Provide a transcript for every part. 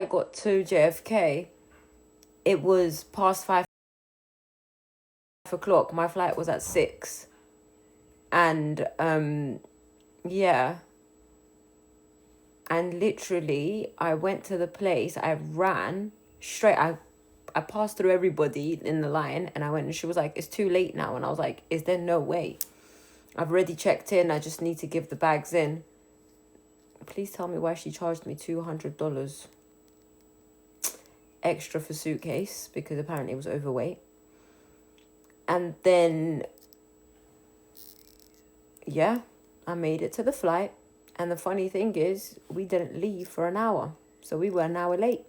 got to JFK, it was past 5 o'clock. My flight was at 6. And, yeah. And literally, I went to the place, I ran straight, I passed through everybody in the line, and I went, and she was like, it's too late now. And I was like, is there no way? I've already checked in, I just need to give the bags in. Please tell me why she charged me $200 extra for suitcase, because apparently it was overweight. And then, yeah, I made it to the flight. And the funny thing is, we didn't leave for an hour. So we were an hour late.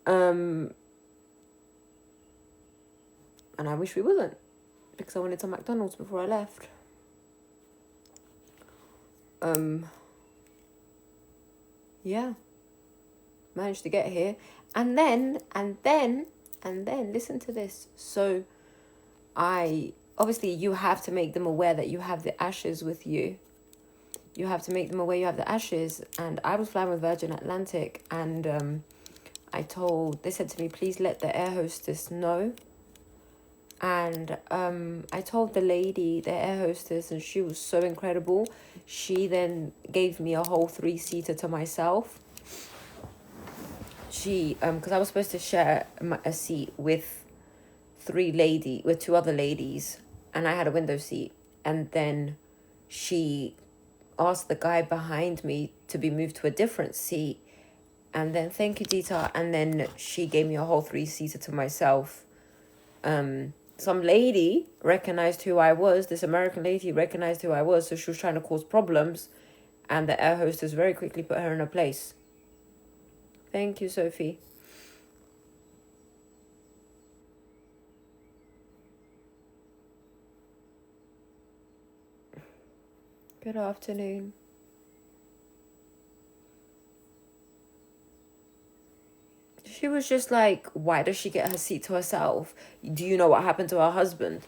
And I wish we wasn't, because I wanted some McDonald's before I left. Yeah. Managed to get here. And then, listen to this. So obviously you have to make them aware that you have the ashes with you. You have to make them aware you have the ashes. And I was flying with Virgin Atlantic, and they said to me, please let the air hostess know. And I told the air hostess, and she was so incredible. She then gave me a whole 3-seater to myself. She, because I was supposed to share a seat with 2 other ladies, and I had a window seat. And then she asked the guy behind me to be moved to a different seat. And then, thank you, Dita. And then she gave me a whole 3-seater to myself. Some lady recognized who I was. This American lady recognized who I was, so she was trying to cause problems. And the air hostess very quickly put her in her place. Thank you, Sophie. Good afternoon. She was just like, why does she get her seat to herself? Do you know what happened to her husband?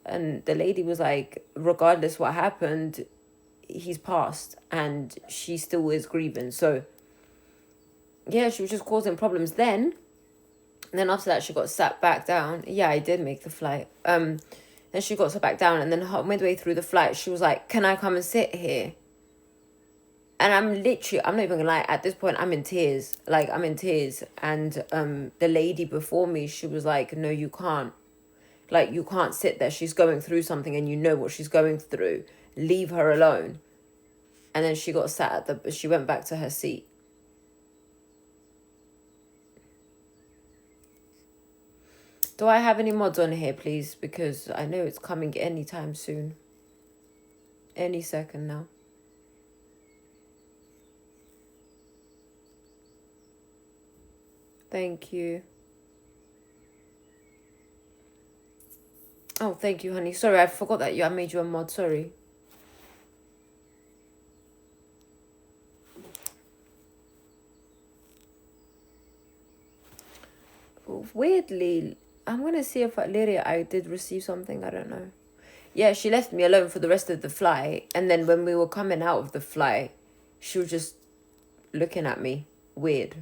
And the lady was like, regardless what happened, he's passed, and she still is grieving. So, yeah, she was just causing problems then. And then after that, she got sat back down. Yeah, I did make the flight. Then she got sat back down, and then midway through the flight, she was like, can I come and sit here? And I'm not even gonna lie, at this point, I'm in tears. And the lady before me, she was like, no, you can't. Like, you can't sit there. She's going through something, and you know what she's going through. Leave her alone. And then she got she went back to her seat. Do I have any mods on here, please? Because I know it's coming anytime soon. Any second now. Thank you. Oh, thank you, honey. Sorry, I forgot that I made you a mod. Sorry. Weirdly, I'm going to see if Lyria, I did receive something. I don't know. Yeah, she left me alone for the rest of the flight. And then when we were coming out of the flight, she was just looking at me. Weird.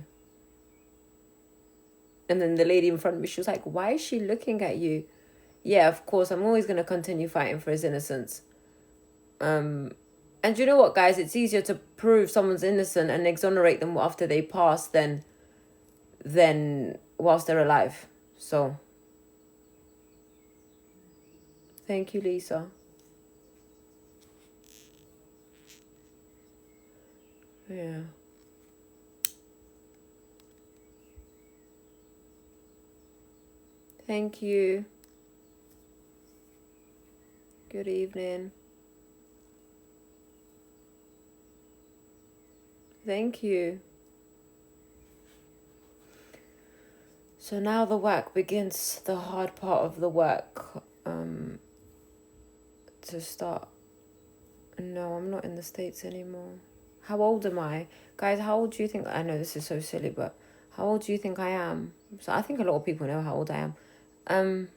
And then the lady in front of me, she was like, why is she looking at you? Yeah, of course, I'm always going to continue fighting for his innocence. And you know what, guys? It's easier to prove someone's innocent and exonerate them after they pass than whilst they're alive. So, thank you, Lisa. Yeah. Thank you. Good evening. Thank you. So now the work begins, the hard part of the work, to start. No, I'm not in the States anymore. How old am I? Guys, how old do you think... I know this is so silly, but how old do you think I am? So I think a lot of people know how old I am.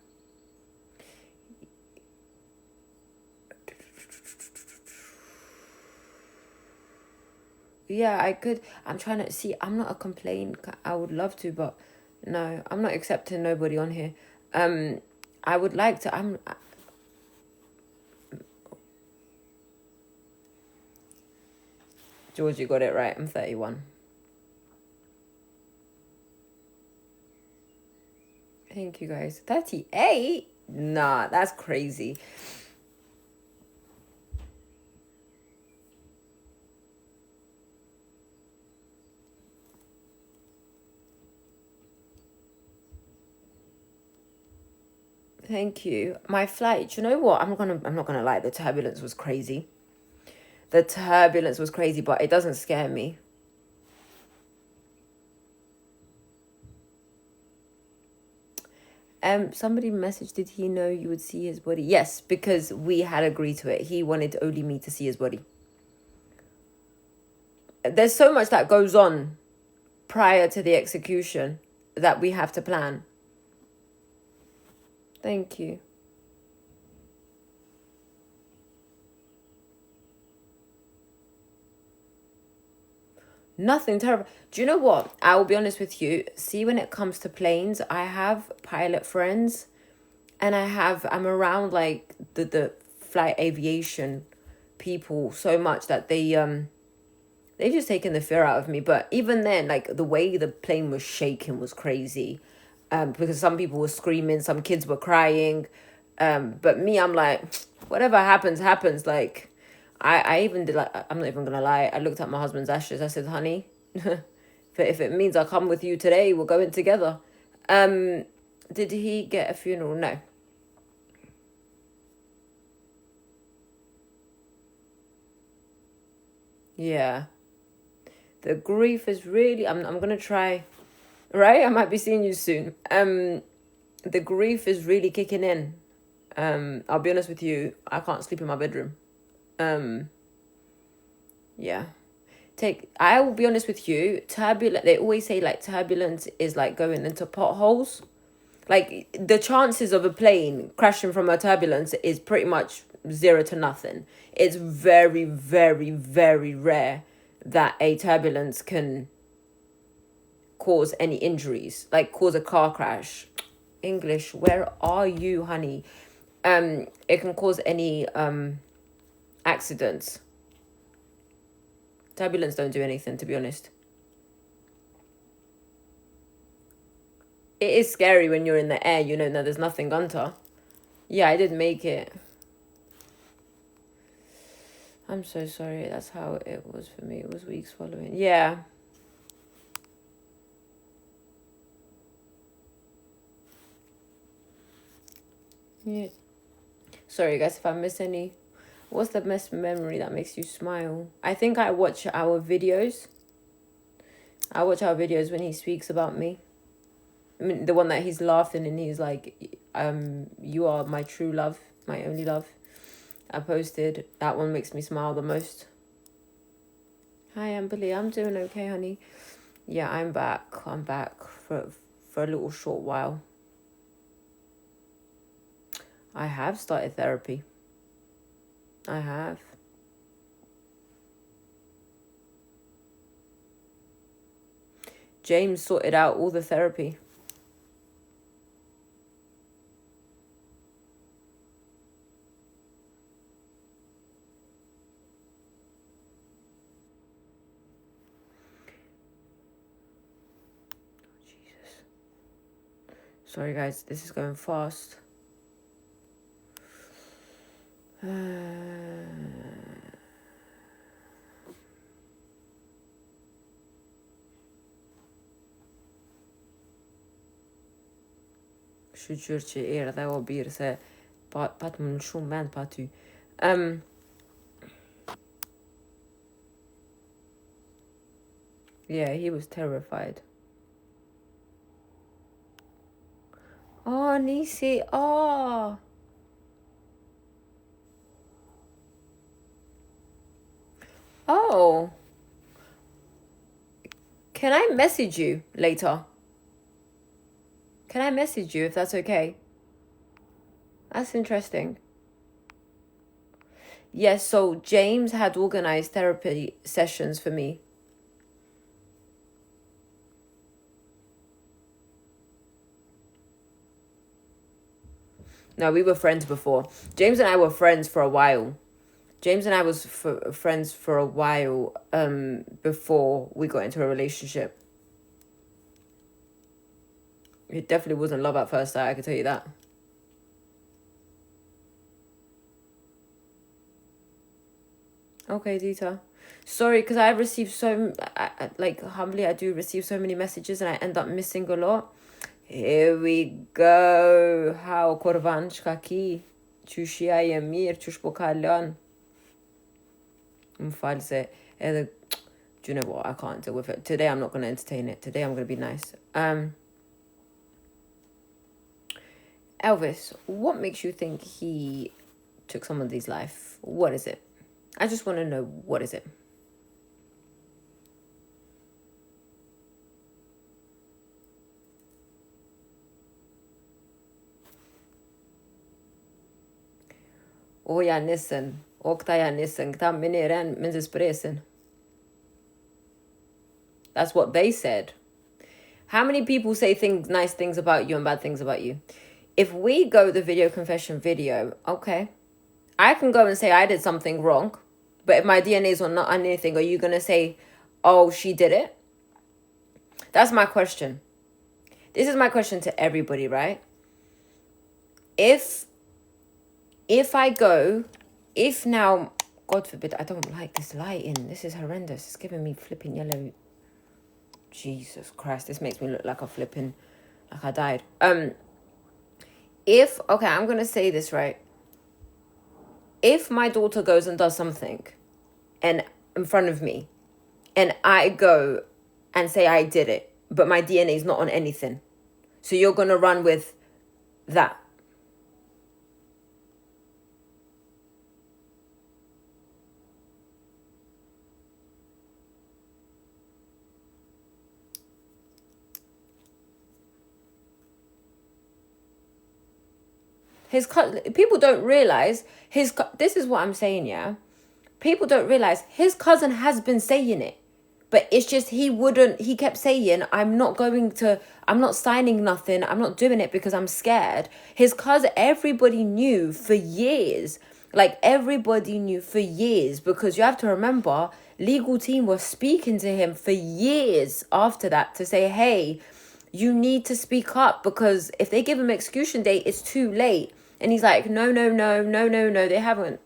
Yeah, I could. I'm trying to see. I'm not a complaint. I would love to, but no, I'm not accepting nobody on here. Um, I would like to. George, you got it right. I'm 31. Thank you guys. 38? Nah, that's crazy. Thank you. My flight, you know what? I'm not gonna lie, the turbulence was crazy. The turbulence was crazy, but it doesn't scare me. Somebody messaged, did he know you would see his body? Yes, because we had agreed to it. He wanted only me to see his body. There's so much that goes on prior to the execution that we have to plan. Thank you. Nothing terrible. Do you know what? I will be honest with you. See, when it comes to planes, I have pilot friends, and I'm around like the flight aviation people so much that they've just taken the fear out of me. But even then, like the way the plane was shaking was crazy. Because some people were screaming, some kids were crying. But me, I'm like, whatever happens, happens. Like, I even did, like, I'm not even gonna lie. I looked at my husband's ashes. I said, honey, if it means I come with you today, we're going together. Did he get a funeral? No. Yeah. The grief is really, I'm gonna try, right? I might be seeing you soon. The grief is really kicking in. I'll be honest with you, I can't sleep in my bedroom. Yeah. I will be honest with you, turbulent, they always say like turbulence is like going into potholes. Like the chances of a plane crashing from a turbulence is pretty much zero to nothing. It's very, very, very rare that a turbulence can cause any injuries, like cause a car crash. English, where are you, honey? It can cause any accidents. Turbulence don't do anything, to be honest. It is scary when you're in the air, you know, there's nothing under. Yeah, I did make it. I'm so sorry. That's how it was for me. It was weeks following. Yeah. Yeah. Sorry, guys, if I miss any. What's the best memory that makes you smile? I think I watch our videos. I watch our videos when he speaks about me. I mean, the one that he's laughing and he's like, you are my true love, my only love. I posted. That one makes me smile the most. Hi, Amberly. I'm doing okay, honey. Yeah, I'm back. I'm back for a little short while. I have started therapy. I have. James sorted out all the therapy. Jesus. Sorry, guys. This is going fast. Je te jure që erë dhe o birë se pat më në shumë mend pa ty. Yeah, he was terrified. Oh, Nisi. Oh. Oh. Can I message you later? Can I message you if that's okay? That's interesting. Yes, so James had organized therapy sessions for me. No, we were friends before. James and I were friends for a while. James and I was friends for a while before we got into a relationship. It definitely wasn't love at first sight, I can tell you that. Okay, Dita. Sorry, because I received like, humbly, I do receive so many messages and I end up missing a lot. Here we go. How korvanchka ki. Chushia yemir, chushpokalyan. Mfalse. Do you know what? I can't deal with it. Today I'm not going to entertain it. Today I'm going to be nice. Elvis, what makes you think he took somebody's life? What is it? I just want to know, what is it? Oja nissen. Oktaja nissen. Kta miniren minzespresen. That's what they said. How many people say nice things about you and bad things about you? If we go the video confession video, okay, I can go and say I did something wrong, but if my DNA is not on anything, are you going to say, oh, she did it? That's my question. This is my question to everybody, right? If now, God forbid, I don't like this lighting. This is horrendous. It's giving me flipping yellow. Jesus Christ, this makes me look like like I died. Okay, I'm going to say this, right? If my daughter goes and does something and in front of me and I go and say I did it, but my DNA is not on anything, so you're going to run with that. People don't realize this is what I'm saying, yeah? People don't realize his cousin has been saying it. But it's just he kept saying, I'm not signing nothing. I'm not doing it because I'm scared. His cousin, everybody knew for years. Like, everybody knew for years. Because you have to remember, legal team was speaking to him for years after that to say, hey, you need to speak up, because if they give him execution date, it's too late. And he's like, no, they haven't.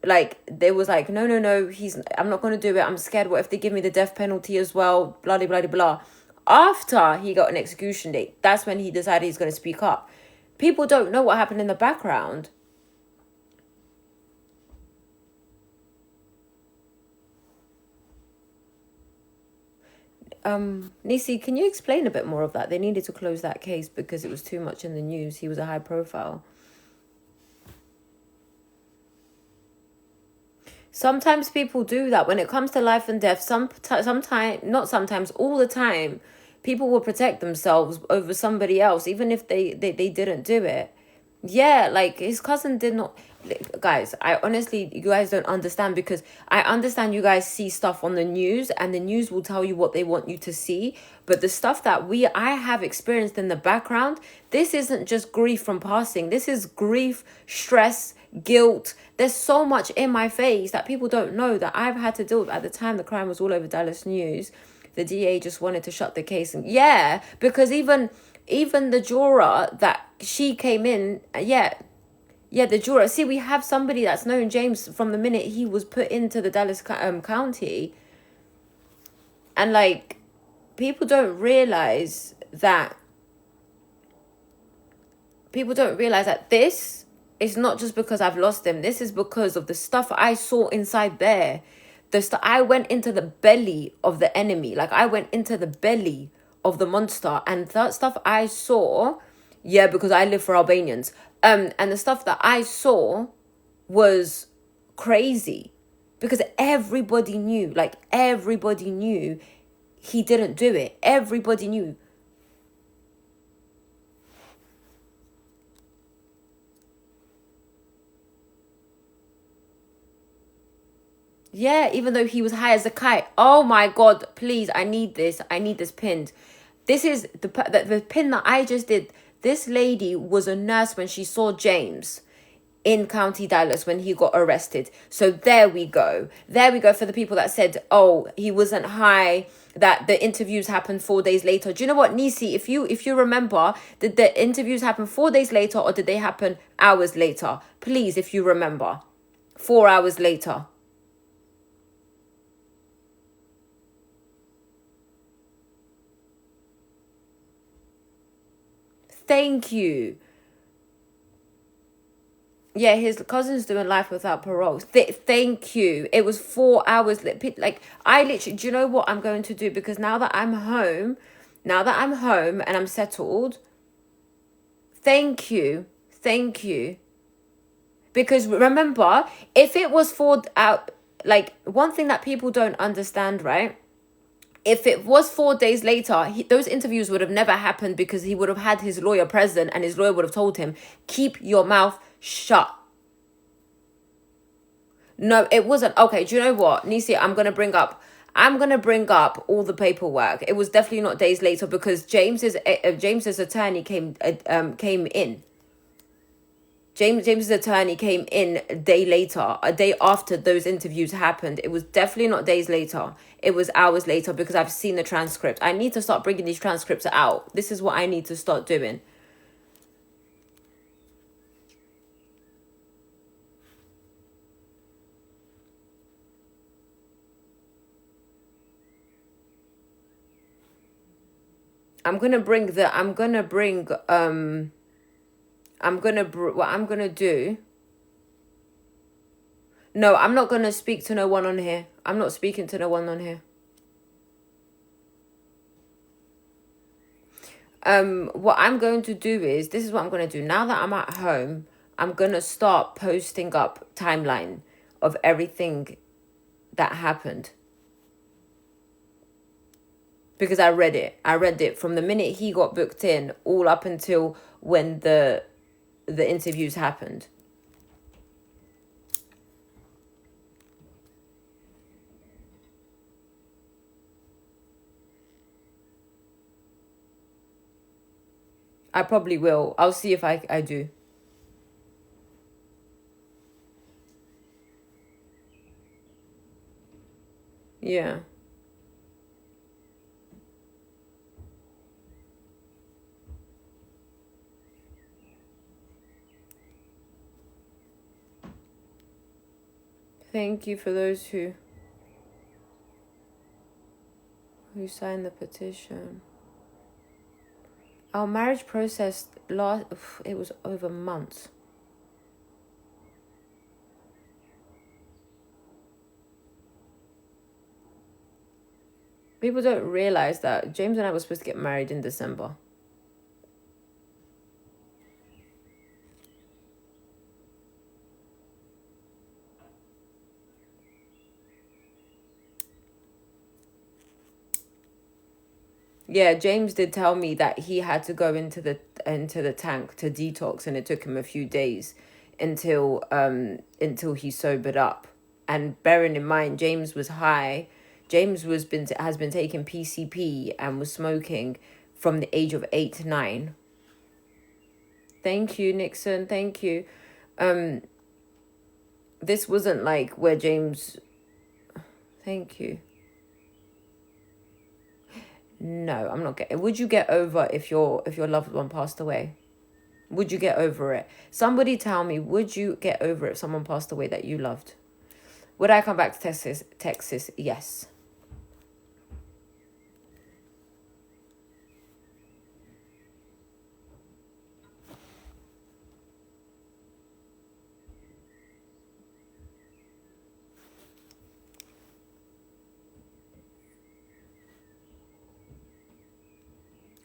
Like, they was like, no, I'm not going to do it. I'm scared. What if they give me the death penalty as well? Blah, blah, blah, blah. After he got an execution date, that's when he decided he's going to speak up. People don't know what happened in the background. Nisi, can you explain a bit more of that? They needed to close that case because it was too much in the news. He was a high profile. Sometimes people do that when it comes to life and death. All the time, people will protect themselves over somebody else, even if they didn't do it. Yeah, like, his cousin did not. Guys, I honestly, you guys don't understand, because I understand you guys see stuff on the news and the news will tell you what they want you to see. But the stuff that I have experienced in the background, this isn't just grief from passing. This is grief, stress, guilt. There's so much in my face that people don't know that I've had to deal with. At the time, the crime was all over Dallas News. The DA just wanted to shut the case. And yeah, because even the juror that she came in, the juror. See, we have somebody that's known James from the minute he was put into the Dallas County. And, like, people don't realize that this is not just because I've lost him. This is because of the stuff I saw inside there. I went into the belly of the enemy. Like, I went into the belly of the monster, and that stuff I saw, because I live for Albanians, and the stuff that I saw was crazy, because everybody knew he didn't do it. Everybody knew. Yeah, even though he was high as a kite. Oh my God, please, I need this pinned. This is the pin that I just did. This lady was a nurse when she saw James in County Dallas when he got arrested. So there we go. There we go for the people that said, oh, he wasn't high, that the interviews happened 4 days later. Do you know what, Nisi, if you remember, did the interviews happen 4 days later or did they happen hours later? Please, if you remember. 4 hours later. Thank you. Yeah, his cousin's doing life without parole. Thank you. It was 4 hours. Like, I literally, do you know what I'm going to do? Because now that I'm home and I'm settled, thank you. Thank you. Because remember, if it was like, one thing that people don't understand, right? If it was 4 days later, those interviews would have never happened because he would have had his lawyer present and his lawyer would have told him, keep your mouth shut. No, it wasn't. Okay, do you know what, Nisi? I'm gonna bring up all the paperwork. It was definitely not days later because James's attorney came in. James's attorney came in a day later, a day after those interviews happened. It was definitely not days later. It was hours later because I've seen the transcript. I need to start bringing these transcripts out. This is what I need to start doing. What I'm gonna do. No, I'm not gonna speak to no one on here. I'm not speaking to no one on here. What I'm going to do is, this is what I'm gonna do. Now that I'm at home, I'm gonna start posting up timeline of everything that happened. Because I read it. I read it from the minute he got booked in all up until when the interviews happened. I probably will. I'll see if I do. Yeah. Thank you for those who signed the petition. Our marriage process it was over months. People don't realize that James and I were supposed to get married in December. Yeah, James did tell me that he had to go into the tank to detox, and it took him a few days until he sobered up. And bearing in mind, James was high. James has been taking PCP and was smoking from the age of 8 to 9. Thank you, Nixon. Thank you. This wasn't like where James. Thank you. No, I'm not getting. Would you get over if your loved one passed away? Would you get over it? Somebody tell me, would you get over it if someone passed away that you loved? Would I come back to Texas? Texas, yes.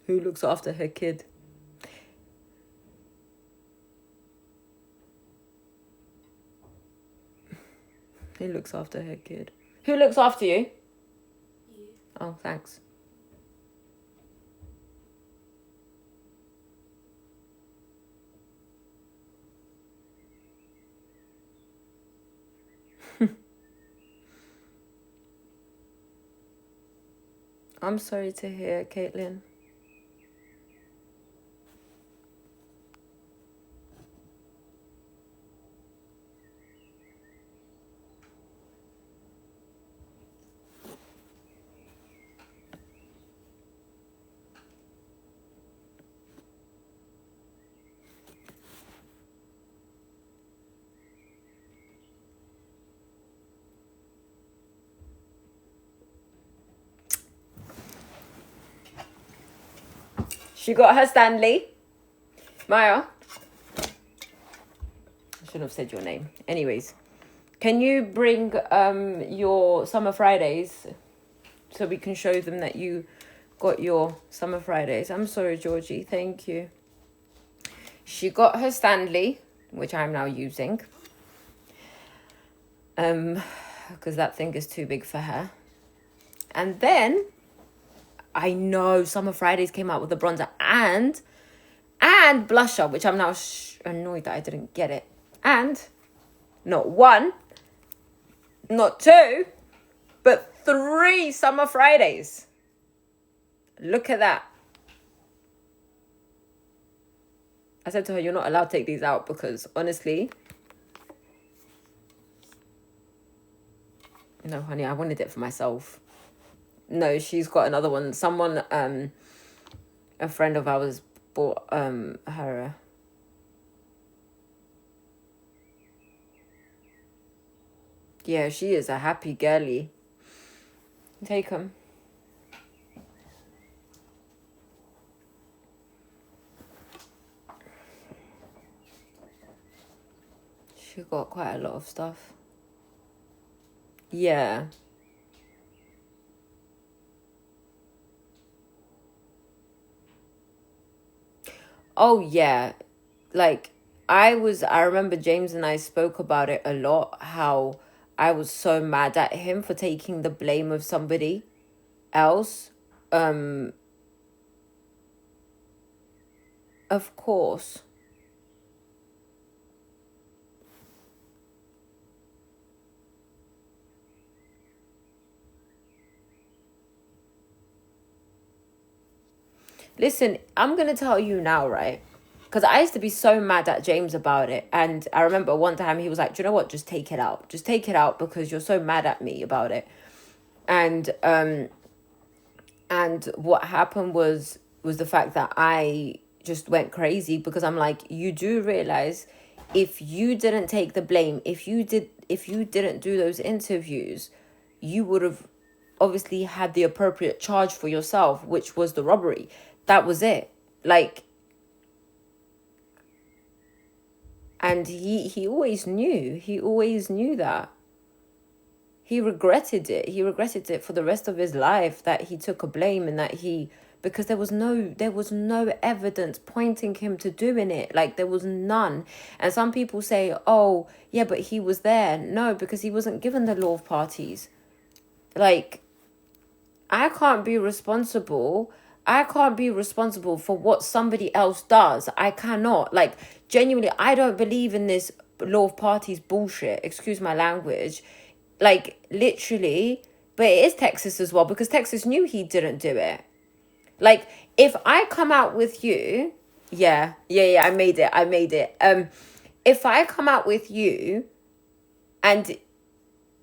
Who looks after her kid? Who looks after her kid? Who looks after you? You. Oh, thanks. I'm sorry to hear, Caitlin. She got her Stanley. Maya. I shouldn't have said your name. Anyways. Can you bring your Summer Fridays so we can show them that you got your Summer Fridays? I'm sorry, Georgie. Thank you. She got her Stanley, which I'm now using. Because that thing is too big for her. And then, I know Summer Fridays came out with a bronzer and blusher, which I'm now annoyed that I didn't get it. And not one, not two, but 3 Summer Fridays. Look at that. I said to her, you're not allowed to take these out because honestly, no, honey, I wanted it for myself. No, she's got another one. Someone, a friend of ours bought her. Yeah, she is a happy girly. Take them. She got quite a lot of stuff. Yeah. Oh, yeah. Like, I remember James and I spoke about it a lot, how I was so mad at him for taking the blame of somebody else. Of course. Listen, I'm going to tell you now, right? Because I used to be so mad at James about it. And I remember one time he was like, do you know what? Just take it out. Just take it out because you're so mad at me about it. And what happened was the fact that I just went crazy because I'm like, you do realize if you didn't take the blame, if you didn't do those interviews, you would have obviously had the appropriate charge for yourself, which was the robbery. That was it. Like, and he always knew. He always knew that. He regretted it. He regretted it for the rest of his life that he took a blame and that because there was no evidence pointing him to doing it. Like, there was none. And some people say, oh, yeah, but he was there. No, because he wasn't given the law of parties. Like, I can't be responsible for what somebody else does. I cannot. Like, genuinely, I don't believe in this law of parties bullshit. Excuse my language. Like, literally. But it is Texas as well, because Texas knew he didn't do it. Like, if I come out with you... Yeah, I made it. If I come out with you and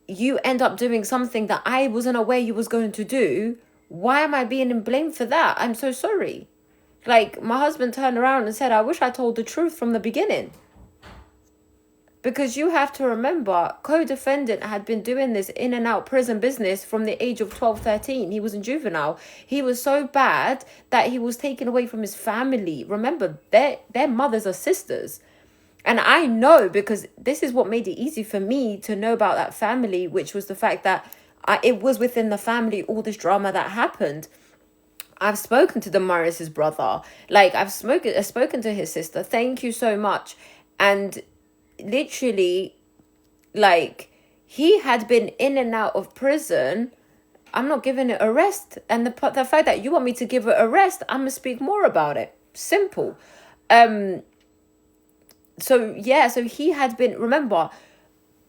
you end up doing something that I wasn't aware you was going to do... Why am I being blamed for that? I'm so sorry. Like, my husband turned around and said, I wish I told the truth from the beginning. Because you have to remember, co-defendant had been doing this in and out prison business from the age of 12, 13. He was in juvenile. He was so bad that he was taken away from his family. Remember, their mothers are sisters. And I know, because this is what made it easy for me to know about that family, which was the fact that it was within the family, all this drama that happened. I've spoken to Damaris's brother. Like, I've spoken to his sister. Thank you so much. And literally, like, he had been in and out of prison. I'm not giving it a rest. And the fact that you want me to give it a rest, I'm going to speak more about it. Simple. So he had been... Remember,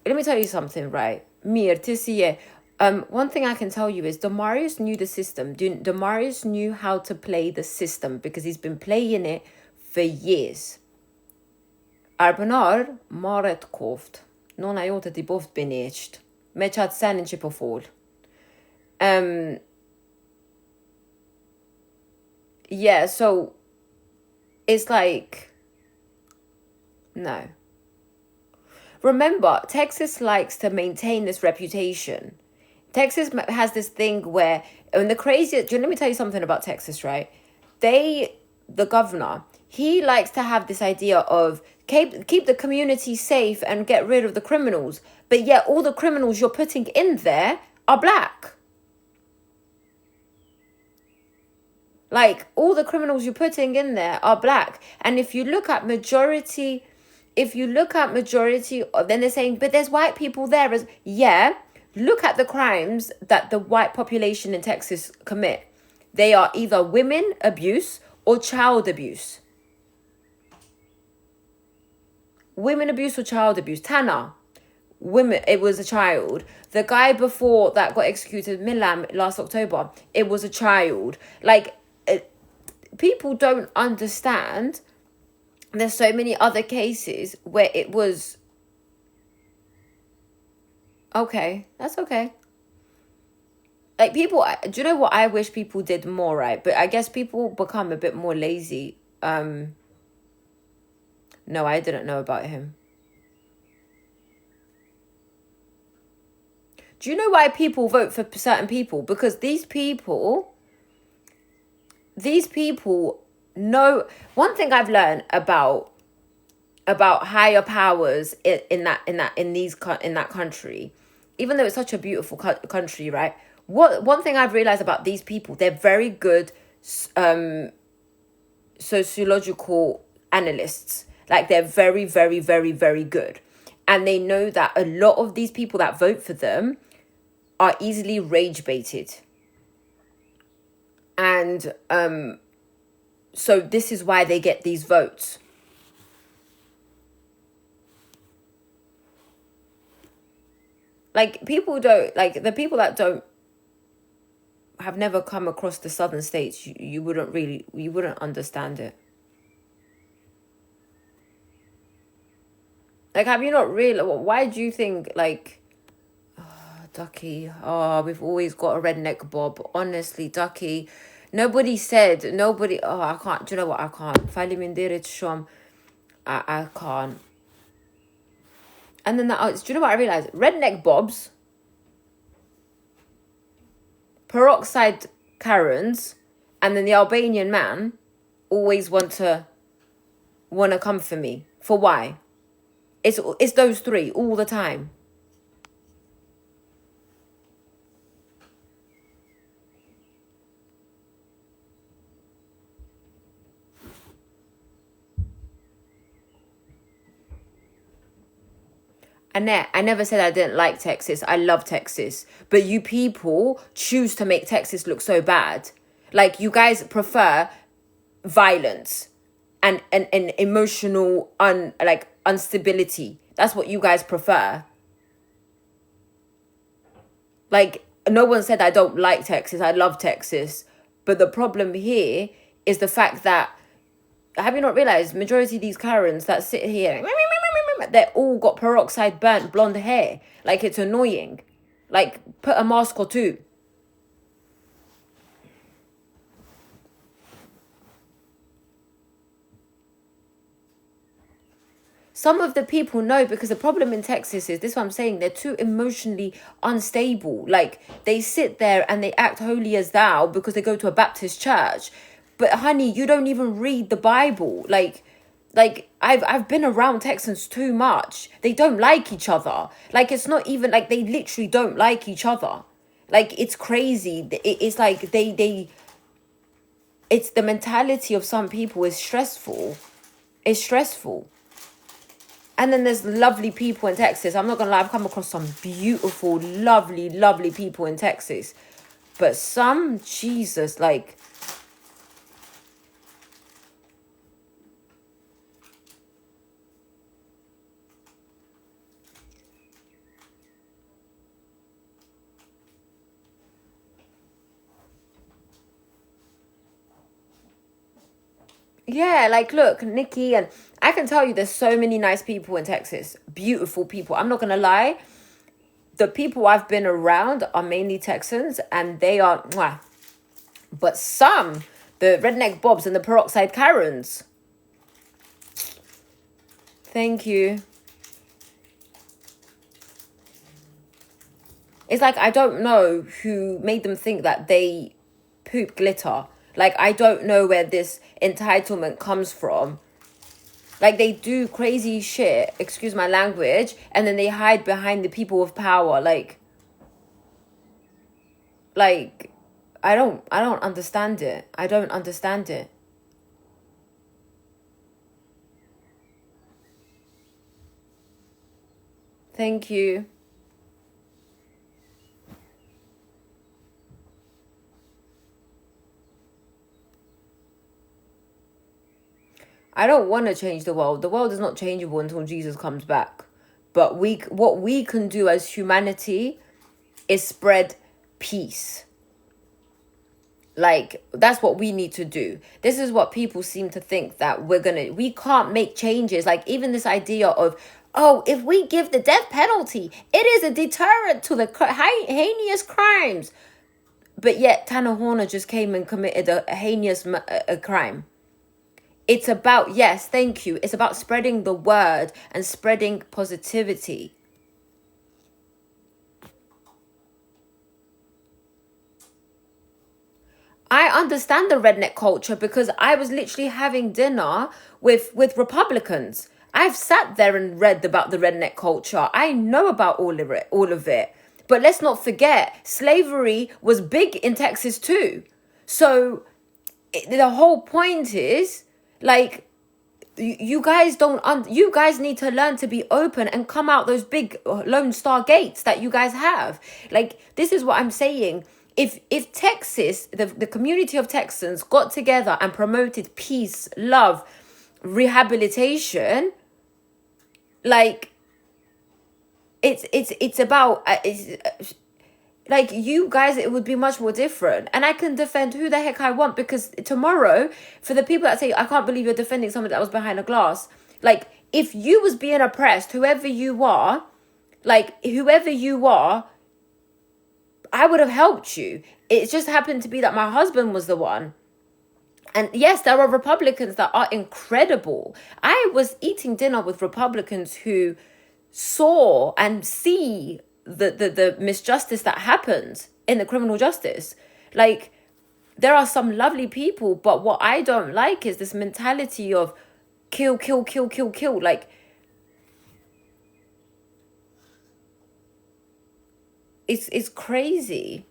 let me tell you something, right? Mir, Tissier... one thing I can tell you is Damarius knew the system. Damarius knew how to play the system because he's been playing it for years. Arbenar maret koft. Non har gjort det I boft benest. Med chat sen inte på fall. Yeah, so it's like, no. Remember, Texas likes to maintain this reputation. Texas has this thing where, and the craziest, let me tell you something about Texas, right? They the governor, he likes to have this idea of keep the community safe and get rid of the criminals. But yet all the criminals you're putting in there are black. Like, all the criminals you're putting in there are black. And if you look at majority, then they're saying, but there's white people there. Yeah, look at the crimes that the white population in Texas commit. They are either women abuse or child abuse. Women abuse or child abuse. Tiana, women, it was a child. The guy before that got executed, Milam, last October, it was a child. Like, people don't understand. There's so many other cases where it was okay. That's okay. Like, people, do you know what I wish people did more, right? But I guess people become a bit more lazy. No, I didn't know about him. Do you know why people vote for certain people? Because these people know. One thing I've learned about higher powers in that country, even though it's such a beautiful country, right? One thing I've realized about these people, they're very good sociological analysts. Like, they're very, very, very, very good. And they know that a lot of these people that vote for them are easily rage baited. And so this is why they get these votes. Like, people don't, like, the people that don't have never come across the southern states, you wouldn't understand it. Like, have you not really, why do you think, like, Ducky, we've always got a redneck bob. Honestly, Ducky, I can't, do you know what, I can't. I can't. And then do you know what I realized? Redneck bobs, peroxide Karens, and then the Albanian man always want to come for me. For why? It's those three all the time. Annette, I never said I didn't like Texas. I love Texas. But you people choose to make Texas look so bad. Like, you guys prefer violence and emotional instability. That's what you guys prefer. Like, no one said I don't like Texas. I love Texas. But the problem here is the fact that, have you not realized, majority of these Karens that sit here, they all got peroxide burnt blonde hair. Like, it's annoying. Like, put a mask or two. Some of the people know, because the problem in Texas is, this is what I'm saying, they're too emotionally unstable. Like, they sit there and they act holy as thou because they go to a Baptist church. But honey, you don't even read the Bible. Like I've been around Texans too much. They don't like each other. Like, it's not even like, they literally don't like each other. Like, it's crazy. It's like it's the mentality of some people is stressful. It's stressful. And then there's lovely people in Texas. I'm not gonna lie, I've come across some beautiful, lovely, lovely people in Texas. But some, Jesus, like, yeah, like, look, Nikki, and I can tell you there's so many nice people in Texas. Beautiful people. I'm not going to lie. The people I've been around are mainly Texans, and they are, mwah. But some, the redneck bobs and the peroxide Karens. Thank you. It's like, I don't know who made them think that they poop glitter. Like, I don't know where this entitlement comes from. Like, they do crazy shit, excuse my language, and then they hide behind the people with power. Like, I don't understand it. I don't understand it. Thank you. I don't want to change the world. The world is not changeable until Jesus comes back. But what we can do as humanity is spread peace. Like, that's what we need to do. This is what people seem to think, that we can't make changes. Like, even this idea of, oh, if we give the death penalty, it is a deterrent to the heinous crimes. But yet Tanner Horner just came and committed a heinous crime. It's about, yes, thank you. It's about spreading the word and spreading positivity. I understand the redneck culture because I was literally having dinner with Republicans. I've sat there and read about the redneck culture. I know about all of it. But let's not forget, slavery was big in Texas too. So the whole point is, like, you guys you guys need to learn to be open and come out those big Lone Star gates that you guys have. Like, this is what I'm saying. If Texas, the community of Texans got together and promoted peace, love, rehabilitation, like, it's about like, you guys, it would be much more different. And I can defend who the heck I want, because tomorrow, for the people that say, I can't believe you're defending someone that was behind a glass. Like, if you was being oppressed, whoever you are, I would have helped you. It just happened to be that my husband was the one. And yes, there are Republicans that are incredible. I was eating dinner with Republicans who saw and see the misjustice that happens in the criminal justice. Like, there are some lovely people, but what I don't like is this mentality of kill, kill, kill, kill, kill. Like, it's crazy.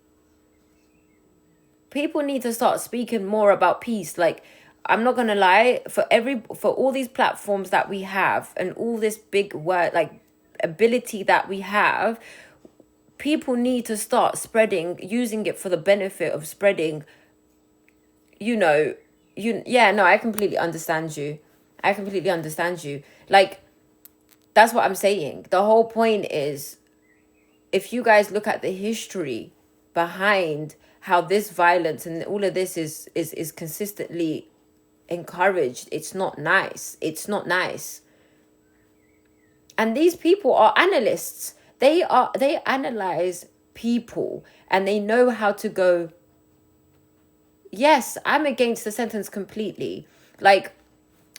People need to start speaking more about peace. Like, I'm not gonna lie, for all these platforms that we have and all this big word, like, ability that we have, people need to start using it for the benefit of spreading, I completely understand you. Like, that's what I'm saying. The whole point is, if you guys look at the history behind how this violence and all of this is consistently encouraged, it's not nice. And these people are analysts. They analyze people, and they know how to go, yes, I'm against the sentence completely. Like,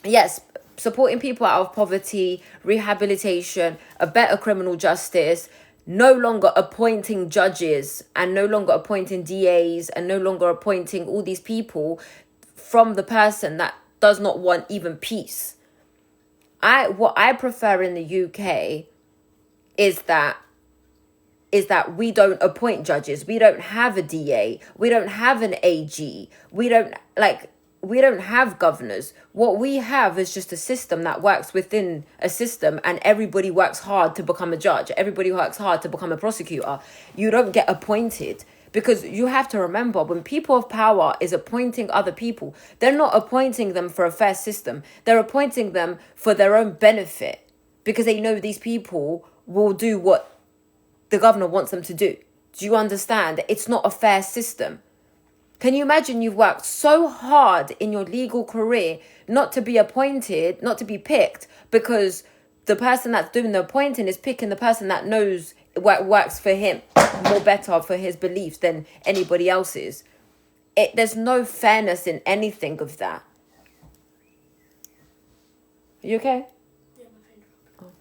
yes, supporting people out of poverty, rehabilitation, a better criminal justice, no longer appointing judges and no longer appointing DAs and no longer appointing all these people from the person that does not want even peace. What I prefer in the UK is that we don't appoint judges. We don't have a DA. We don't have an AG. We don't have governors. What we have is just a system that works within a system, and everybody works hard to become a judge. Everybody works hard to become a prosecutor. You don't get appointed, because you have to remember, when people of power is appointing other people, they're not appointing them for a fair system. They're appointing them for their own benefit, because they know these people will do what the governor wants them to do. Do you understand? It's not a fair system. Can you imagine you've worked so hard in your legal career not to be appointed, not to be picked, because the person that's doing the appointing is picking the person that knows what works for him more better for his beliefs than anybody else's? There's no fairness in anything of that. You okay? Yeah, my phone dropped.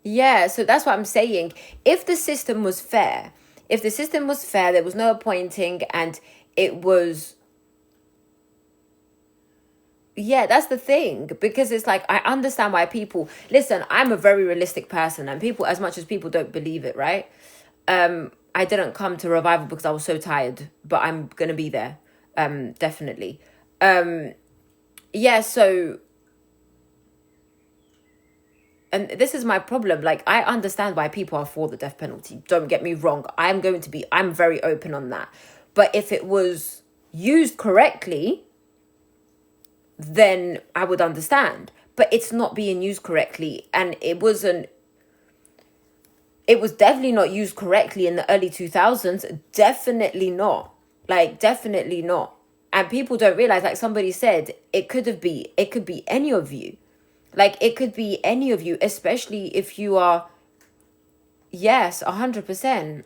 Yeah, so that's what I'm saying. If the system was fair, if the system was fair, there was no appointing, and it was, yeah, that's the thing. Because it's like, I understand why people, listen, I'm a very realistic person, and people, as much as people don't believe it, right? I didn't come to revival because I was so tired, but I'm gonna be there. Definitely. Yeah, so, and this is my problem. Like, I understand why people are for the death penalty. Don't get me wrong. I'm very open on that. But if it was used correctly, then I would understand. But it's not being used correctly. And it was definitely not used correctly in the early 2000s. Definitely not. Like, definitely not. And people don't realize, like somebody said, it could be any of you. Like, it could be any of you, especially if you are, yes, 100%.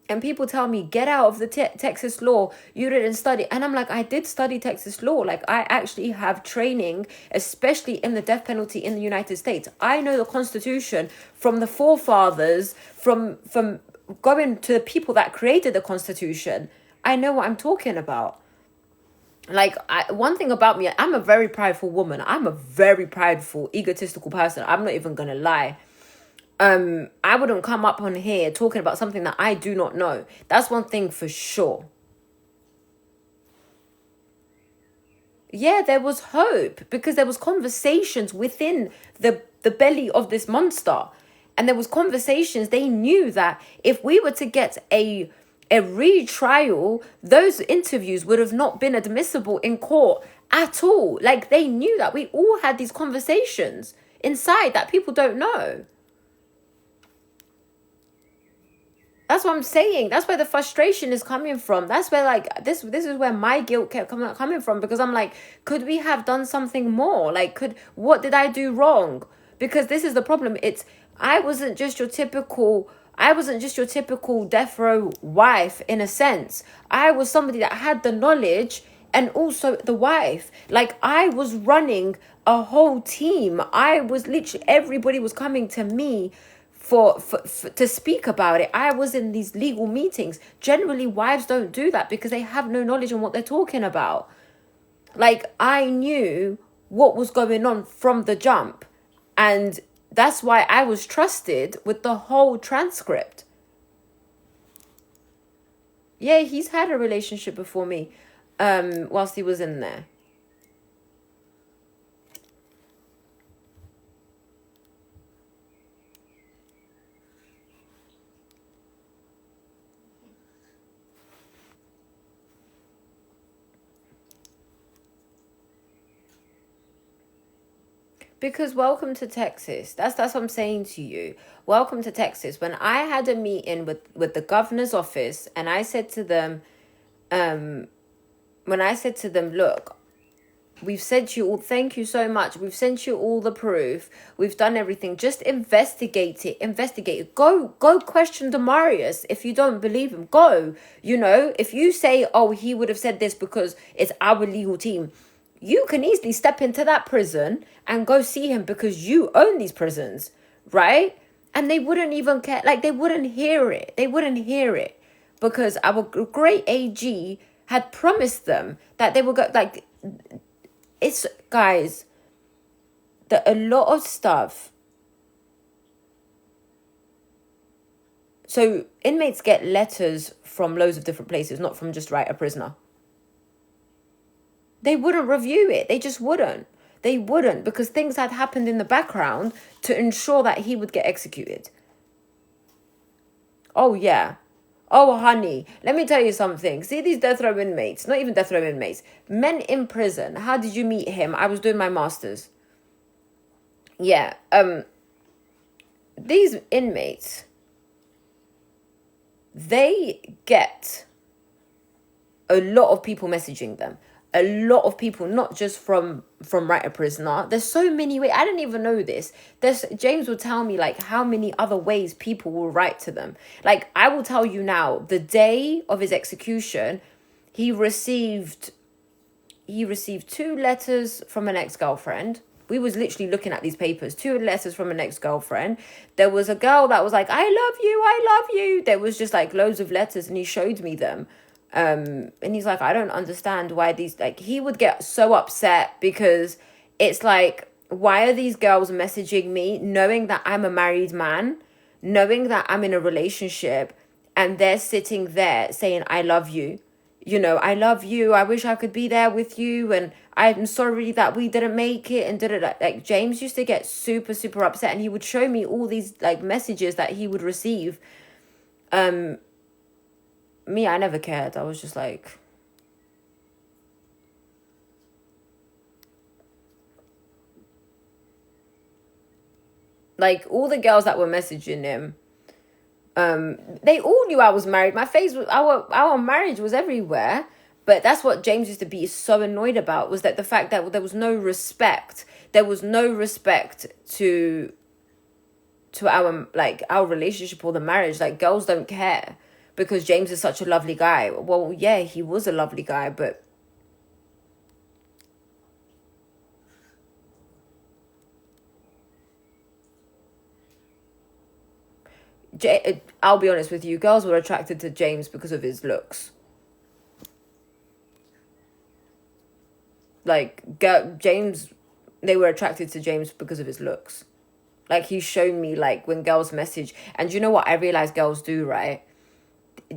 And people tell me, get out of the Texas law. You didn't study. And I'm like, I did study Texas law. Like, I actually have training, especially in the death penalty in the United States. I know the Constitution from the forefathers, from going to the people that created the Constitution. I know what I'm talking about. Like, one thing about me, I'm a very prideful woman. I'm a very prideful, egotistical person. I'm not even gonna lie. I wouldn't come up on here talking about something that I do not know. That's one thing for sure. Yeah, there was hope because there was conversations within the belly of this monster. And there was conversations. They knew that if we were to get a retrial, those interviews would have not been admissible in court at all. Like, they knew that. We all had these conversations inside that people don't know. That's what I'm saying. That's where the frustration is coming from. That's where, like, this is where my guilt kept coming from, because I'm like, could we have done something more? Like, what did I do wrong? Because this is the problem. I wasn't just your typical death row wife, in a sense. I was somebody that had the knowledge and also the wife. Like, I was running a whole team. I was literally, everybody was coming to me for to speak about it. I was in these legal meetings. Generally, wives don't do that because they have no knowledge on what they're talking about. Like, I knew what was going on from the jump, and that's why I was trusted with the whole transcript. Yeah, he's had a relationship before me, whilst he was in there. Because welcome to Texas. That's what I'm saying to you. Welcome to Texas. When I had a meeting with the governor's office, and I said to them, look, we've sent you all, thank you so much. We've sent you all the proof. We've done everything. Just investigate it. Investigate it. Go question Demarius if you don't believe him. Go. If you say, oh, he would have said this because it's our legal team, you can easily step into that prison and go see him because you own these prisons, right? And they wouldn't even care. Like, they wouldn't hear it. They wouldn't hear it because our great AG had promised them that they would go, like, it's, guys, that a lot of stuff. So inmates get letters from loads of different places, not from just a prisoner. They wouldn't review it. They just wouldn't. They wouldn't, because things had happened in the background to ensure that he would get executed. Oh, yeah. Oh, honey, let me tell you something. See these death row inmates, not even death row inmates, men in prison. How did you meet him? I was doing my master's. Yeah. These inmates, they get a lot of people messaging them. a lot of people, not just from Write a Prisoner. There's so many ways. I didn't even know this. James would tell me like how many other ways people will write to them. Like, I will tell you now, the day of his execution, he received 2 letters from an ex-girlfriend. We was literally looking at these papers. 2 letters from an ex-girlfriend. There was a girl that was like, I love you. There was just like loads of letters, and he showed me them. And he's like, I don't understand why these, like, he would get so upset because it's like, why are these girls messaging me knowing that I'm a married man, knowing that I'm in a relationship, and they're sitting there saying, I love you. I love you. I wish I could be there with you. And I'm sorry that we didn't make it. And like, James used to get super, super upset. And he would show me all these like messages that he would receive. Me, I never cared. I was just like, all the girls that were messaging him, they all knew I was married. My face was, our marriage was everywhere. But that's what James used to be so annoyed about, was that the fact that there was no respect. There was no respect to our relationship or the marriage. Like, girls don't care because James is such a lovely guy. Well, yeah, he was a lovely guy, but I'll be honest with you, girls were attracted to James because of his looks. Like, James, they were attracted to James because of his looks. Like, he's shown me, like, when girls message, and you know what I realized girls do, right?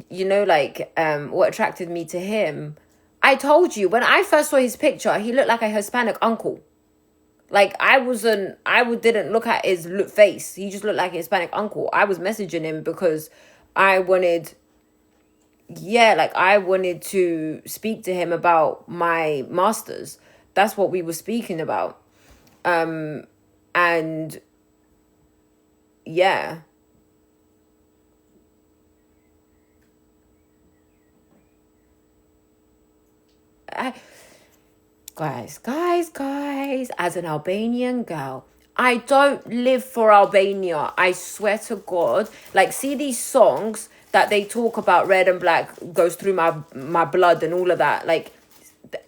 What attracted me to him, I told you, when I first saw his picture, he looked like a Hispanic uncle. Like, didn't look at his face. He just looked like a Hispanic uncle. I was messaging him because I wanted to speak to him about my masters. That's what we were speaking about. And yeah. Guys, as an Albanian girl, I don't live for Albania. I swear to God. Like, see these songs that they talk about, red and black goes through my blood and all of that. Like,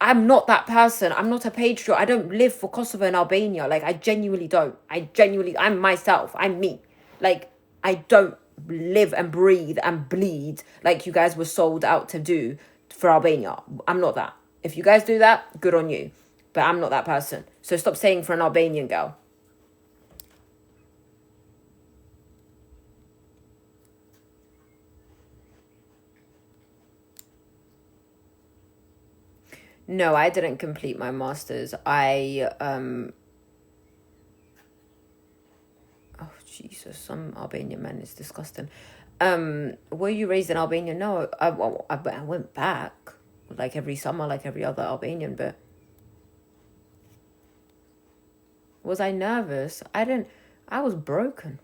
I'm not that person. I'm not a patriot. I don't live for Kosovo and Albania. Like, I genuinely don't. I'm myself. I'm me. Like, I don't live and breathe and bleed like you guys were sold out to do for Albania. I'm not that. If you guys do that, good on you. But I'm not that person. So stop saying for an Albanian girl. No, I didn't complete my master's. Oh Jesus, some Albanian man is disgusting. Were you raised in Albania? No, I went back like every summer, like every other Albanian, but was I nervous? I was broken.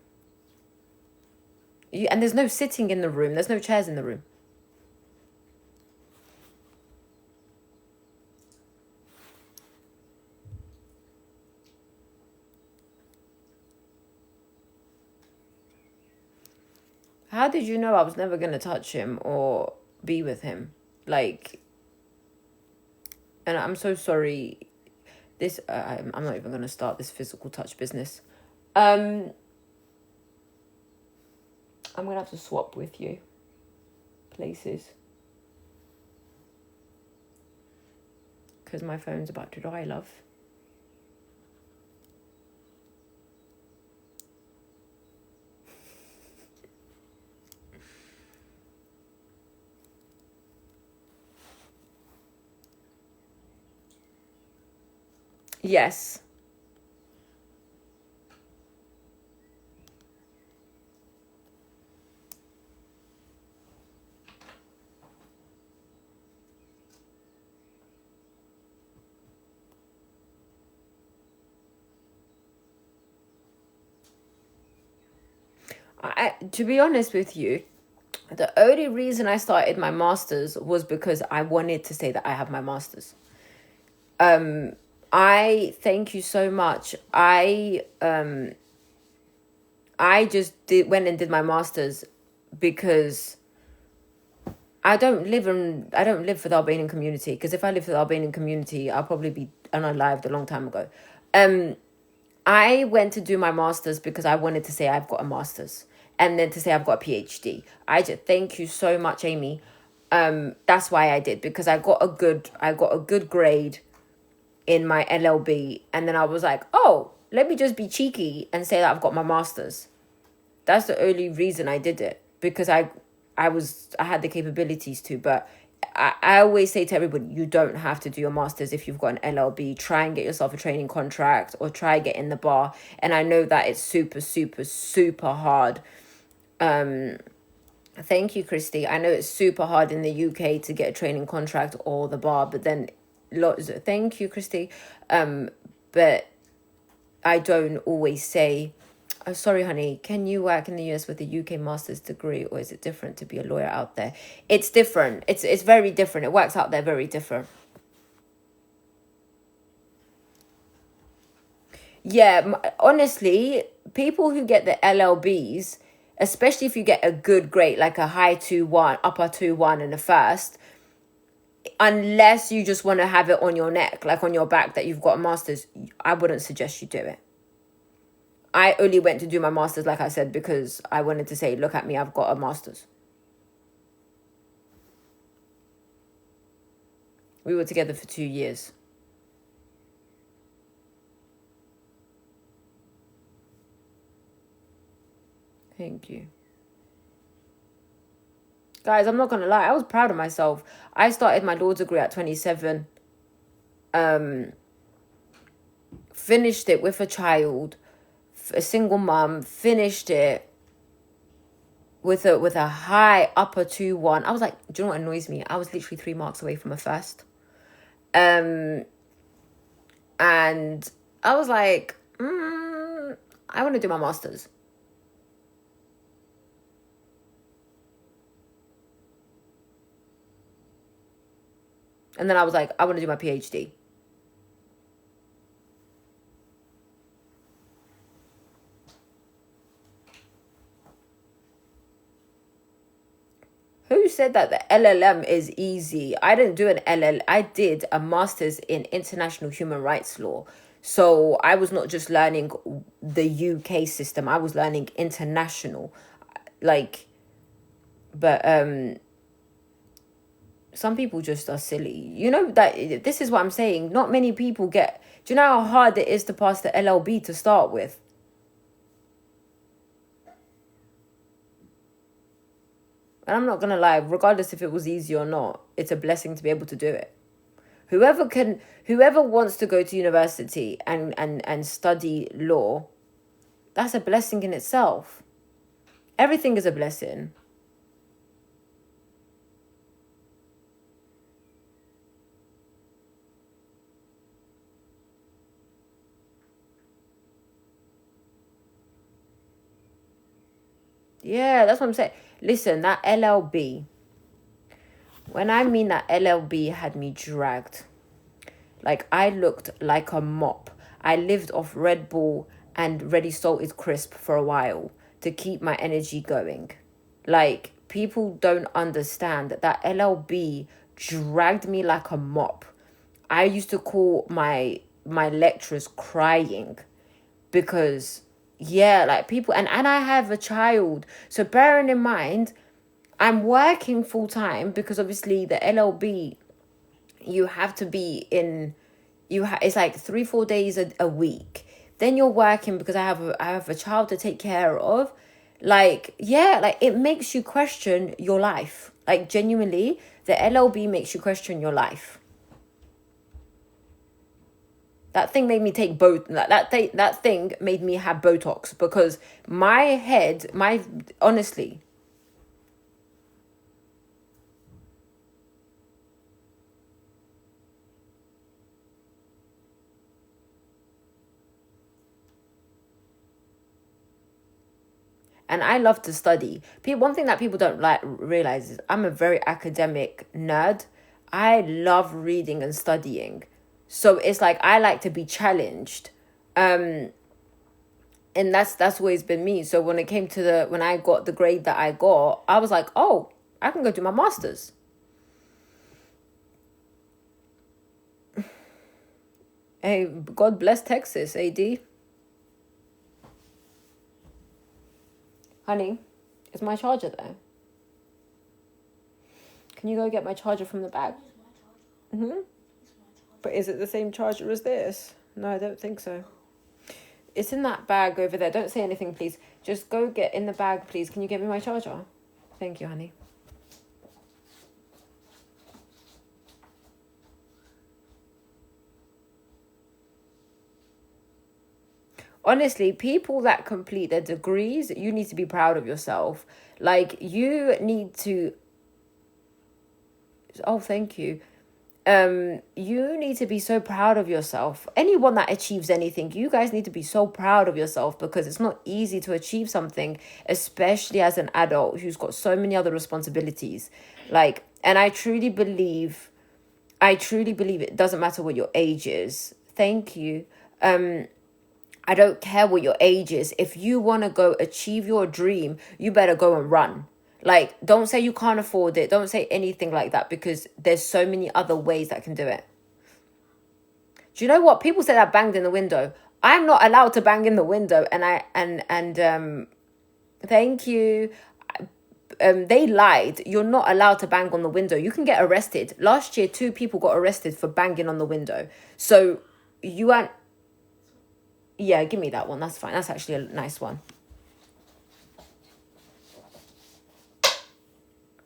And there's no sitting in the room. There's no chairs in the room. How did you know I was never going to touch him or be with him? Like, and I'm so sorry. I'm not even going to start this physical touch business. I'm going to have to swap with you places. Because my phone's about to die, love. Yes. To be honest with you, the only reason I started my master's was because I wanted to say that I have my master's. I thank you so much. I just went and did my masters because I don't live for the Albanian community, because if I lived for the Albanian community, I'll probably be unalived a long time ago. I went to do my masters because I wanted to say I've got a masters, and then to say I've got a PhD. I just thank you so much, Amy. That's why I did, because I got a good grade in my LLB, and then I was like, oh, let me just be cheeky and say that I've got my masters. That's the only reason I did it, because I had the capabilities to. But I always say to everybody, you don't have to do your masters if you've got an LLB. Try and get yourself a training contract, or try get in the bar. And I know that it's super, super, super hard. Thank you, Christy. I know it's super hard in the UK to get a training contract or the bar, but then thank you, Christy. But I don't always say, oh, sorry, honey, can you work in the US with a UK master's degree, or is it different to be a lawyer out there? It's different. It's very different. It works out there very different. Yeah, honestly, people who get the LLBs, especially if you get a good grade, like a high 2-1, upper 2-1 in the first, unless you just want to have it on your neck, like on your back, that you've got a master's, I wouldn't suggest you do it. I only went to do my master's, like I said, because I wanted to say, look at me, I've got a master's. We were together for 2 years. Thank you. Guys, I'm not going to lie, I was proud of myself. I started my law degree at 27. Finished it with a child, a single mum, finished it with a high upper 2-1. I was like, do you know what annoys me? I was literally 3 marks away from a first. And I was like, I want to do my masters. And then I was like, I want to do my PhD. Who said that the LLM is easy? I didn't do an LL. I did a master's in international human rights law. So I was not just learning the UK system. I was learning international. Like, but some people just are silly. You know, that this is what I'm saying. Not many people get. Do you know how hard it is to pass the LLB to start with? And I'm not gonna lie, regardless if it was easy or not, it's a blessing to be able to do it. Whoever wants to go to university and study law, that's a blessing in itself. Everything is a blessing. Yeah, that's what I'm saying. Listen, that LLB, when I mean that LLB had me dragged, like I looked like a mop. I lived off Red Bull and Ready Salted Crisp for a while to keep my energy going. Like, people don't understand that that LLB dragged me like a mop. I used to call my lecturers crying because, yeah, like people, and I have a child. So bearing in mind, I'm working full time because obviously the LLB, you have to be in, it's like 3-4 days a week. Then you're working because I have a child to take care of. Like, yeah, like it makes you question your life. Like, genuinely, the LLB makes you question your life. That thing made me take that thing made me have Botox, because my head, honestly. And I love to study. One thing that people don't realize is I'm a very academic nerd. I love reading and studying. So it's like I like to be challenged. And that's always been me. So when it came to when I got the grade that I got, I was like, oh, I can go do my master's. Hey, God bless Texas, AD. Honey, is my charger there? Can you go get my charger from the bag? But is it the same charger as this? No, I don't think so. It's in that bag over there. Don't say anything, please. Just go get in the bag, please. Can you get me my charger? Thank you, honey. Honestly, people that complete their degrees, you need to be proud of yourself. Like, you need to... Oh, thank you. You need to be so proud of yourself. Anyone that achieves anything, you guys need to be so proud of yourself, because it's not easy to achieve something, especially as an adult who's got so many other responsibilities. Like, and I truly believe it doesn't matter what your age is. Thank you. I don't care what your age is. If you want to go achieve your dream, you better go and run. Like, don't say you can't afford it. Don't say anything like that, because there's so many other ways that can do it. Do you know what? People said I banged in the window. I'm not allowed to bang in the window. Thank you. They lied. You're not allowed to bang on the window. You can get arrested. Last year, 2 people got arrested for banging on the window. So you aren't... Yeah, give me that one. That's fine. That's actually a nice one.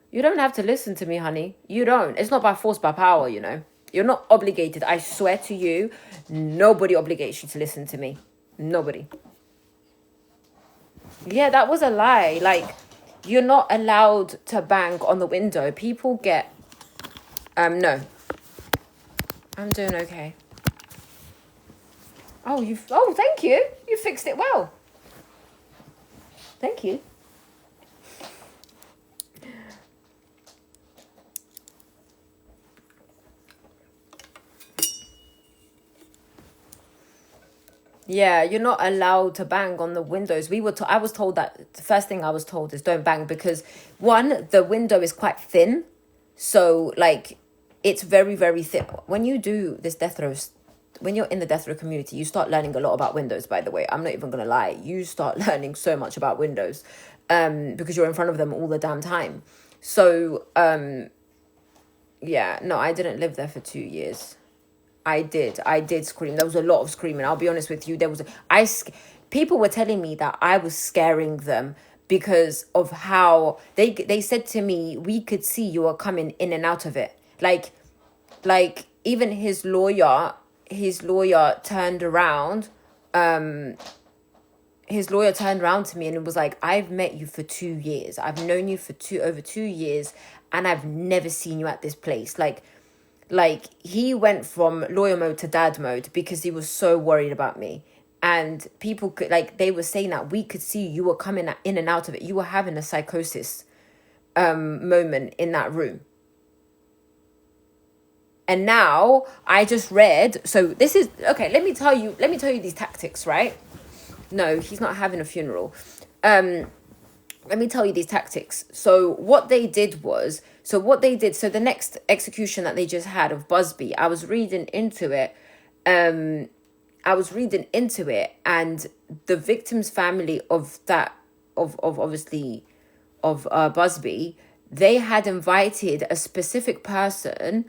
You don't have to listen to me, honey. You don't. It's not by force, by power, you know. You're not obligated. I swear to you, nobody obligates you to listen to me. Nobody. Yeah, that was a lie. Like, you're not allowed to bang on the window. People get... No. I'm doing okay. Oh, thank you. You fixed it well. Thank you. Yeah, you're not allowed to bang on the windows. I was told that the first thing I was told is don't bang, because one, the window is quite thin. So like, it's very, very thin. When you do this death row, when you're in the death row community, you start learning a lot about windows, by the way. I'm not even going to lie. You start learning so much about windows, because you're in front of them all the damn time. So, yeah, no, I didn't live there for 2 years. I did scream. There was a lot of screaming. I'll be honest with you. People were telling me that I was scaring them because of how they said to me, we could see you were coming in and out of it. Like even his lawyer turned around. His lawyer turned around to me and it was like, I've met you for 2 years. I've known you for over 2 years, and I've never seen you at this place. Like he went from lawyer mode to dad mode because he was so worried about me. And people could, like, they were saying that we could see you were coming in and out of it. You were having a psychosis moment in that room. And now I just read, so this is okay, let me tell you these tactics, right? No, he's not having a funeral. Let me tell you these tactics. So what they did, so the next execution that they just had of Busby, I was reading into it. And the victim's family of Busby, they had invited a specific person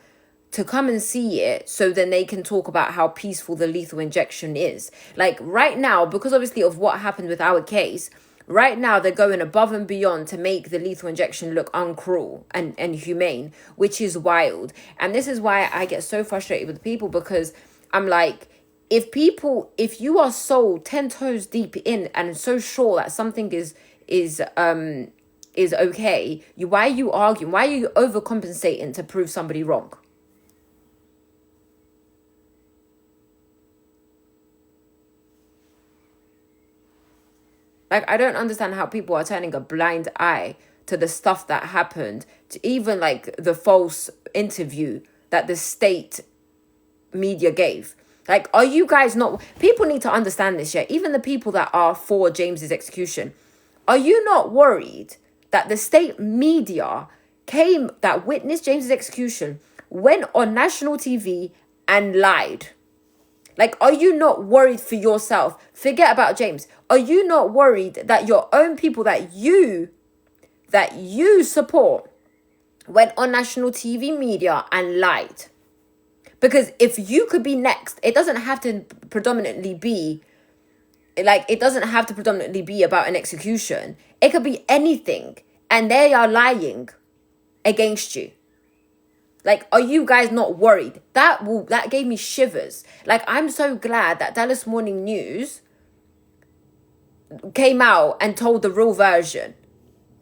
to come and see it, so then they can talk about how peaceful the lethal injection is. Like right now, because obviously of what happened with our case, right now they're going above and beyond to make the lethal injection look uncruel and humane, which is wild. And this is why I get so frustrated with people, because I'm like, if you are so 10 toes deep in and so sure that something is okay, why are you arguing? Why are you overcompensating to prove somebody wrong? Like, I don't understand how people are turning a blind eye to the stuff that happened, to even like the false interview that the state media gave. Like, are you guys not... People need to understand this, yeah? Even the people that are for James's execution. Are you not worried that the state media that witnessed James's execution went on national TV and lied? Like, are you not worried for yourself? Forget about James. Are you not worried that your own people that you support went on national TV media and lied? Because if you could be next, it doesn't have to predominantly be about an execution. It could be anything. And they are lying against you. Like, are you guys not worried? That gave me shivers. Like, I'm so glad that Dallas Morning News came out and told the real version.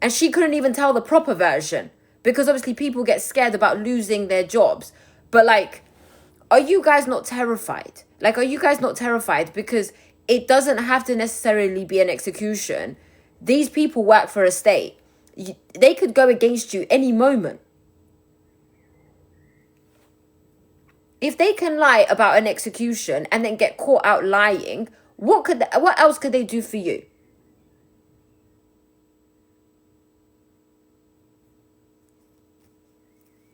And she couldn't even tell the proper version. Because obviously people get scared about losing their jobs. But like, are you guys not terrified? Like, are you guys not terrified? Because it doesn't have to necessarily be an execution. These people work for a state. They could go against you any moment. If they can lie about an execution and then get caught out lying, what else could they do for you?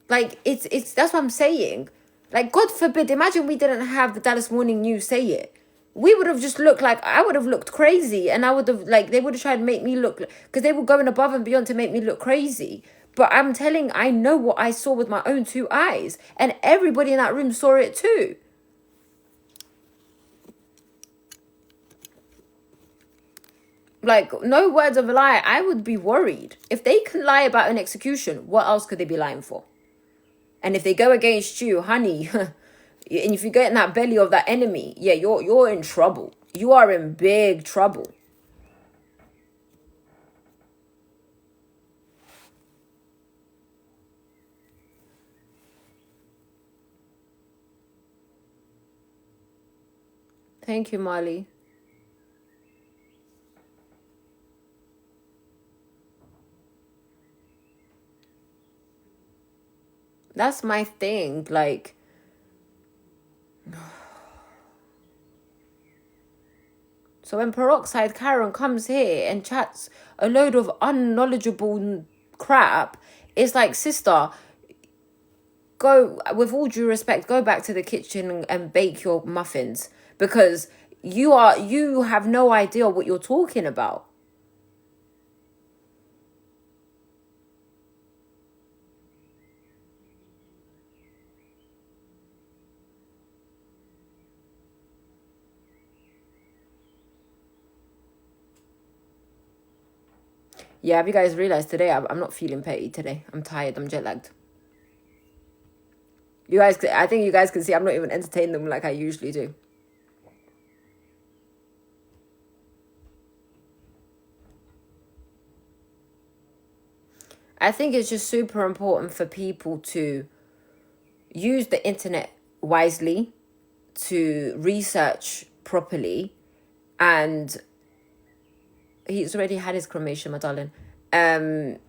Like, it's that's what I'm saying. Like, God forbid, imagine we didn't have the Dallas Morning News say it. We would have just looked like, I would have looked crazy. And I would have, like, they would have tried to make me look, because they were going above and beyond to make me look crazy. But I know what I saw with my own two eyes. And everybody in that room saw it too. Like, no words of a lie, I would be worried. If they can lie about an execution, what else could they be lying for? And if they go against you, honey, and if you get in that belly of that enemy, yeah, you're in trouble. You are in big trouble. Thank you, Molly. That's my thing. Like, so when Peroxide Karen comes here and chats a load of unknowledgeable crap, it's like, sister, go, with all due respect, go back to the kitchen and bake your muffins, because you have no idea what you're talking about. Yeah, have you guys realized today I'm not feeling petty today? I'm tired. I'm jet lagged. I think you guys can see I'm not even entertaining them like I usually do. I think it's just super important for people to use the internet wisely, to research properly, and he's already had his cremation, my darling. And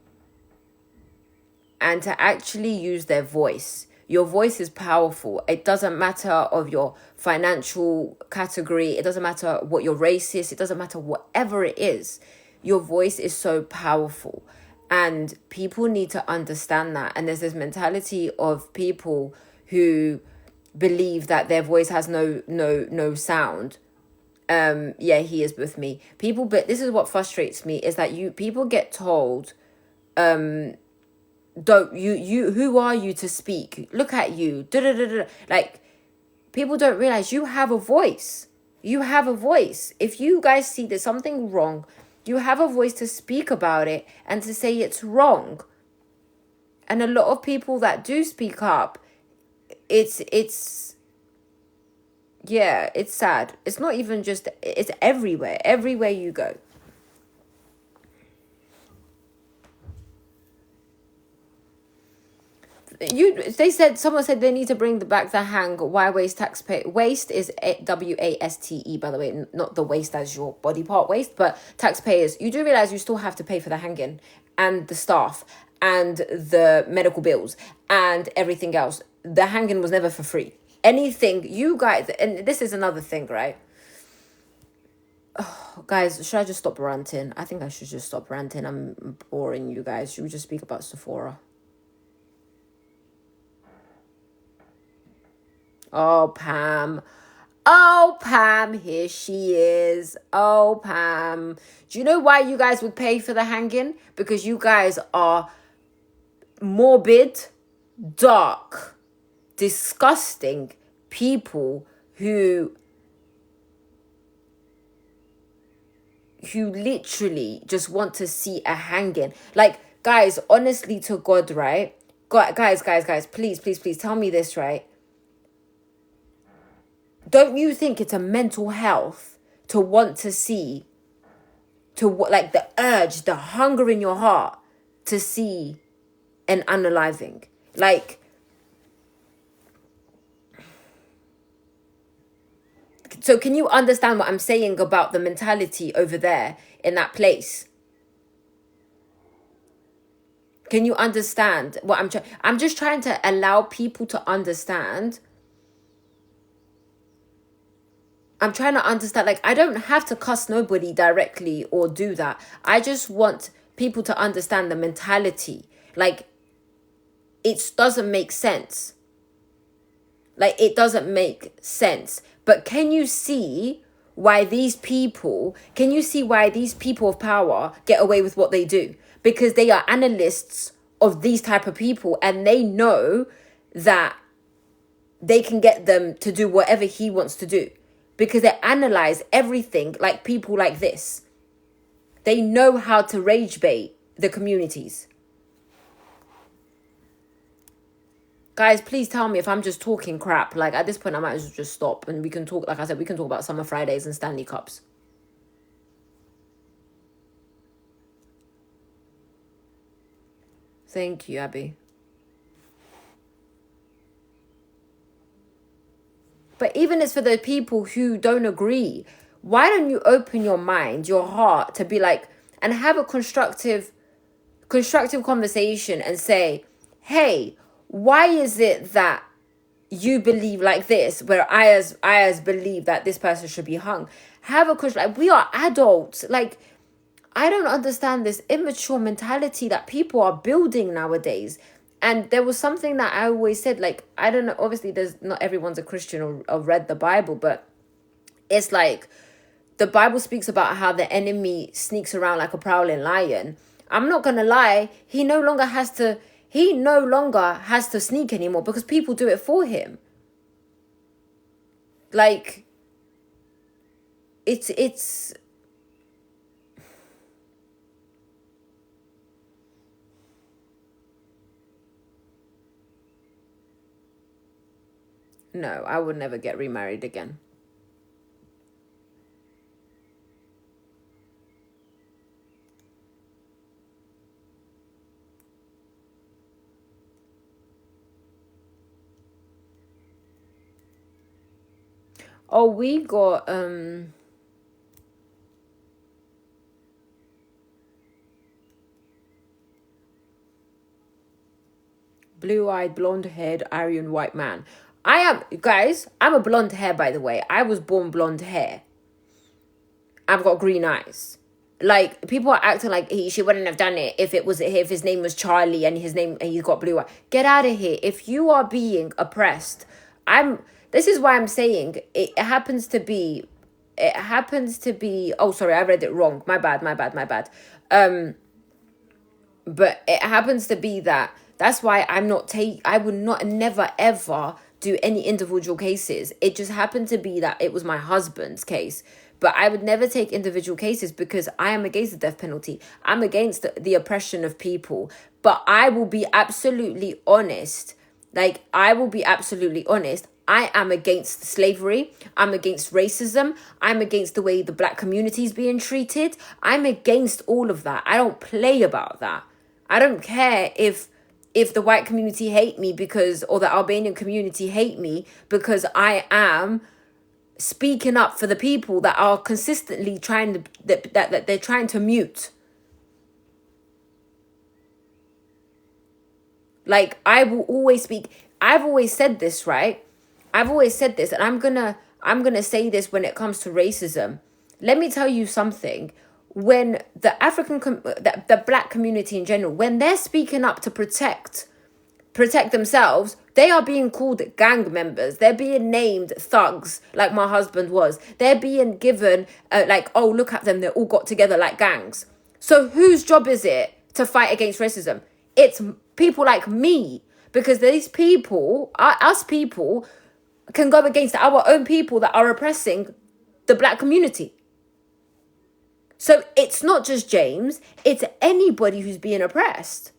to actually use their voice. Your voice is powerful. It doesn't matter of your financial category. It doesn't matter what your race is. It doesn't matter whatever it is. Your voice is so powerful. And people need to understand that. And there's this mentality of people who believe that their voice has no sound. Yeah, he is with me. But this is what frustrates me, is that people get told, don't you who are you to speak? Look at you. Like, people don't realize you have a voice. You have a voice. If you guys see there's something wrong, you have a voice to speak about it and to say it's wrong. And a lot of people that do speak up, it's yeah, it's sad. It's not even just, it's everywhere you go. Someone said they need to bring back the hang. Why waste taxpayer? Waste is WASTE, by the way, not the waste as your body part waste, but taxpayers. You do realize you still have to pay for the hanging and the staff and the medical bills and everything else. The hanging was never for free. anything, you guys, and this is another thing, right? Oh, guys, should I just stop ranting? I think I should just stop ranting. I'm boring you guys. Should we just speak about Sephora? Oh, Pam. Oh, Pam, here she is. Oh, Pam. Do you know why you guys would pay for the hanging? Because you guys are morbid, dark, disgusting people who literally just want to see a hanging. Like, guys, honestly to God, right? God, guys, please, please, please tell me this, right? Don't you think it's a mental health to want to see, like the urge, the hunger in your heart to see an unaliving? Like, so can you understand what I'm saying about the mentality over there in that place? Can you understand what I'm trying? I'm just trying to allow people to understand. I'm trying to understand, like, I don't have to cuss nobody directly or do that. I just want people to understand the mentality. Like, it doesn't make sense. Like, it doesn't make sense. But can you see why these people of power get away with what they do? Because they are analysts of these type of people, and they know that they can get them to do whatever he wants to do. Because they analyze everything like people like this. They know how to rage bait the communities. Guys, please tell me if I'm just talking crap. Like, at this point, I might as well just stop. And we can talk, like I said, we can talk about Summer Fridays and Stanley Cups. Thank you, Abby. But even it's for the people who don't agree. Why don't you open your mind, your heart, to be like, and have a constructive conversation and say, hey, why is it that you believe like this, where I as believe that this person should be hung? Have a question. Like, we are adults. Like, I don't understand this immature mentality that people are building nowadays. And there was something that I always said, like, I don't know, obviously there's not everyone's a Christian or read the Bible, but it's like the Bible speaks about how the enemy sneaks around like a prowling lion. I'm not gonna lie, he no longer has to sneak anymore because people do it for him. Like, it's no, I would never get remarried again. Oh, we got blue-eyed, blonde-haired, Aryan white man. I'm a blonde hair, by the way. I was born blonde hair. I've got green eyes. Like, people are acting like she wouldn't have done it if his name was Charlie and he's got blue eyes. Get out of here. If you are being oppressed, this is why I'm saying it happens to be, oh, sorry, I read it wrong. My bad. But it happens to be that's why I would not, never ever do any individual cases. It just happened to be that it was my husband's case. But I would never take individual cases because I am against the death penalty. I'm against the oppression of people. But I will be absolutely honest. Like, I will be absolutely honest. I am against slavery. I'm against racism. I'm against the way the black community is being treated. I'm against all of that. I don't play about that. I don't care if the white community hate me or the Albanian community hate me because I am speaking up for the people that are consistently that they're trying to mute. Like, I will always speak. I've always said this, right? I've always said this, and I'm gonna say this when it comes to racism. Let me tell you something. When the the black community in general, when they're speaking up to protect themselves, they are being called gang members. They're being named thugs, like my husband was. They're being given like, oh, look at them, they all got together like gangs. So whose job is it to fight against racism? It's people like me, because these people, us people, can go against our own people that are oppressing the black community. So it's not just James, it's anybody who's being oppressed.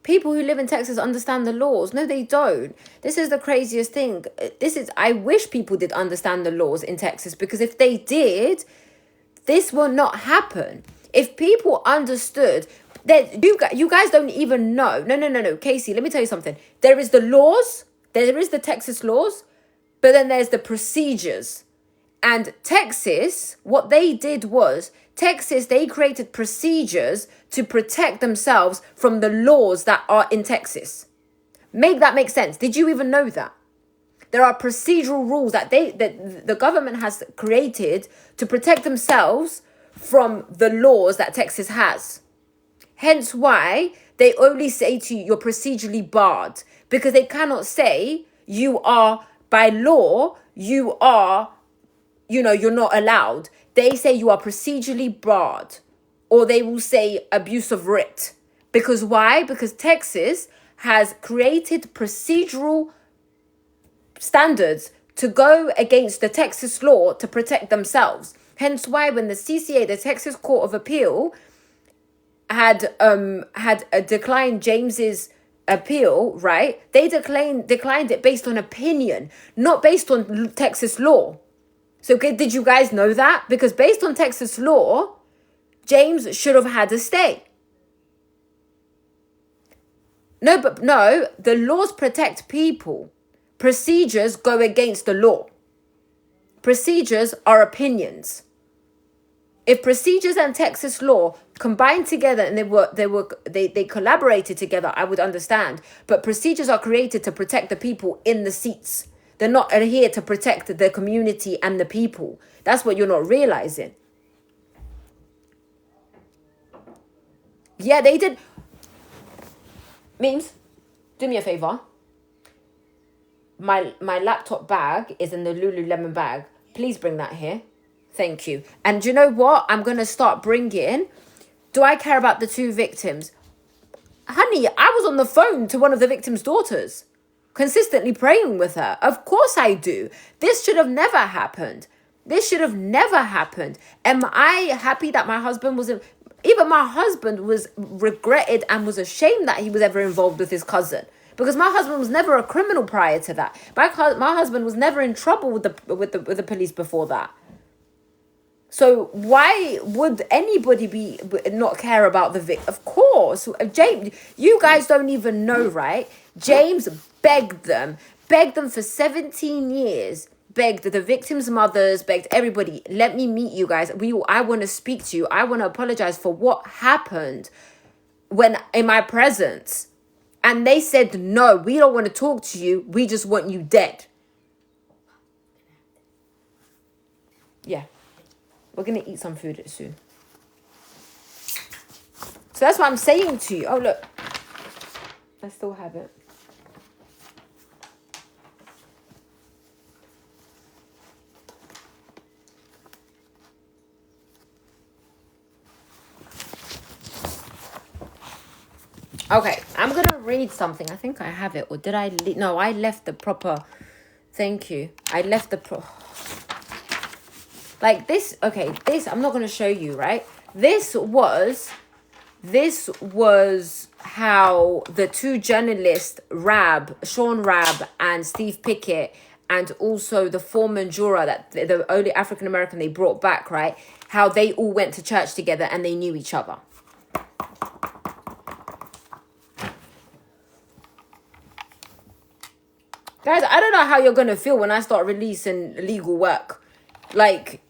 People who live in Texas understand the laws. No, they don't. This is the craziest thing. I wish people did understand the laws in Texas, because if they did, this will not happen. If people understood that, you guys don't even know. No. Casey, let me tell you something. There is the laws, there is the Texas laws, but then there's the procedures. And Texas, what they did was, they created procedures to protect themselves from the laws that are in Texas. Make that make sense? Did you even know that? There are procedural rules that the government has created to protect themselves from the laws that Texas has. Hence why they only say to you, you're procedurally barred, because they cannot say you are, by law, you are, you're not allowed. They say you are procedurally barred, or they will say abuse of writ. Because why? Because Texas has created procedural standards to go against the Texas law to protect themselves. Hence why when the CCA, the Texas Court of Appeal, had declined James's appeal, right? They declined it based on opinion, not based on Texas law. So did you guys know that? Because based on Texas law, James should have had a stay. No, the laws protect people. Procedures go against the law. Procedures are opinions. If procedures and Texas law combined together and they collaborated together, I would understand. But procedures are created to protect the people in the seats. They're not here to protect the community and the people. That's what you're not realizing. Yeah, they did. Memes, do me a favor. My laptop bag is in the Lululemon bag. Please bring that here. Thank you. And do you know what? I'm going to start bringing. Do I care about the two victims? Honey, I was on the phone to one of the victims' daughters, consistently praying with her. Of course I do. This should have never happened. Am I happy that my husband wasn't... Even my husband was regretted and was ashamed that he was ever involved with his cousin. Because my husband was never a criminal prior to that. My husband was never in trouble with the police before that. So why would anybody not care about the victim? Of course, James, you guys don't even know, right? James begged them for 17 years, begged the victims' mothers, begged everybody, let me meet you guys. I want to speak to you. I want to apologize for what happened when in my presence. And they said, no, we don't want to talk to you. We just want you dead. Yeah. We're going to eat some food soon. So that's what I'm saying to you. Oh, look. I still have it. Okay, I'm going to read something. I think I have it. Or did I? No, I left the proper... Thank you. I left the... Like this, okay, this, I'm not going to show you, right? This was how the two journalists, Sean Rabb and Steve Pickett, and also the foreman juror, that the only African-American they brought back, right? How they all went to church together and they knew each other. Guys, I don't know how you're going to feel when I start releasing legal work. Like,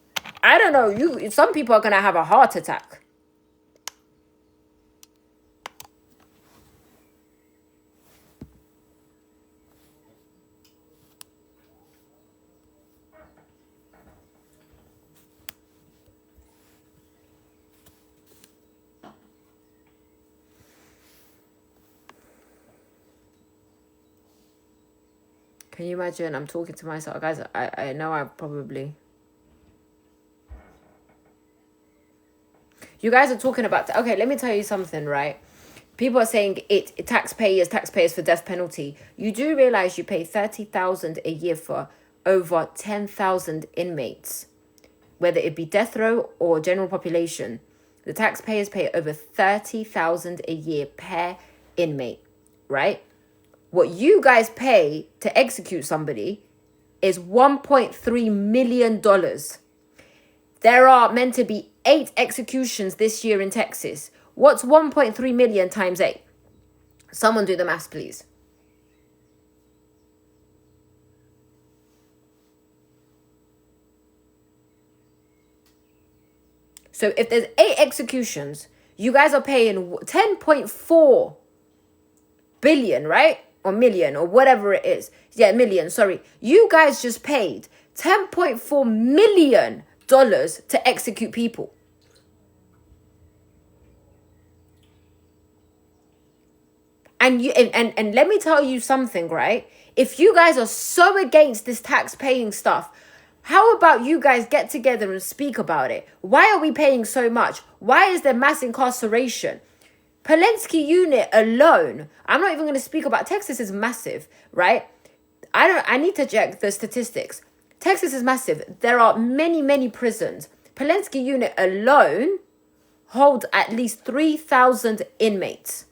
I don't know. Some people are going to have a heart attack. Can you imagine? I'm talking to myself. Guys, I know I probably... You guys are talking about... Okay, let me tell you something, right? People are saying taxpayers for death penalty. You do realize you pay 30,000 a year for over 10,000 inmates, whether it be death row or general population. The taxpayers pay over 30,000 a year per inmate, right? What you guys pay to execute somebody is $1.3 million. There are meant to be 8 executions this year in Texas. What's 1.3 million times 8? Someone do the maths, please. So if there's 8 executions, you guys are paying 10.4 billion, right? Or million, or whatever it is. Yeah, million, sorry. You guys just paid $10.4 million to execute people. And and let me tell you something, right? If you guys are so against this tax paying stuff, how about you guys get together and speak about it? Why are we paying so much? Why is there mass incarceration? Polensky unit alone, I'm not even going to speak about... Texas is massive, right? I need to check the statistics. Texas is massive. There are many, many prisons. Polensky unit alone holds at least 3,000 inmates.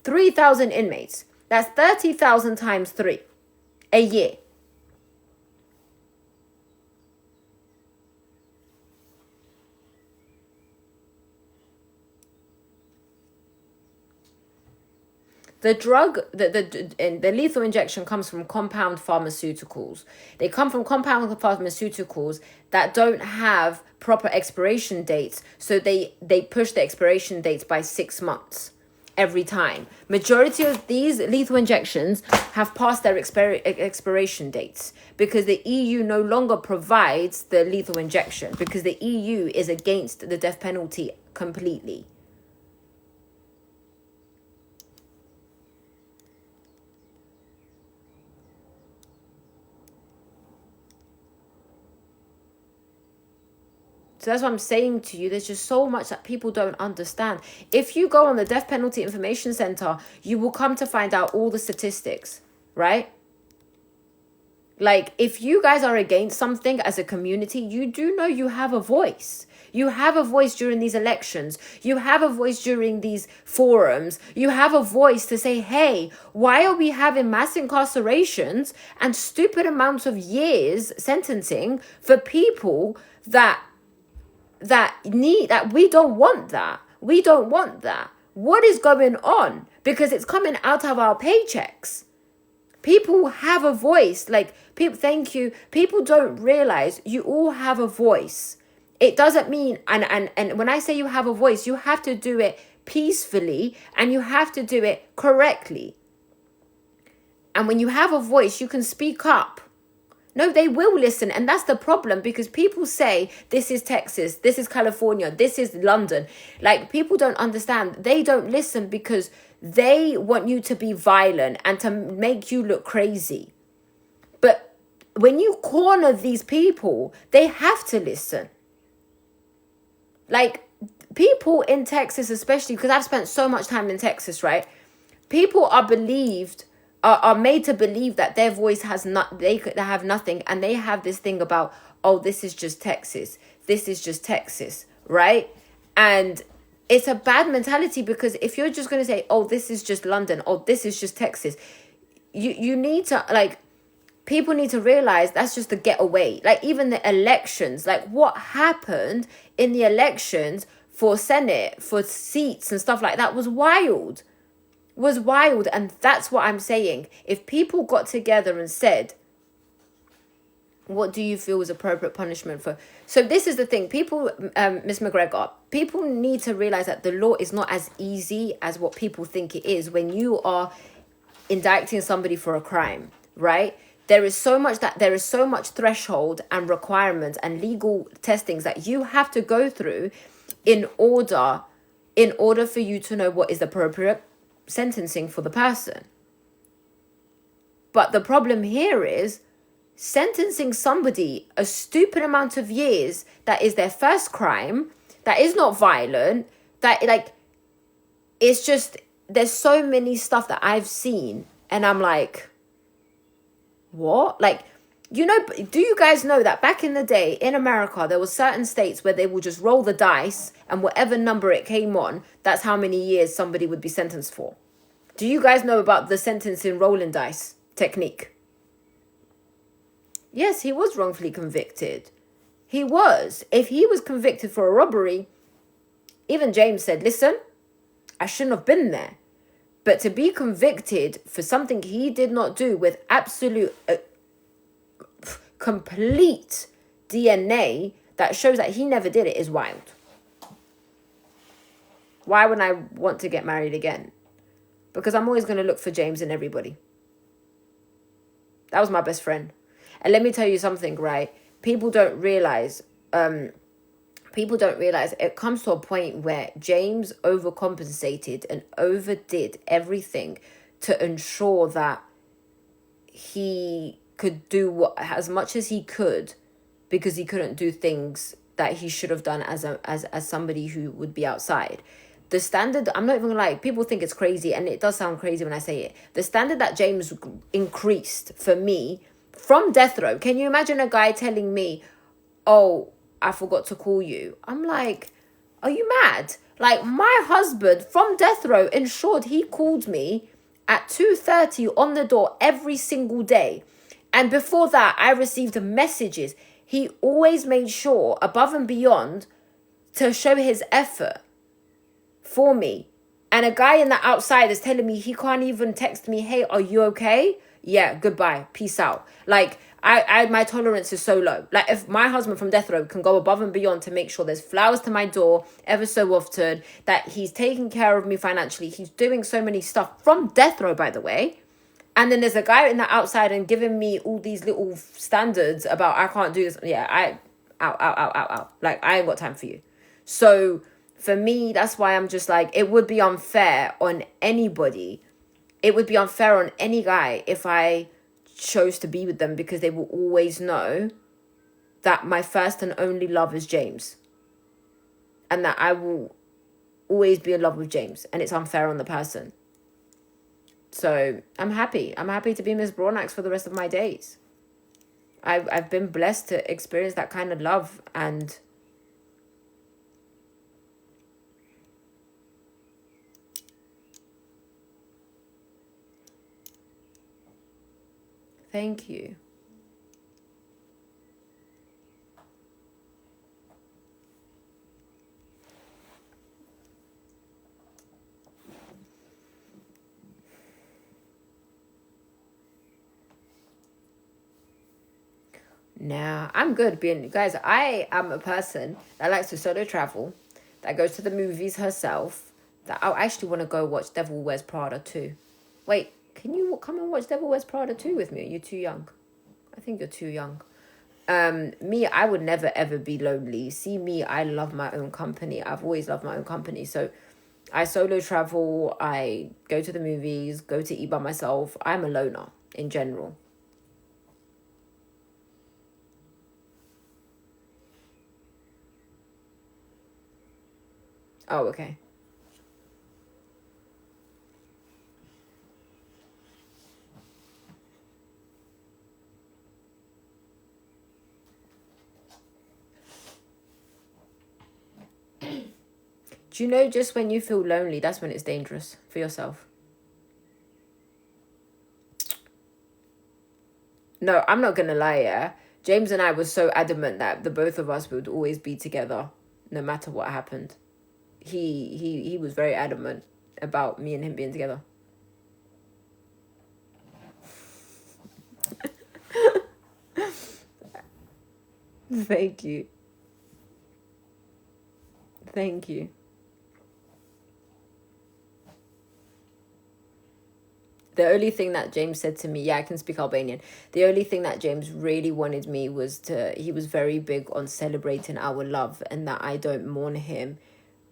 3,000 inmates. That's 30,000 times 3 a year. The drug, the lethal injection comes from compound pharmaceuticals. They come from compound pharmaceuticals that don't have proper expiration dates. So they push the expiration dates by 6 months every time. Majority of these lethal injections have passed their expiration dates because the EU no longer provides the lethal injection because the EU is against the death penalty completely. So that's what I'm saying to you. There's just so much that people don't understand. If you go on the Death Penalty Information Center, you will come to find out all the statistics, right? Like, if you guys are against something as a community, you do know you have a voice. You have a voice during these elections. You have a voice during these forums. You have a voice to say, hey, why are we having mass incarcerations and stupid amounts of years sentencing for people that we don't want that. We don't want that. What is going on? Because it's coming out of our paychecks. People have a voice. Like, people, thank you. People don't realize you all have a voice. It doesn't mean, and when I say you have a voice, you have to do it peacefully and you have to do it correctly. And when you have a voice, you can speak up. No, they will listen. And that's the problem because people say this is Texas, this is California, this is London. Like, people don't understand. They don't listen because they want you to be violent and to make you look crazy. But when you corner these people, they have to listen. Like, people in Texas, especially because I've spent so much time in Texas, right? People are made to believe that their voice has not, they have nothing, and they have this thing about, oh, this is just Texas, this is just Texas, right? And it's a bad mentality because if you're just going to say, oh, this is just London, oh, this is just Texas, you need to, like, people need to realize that's just the getaway. Like, even the elections, like what happened in the elections for Senate, for seats and stuff like that was wild. And that's what I'm saying. If people got together and said, what do you feel is appropriate punishment for? So this is the thing. People, Miss McGregor, people need to realize that the law is not as easy as what people think it is when you are indicting somebody for a crime, right? There is so much threshold and requirements and legal testings that you have to go through in order for you to know what is appropriate sentencing for the person, But the problem here is sentencing somebody a stupid amount of years that is their first crime, that is not violent, that like, it's just, there's so many stuff that I've seen and I'm like, what? Like, you know, do you guys know that back in the day in America, there were certain states where they would just roll the dice and whatever number it came on, that's how many years somebody would be sentenced for? Do you guys know about the sentencing rolling dice technique? Yes, he was wrongfully convicted. He was. If he was convicted for a robbery, even James said, listen, I shouldn't have been there. But to be convicted for something he did not do with absolute, complete DNA that shows that he never did it is wild. Why would I want to get married again? Because I'm always going to look for James in everybody. That was my best friend. And let me tell you something, right? People don't realize it comes to a point where James overcompensated and overdid everything to ensure that he could do as much as he could, because he couldn't do things that he should have done as somebody who would be outside. The standard, I'm not even gonna lie, people think it's crazy, and it does sound crazy when I say it. The standard that James increased for me from death row. Can you imagine a guy telling me, oh, I forgot to call you? I'm like, are you mad? Like, my husband from death row ensured he called me at 2:30 on the door every single day. And before that, I received messages. He always made sure, above and beyond, to show his effort for me. And a guy in the outside is telling me he can't even text me, hey, are you okay? Yeah, goodbye, peace out. Like, I my tolerance is so low. Like, if my husband from death row can go above and beyond to make sure there's flowers to my door ever so often, that he's taking care of me financially, he's doing so many stuff from death row, by the way. And then there's a guy in the outside and giving me all these little standards about I can't do this. Yeah, out. Like, I ain't got time for you. So for me, that's why I'm just like, it would be unfair on anybody. It would be unfair on any guy if I chose to be with them, because they will always know that my first and only love is James. And that I will always be in love with James. And it's unfair on the person. So I'm happy. I'm happy to be Miss Broadnax for the rest of my days. I've been blessed to experience that kind of love, and thank you. Nah, I'm good being, guys, I am a person that likes to solo travel, that goes to the movies herself, that I actually want to go watch Devil Wears Prada 2. Wait, can you come and watch Devil Wears Prada 2 with me? Are you too young? I think you're too young. Me, I would never ever be lonely. See me, I love my own company. I've always loved my own company. So I solo travel, I go to the movies, go to eat by myself. I'm a loner in general. Oh, okay. Do you know, just when you feel lonely, that's when it's dangerous for yourself? No, I'm not gonna lie, yeah. James and I were so adamant that the both of us would always be together, no matter what happened. He was very adamant about me and him being together. Thank you. Thank you. The only thing that James said to me, yeah, I can speak Albanian. The only thing that James really wanted me was he was very big on celebrating our love, and that I don't mourn him.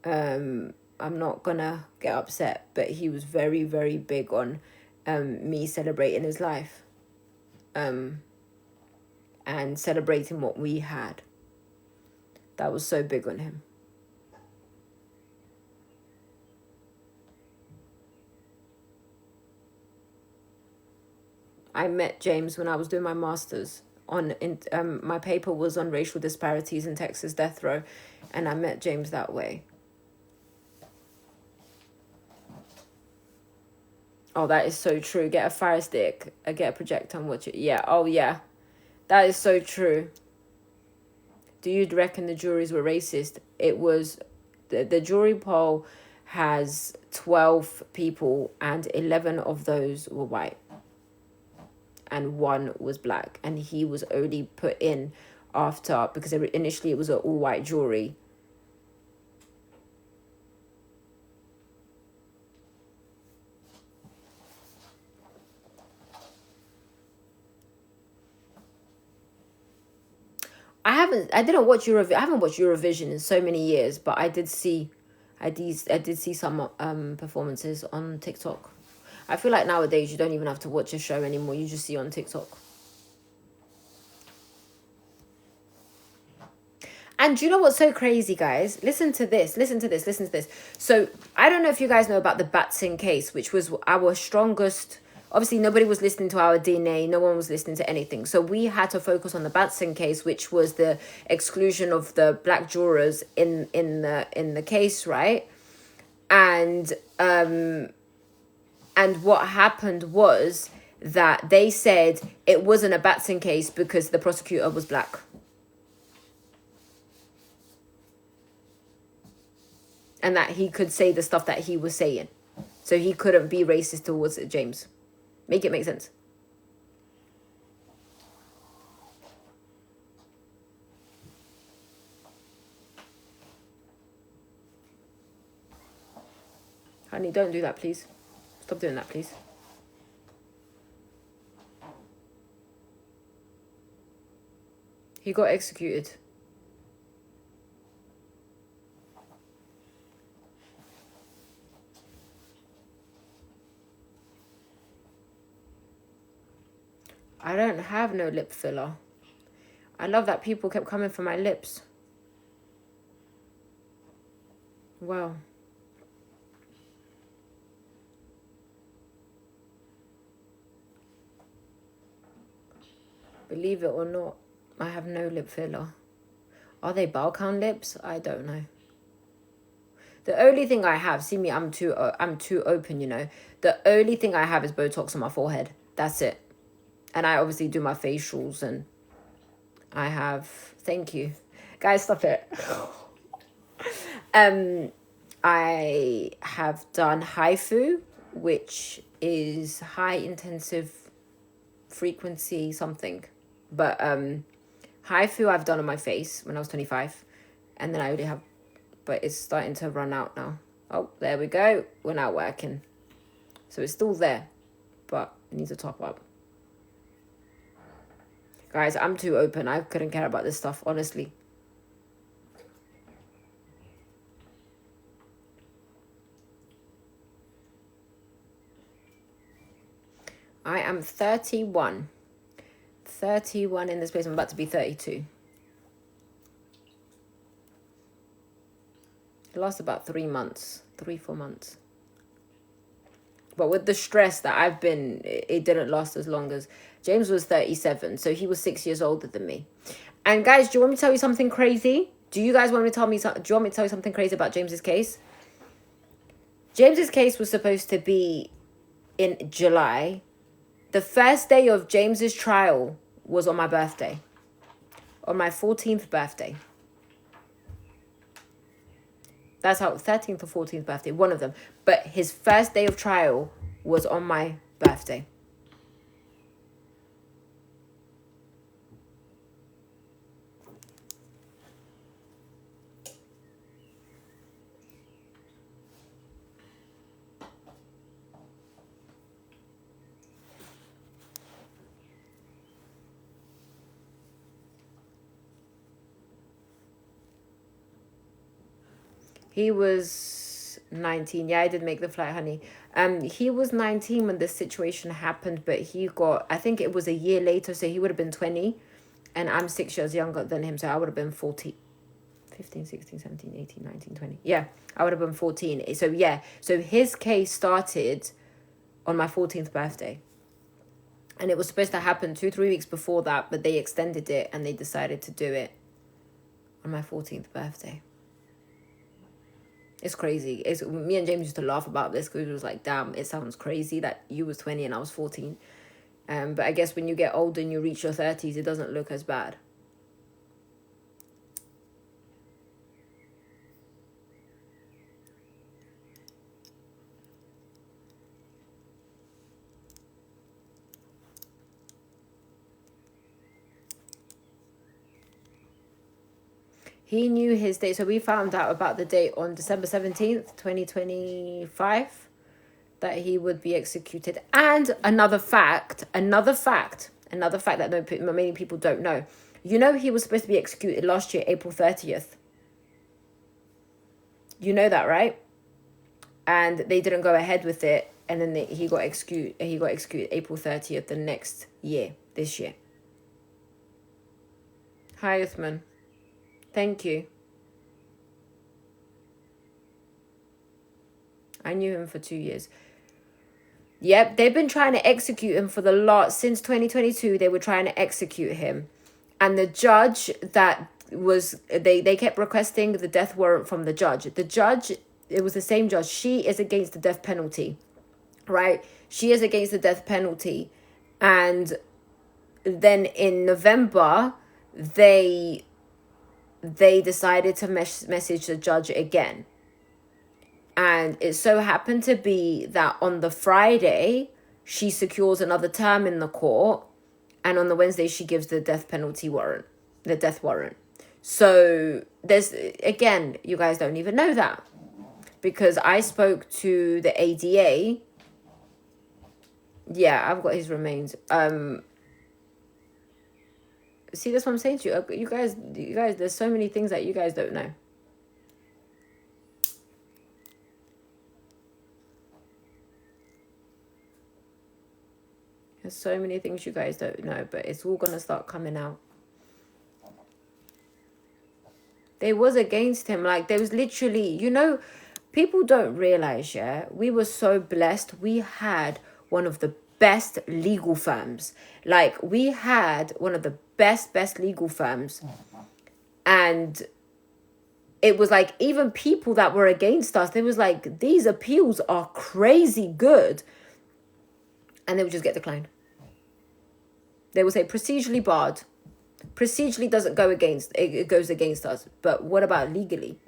I'm not gonna get upset, but he was very, very big on me celebrating his life. and celebrating what we had. That was so big on him. I met James when I was doing my master's my paper was on racial disparities in Texas death row, and I met James that way. Oh, that is so true. Get a fire stick, get a projector and watch it. Yeah, oh yeah. That is so true. Do you reckon the juries were racist? It was, the jury poll has 12 people and 11 of those were white. And one was black. And he was only put in after, because initially it was an all-white jury. I haven't watched Eurovision in so many years, but I did see some performances on TikTok. I feel like nowadays you don't even have to watch a show anymore. You just see on TikTok. And do you know what's so crazy, guys? Listen to this. So I don't know if you guys know about the Batson case, which was our strongest. Obviously, nobody was listening to our DNA. No one was listening to anything. So we had to focus on the Batson case, which was the exclusion of the black jurors in the case, right? And what happened was that they said it wasn't a Batson case because the prosecutor was black. And that he could say the stuff that he was saying. So he couldn't be racist towards James. Make it make sense. Honey, don't do that, please. Stop doing that, please. He got executed. I don't have no lip filler. I love that people kept coming for my lips. Wow. Believe it or not, I have no lip filler. Are they Balkan lips? I don't know. The only thing I have, see me, I'm too open, you know. The only thing I have is Botox on my forehead. That's it. And I obviously do my facials, and I have, thank you. Guys, stop it. I have done HIFU, which is high intensive frequency something. But HIFU I've done on my face when I was 25. And then I already have, but it's starting to run out now. Oh, there we go. We're not working. So it's still there, but it needs a top up. Guys, I'm too open. I couldn't care about this stuff, honestly. I am 31. 31 in this place. I'm about to be 32. It lasts about 3 months. 3-4 months. But with the stress that I've been, it didn't last as long as... James was 37, so he was 6 years older than me. And guys, do you want me to tell you something crazy? Do you guys want me to tell me... Do you want me to tell you something crazy about James's case? James's case was supposed to be in July. The first day of James's trial was on my birthday. On my 14th birthday. That's how, 13th or 14th birthday, one of them. But his first day of trial was on my birthday. He was 19. Yeah, I did make the flight, honey. He was 19 when this situation happened, but he got, I think it was a year later, so he would have been 20, and I'm 6 years younger than him, so I would have been 14. 15, 16, 17, 18, 19, 20. Yeah, I would have been 14. So yeah, so his case started on my 14th birthday. And it was supposed to happen 2-3 weeks before that, but they extended it and they decided to do it on my 14th birthday. It's crazy. It's me and James used to laugh about this because it was like, damn, it sounds crazy that you was 20 and I was 14. But I guess when you get older and you reach your 30s, it doesn't look as bad. He knew his date. So we found out about the date on December 17th, 2025, that he would be executed. And another fact that many people don't know. You know, he was supposed to be executed last year, April 30th. You know that, right? And they didn't go ahead with it. And then he got executed April 30th the next year, this year. Hi, Uthman. Thank you. I knew him for 2 years. Yep, they've been trying to execute him for since 2022. They were trying to execute him. And the judge that was, they kept requesting the death warrant from the judge. The judge, it was the same judge. She is against the death penalty, right? She is against the death penalty. And then in November, they decided to message the judge again. And it so happened to be that on the Friday, she secures another term in the court. And on the Wednesday, she gives the death warrant. So there's, again, you guys don't even know that. Because I spoke to the ADA. Yeah, I've got his remains. See, that's what I'm saying to you. You guys, there's so many things that you guys don't know. There's so many things you guys don't know, but it's all going to start coming out. They was against him. Like, there was literally, you know, people don't realize, yeah, we were so blessed. We had one of the best legal firms. Like, we had one of the best legal firms. And it was like, even people that were against us, they was like, these appeals are crazy good. And they would just get declined. They would say procedurally barred. Procedurally doesn't go against, it goes against us. But what about legally?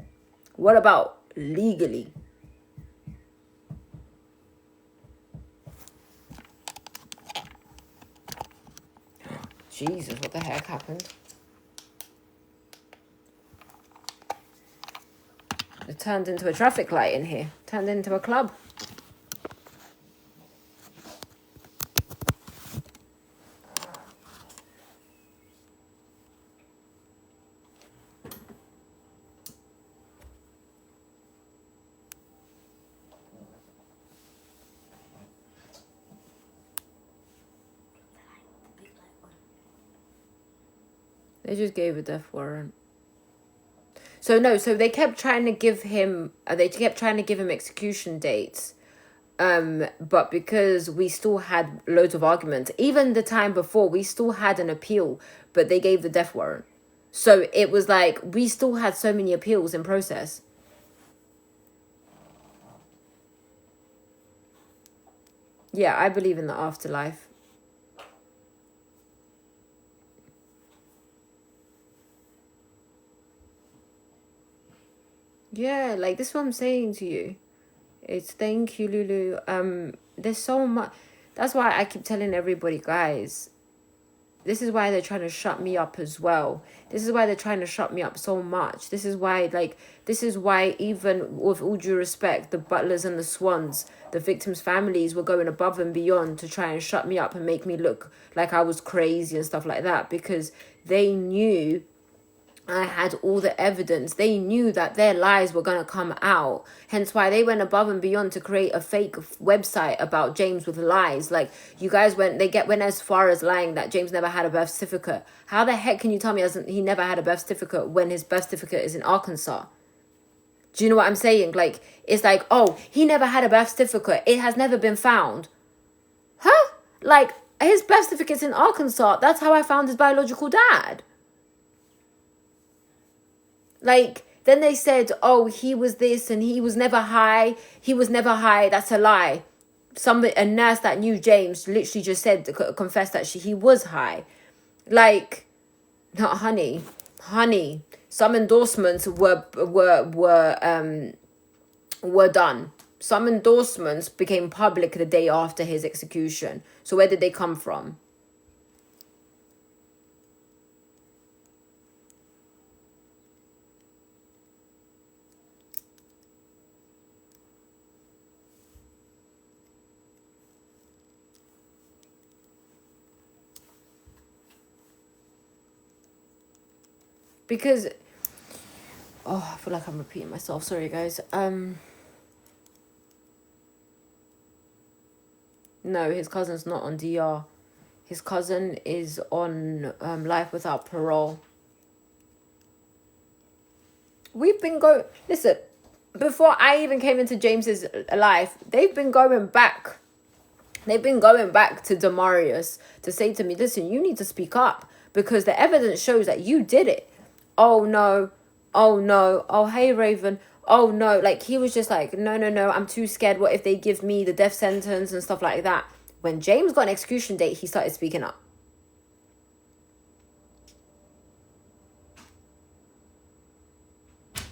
What about legally? Jesus, what the heck happened? It turned into a traffic light in here. Turned into a club. They just gave a death warrant. So they kept trying to give him, execution dates. But because we still had loads of arguments, even the time before, we still had an appeal, but they gave the death warrant. So it was like, we still had so many appeals in process. Yeah, I believe in the afterlife. Yeah, like, this is what I'm saying to you. It's, thank you, Lulu. There's so much. That's why I keep telling everybody, guys, this is why they're trying to shut me up as well. This is why they're trying to shut me up so much. This is why, even with all due respect, the butlers and the swans, the victims' families were going above and beyond to try and shut me up and make me look like I was crazy and stuff like that, because they knew I had all the evidence. They knew that their lies were going to come out. Hence why they went above and beyond to create a fake website about James with lies. Like, you guys went as far as lying that James never had a birth certificate. How the heck can you tell me he never had a birth certificate when his birth certificate is in Arkansas? Do you know what I'm saying? Like, it's like, oh, he never had a birth certificate. It has never been found. Huh? Like, his birth certificate's in Arkansas. That's how I found his biological dad. Like, then they said, oh, he was this and he was never high. He was never high. That's a lie. A nurse that knew James literally just said, confessed that he was high. Like, no, honey. Some endorsements were done. Some endorsements became public the day after his execution. So where did they come from? Because, oh, I feel like I'm repeating myself. Sorry, guys. No, his cousin's not on DR. His cousin is on life without parole. We've been listen, before I even came into James's life, they've been going back to Demarius to say to me, listen, you need to speak up because the evidence shows that you did it. Oh no, oh hey Raven, oh no. Like, he was just like, no, I'm too scared. What if they give me the death sentence and stuff like that? When James got an execution date, he started speaking up.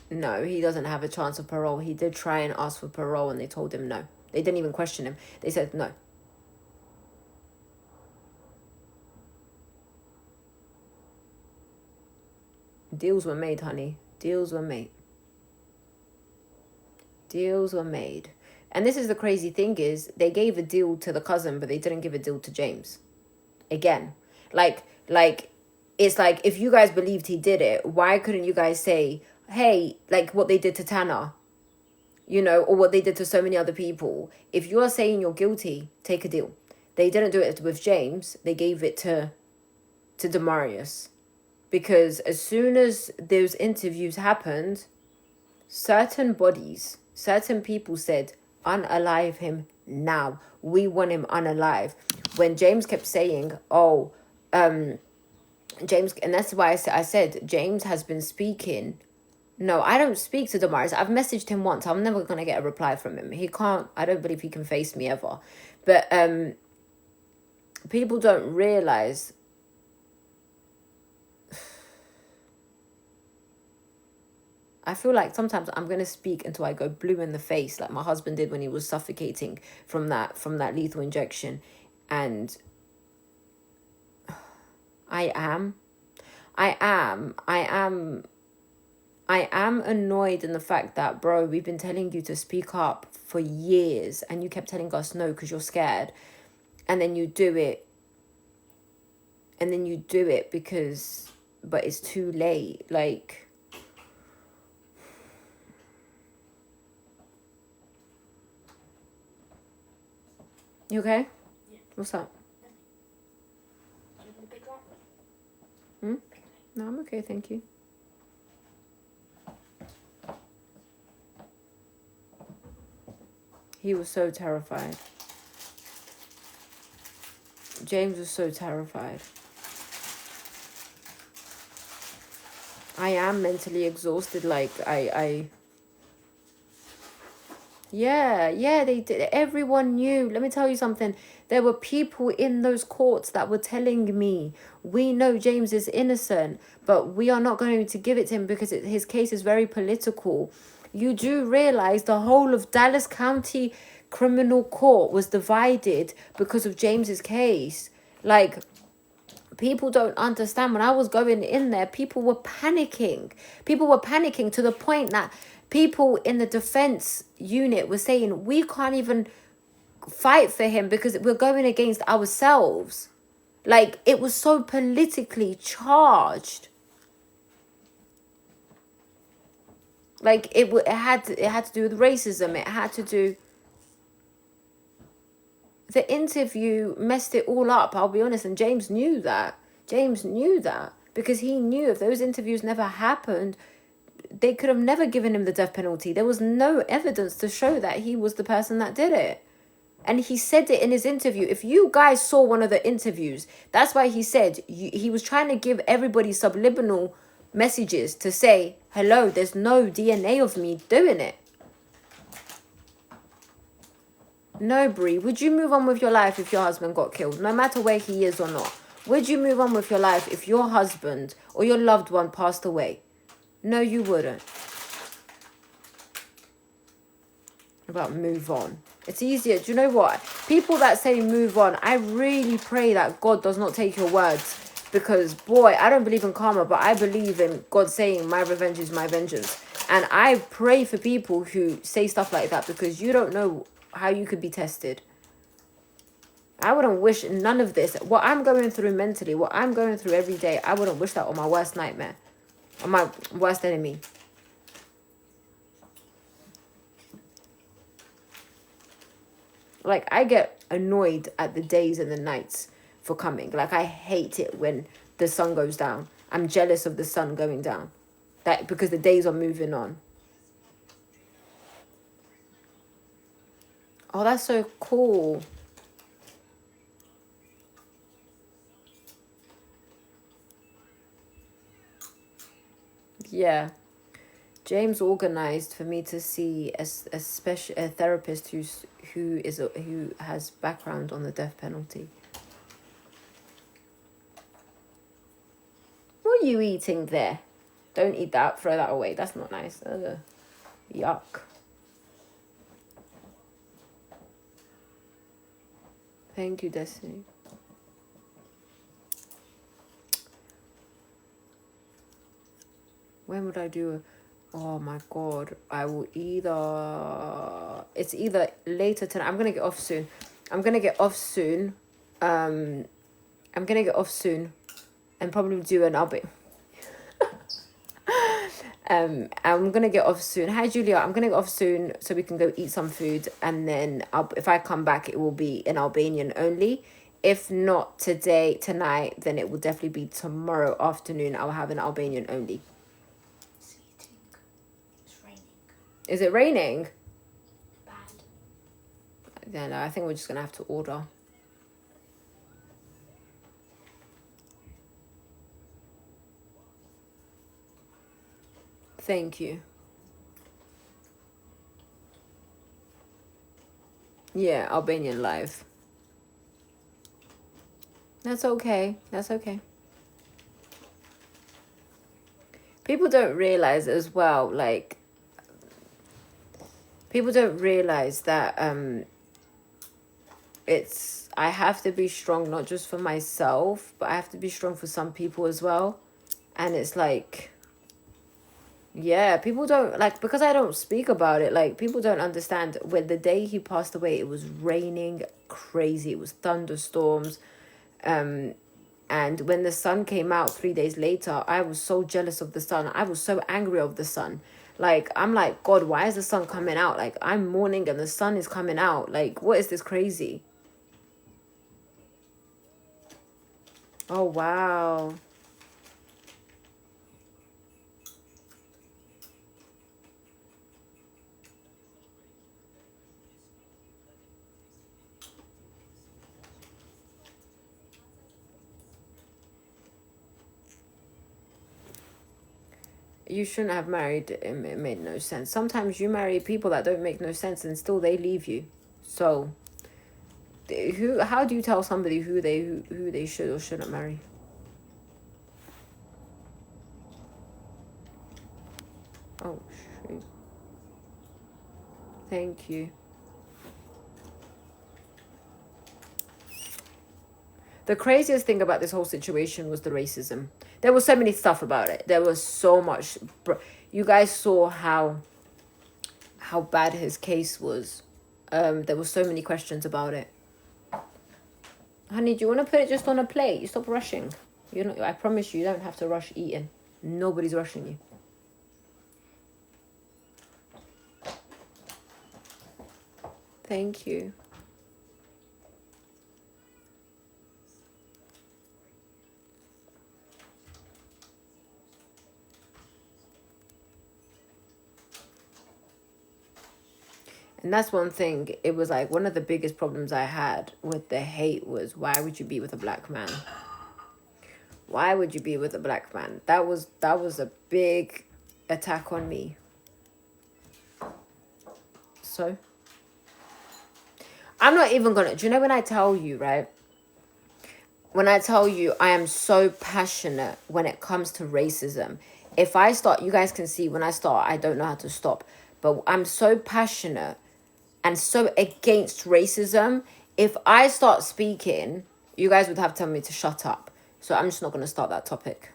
No, he doesn't have a chance of parole. He did try and ask for parole and they told him no. They didn't even question him. They said no. Deals were made, honey. Deals were made. And this is the crazy thing is, they gave a deal to the cousin, but they didn't give a deal to James. Again, like it's like, if you guys believed he did it, why couldn't you guys say, hey, like what they did to Tiana, you know, or what they did to so many other people? If you are saying you're guilty, take a deal. They didn't do it with James. They gave it to Demarius. Because as soon as those interviews happened, certain people said, unalive him now. We want him unalive. When James kept saying, James, and that's why I said James has been speaking. No, I don't speak to Damaris. I've messaged him once. I'm never going to get a reply from him. He can't, I don't believe he can face me ever. But people don't realize I feel like sometimes I'm going to speak until I go blue in the face, like my husband did when he was suffocating from that lethal injection. And I am annoyed in the fact that, bro, we've been telling you to speak up for years and you kept telling us no because you're scared. And then you do it. But it's too late. Like, you okay? Yeah. What's up? No, I'm okay, thank you. He was so terrified. James was so terrified. I am mentally exhausted. Like, Yeah, they did. Everyone knew. Let me tell you something. There were people in those courts that were telling me, we know James is innocent, but we are not going to give it to him because his case is very political. You do realize the whole of Dallas County Criminal Court was divided because of James's case. Like, people don't understand. When I was going in there, people were panicking. People were panicking to the point that people in the defense unit were saying, we can't even fight for him because we're going against ourselves. Like, it was so politically charged. Like it had to do with racism. It had to do. The interview messed it all up. I'll be honest, and James knew that. James knew that because he knew if those interviews never happened, they could have never given him the death penalty. There was no evidence to show that he was the person that did it. And he said it in his interview. If you guys saw one of the interviews, that's why he said he was trying to give everybody subliminal messages to say, hello, there's no DNA of me doing it. No, Brie, would you move on with your life if your husband got killed, no matter where he is or not? Would you move on with your life if your husband or your loved one passed away? No, you wouldn't. About move on. It's easier. Do you know what? People that say move on, I really pray that God does not take your words. Because, boy, I don't believe in karma, but I believe in God saying, my revenge is my vengeance. And I pray for people who say stuff like that because you don't know how you could be tested. I wouldn't wish none of this. What I'm going through mentally, what I'm going through every day, I wouldn't wish that on my worst nightmare. On my worst enemy. Like, I get annoyed at the days and the nights for coming. Like, I hate it when the sun goes down. I'm jealous of the sun going down. That because the days are moving on. Oh, that's so cool. Yeah. James organized for me to see a therapist who has background on the death penalty. What are you eating there? Don't eat that. Throw that away. That's not nice. Ugh. Yuck. Thank you, Destiny. When would I do a... Oh my God. I will either... It's either later tonight. I'm going to get off soon. I'm going to get off soon. I'm going to get off soon. And probably do an album. I'm going to get off soon. Hi, Julia. I'm going to get off soon so we can go eat some food. And then if I come back, it will be in Albanian only. If not tonight, then it will definitely be tomorrow afternoon. I'll have an Albanian only. It's raining. Is it raining? Bad. Yeah, no, I think we're just going to have to order. Thank you. Yeah, Albanian live. That's okay. That's okay. People don't realize as well, like, people don't realize that I have to be strong, not just for myself, but I have to be strong for some people as well. And it's like, yeah, people don't, like, because I don't speak about it, like, people don't understand. When the day he passed away, it was raining crazy. It was thunderstorms. And when the sun came out 3 days later, I was so jealous of the sun. I was so angry of the sun. Like, I'm like, God, why is the sun coming out? Like, I'm mourning and the sun is coming out. Like, what is this crazy? Oh, wow. You shouldn't have married him. It made no sense. Sometimes you marry people that don't make no sense and still they leave you. So, how do you tell somebody who they should or shouldn't marry? Oh, shoot. Thank you. The craziest thing about this whole situation was the racism. There was so many stuff about it. There was so much. You guys saw how bad his case was. There were so many questions about it. Honey, do you want to put it just on a plate? You stop rushing. You know, I promise you don't have to rush eating. Nobody's rushing you. Thank you. And that's one thing. It was like one of the biggest problems I had with the hate was, why would you be with a black man? Why would you be with a black man? That was a big attack on me. So I'm not even gonna, do you know when I tell you, right? When I tell you I am so passionate when it comes to racism. If I start, you guys can see when I start, I don't know how to stop. But I'm so passionate and so against racism. If I start speaking, you guys would have to tell me to shut up. So I'm just not going to start that topic.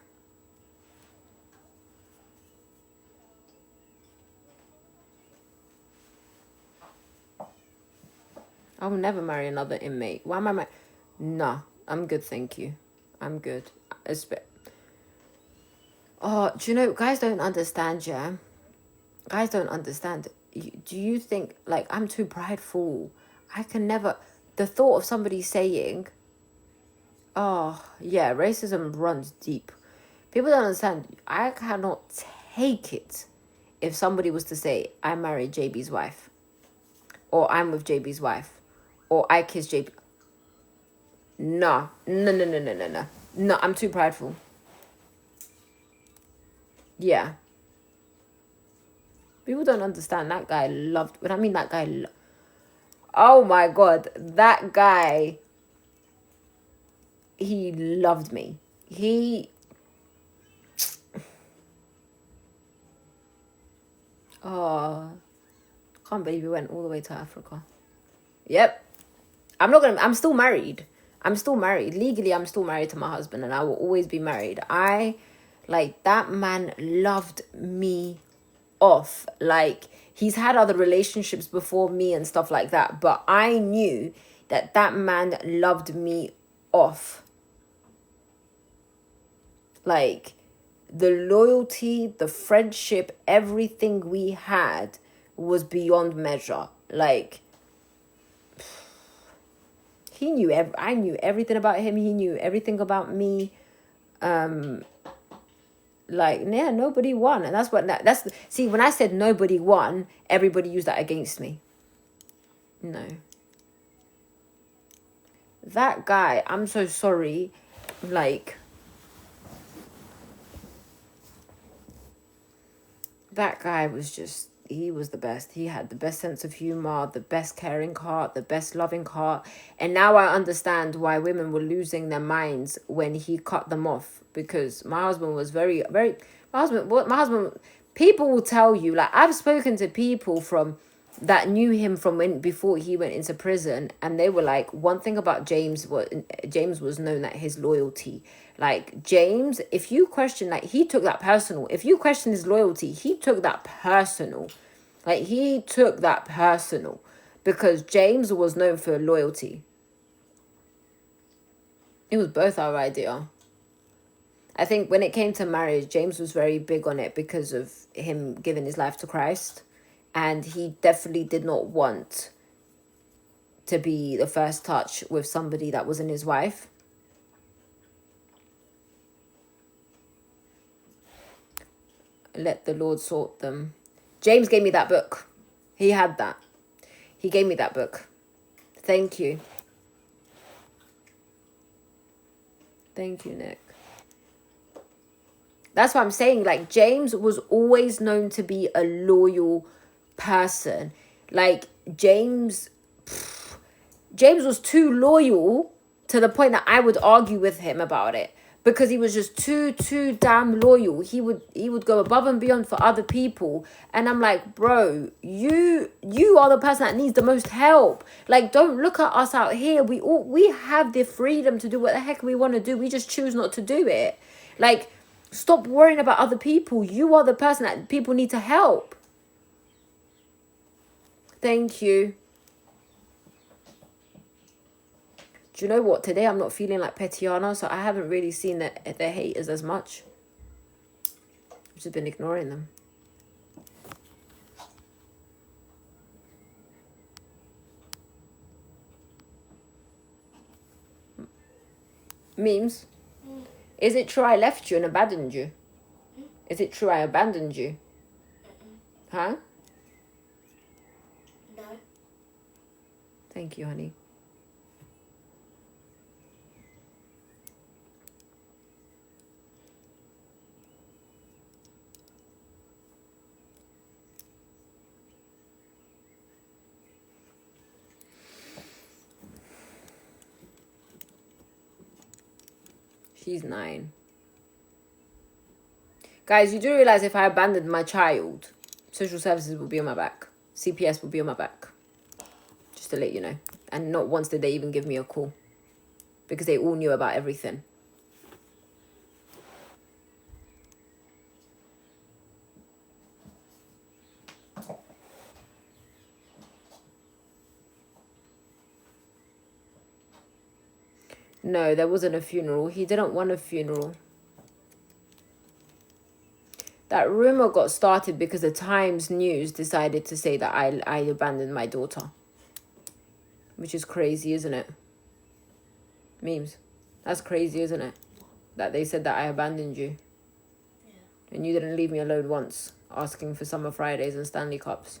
I will never marry another inmate. Why am I Nah, I'm good, thank you. I'm good. Oh, do you know, guys don't understand, yeah? Guys don't understand. Do you think, like, I'm too prideful? I can never... The thought of somebody saying, oh, yeah, racism runs deep. People don't understand. I cannot take it if somebody was to say, I married JB's wife. Or I'm with JB's wife. Or I kissed JB. No. No, I'm too prideful. Yeah. People don't understand. That guy loved... When I mean that guy... Oh my God. That guy... He loved me. He... Oh... Can't believe we went all the way to Africa. Yep. I'm still married. Legally, I'm still married to my husband, and I will always be married. That man loved me off. Like, he's had other relationships before me and stuff like that, but I knew that man loved me off. Like, the loyalty, the friendship, everything we had was beyond measure. Like, he knew I knew everything about him. He knew everything about me. Nobody won. And see, when I said nobody won, everybody used that against me. No. That guy, I'm so sorry. Like, that guy was just... He was the best. He had the best sense of humor, the best caring heart, the best loving heart. And now I understand why women were losing their minds when he cut them off. Because my husband was very, very... My husband... People will tell you, like, I've spoken to people that knew him from before he went into prison, and they were like, one thing about James was known that his loyalty. Like, James, if you question, like, he took that personal. If you question his loyalty, he took that personal. Like, he took that personal. Because James was known for loyalty. It was both our idea. I think when it came to marriage, James was very big on it because of him giving his life to Christ. And he definitely did not want to be the first touch with somebody that wasn't his wife. Let the Lord sort them. James gave me that book. He had that. He gave me that book. Thank you. Thank you, Nick. That's what I'm saying. Like, James was always known to be a loyal person. Like, James was too loyal to the point that I would argue with him about it. Because he was just too damn loyal. He would go above and beyond for other people. And I'm like, bro, you are the person that needs the most help. Like, don't look at us out here. We have the freedom to do what the heck we want to do. We just choose not to do it. Like, stop worrying about other people. You are the person that people need to help. Thank you. Do you know what? Today I'm not feeling like Tiana, so I haven't really seen the haters as much. I've just been ignoring them. Memes. Is it true I left you and abandoned you? Is it true I abandoned you? Huh? No. Thank you, honey. She's 9. Guys, you do realize if I abandoned my child, social services will be on my back. CPS will be on my back. Just to let you know. And not once did they even give me a call. Because they all knew about everything. No, there wasn't a funeral. He didn't want a funeral. That rumor got started because the Times News decided to say that I abandoned my daughter. Which is crazy, isn't it? Memes. That's crazy, isn't it? That they said that I abandoned you. Yeah. And you didn't leave me alone once, asking for Summer Fridays and Stanley Cups.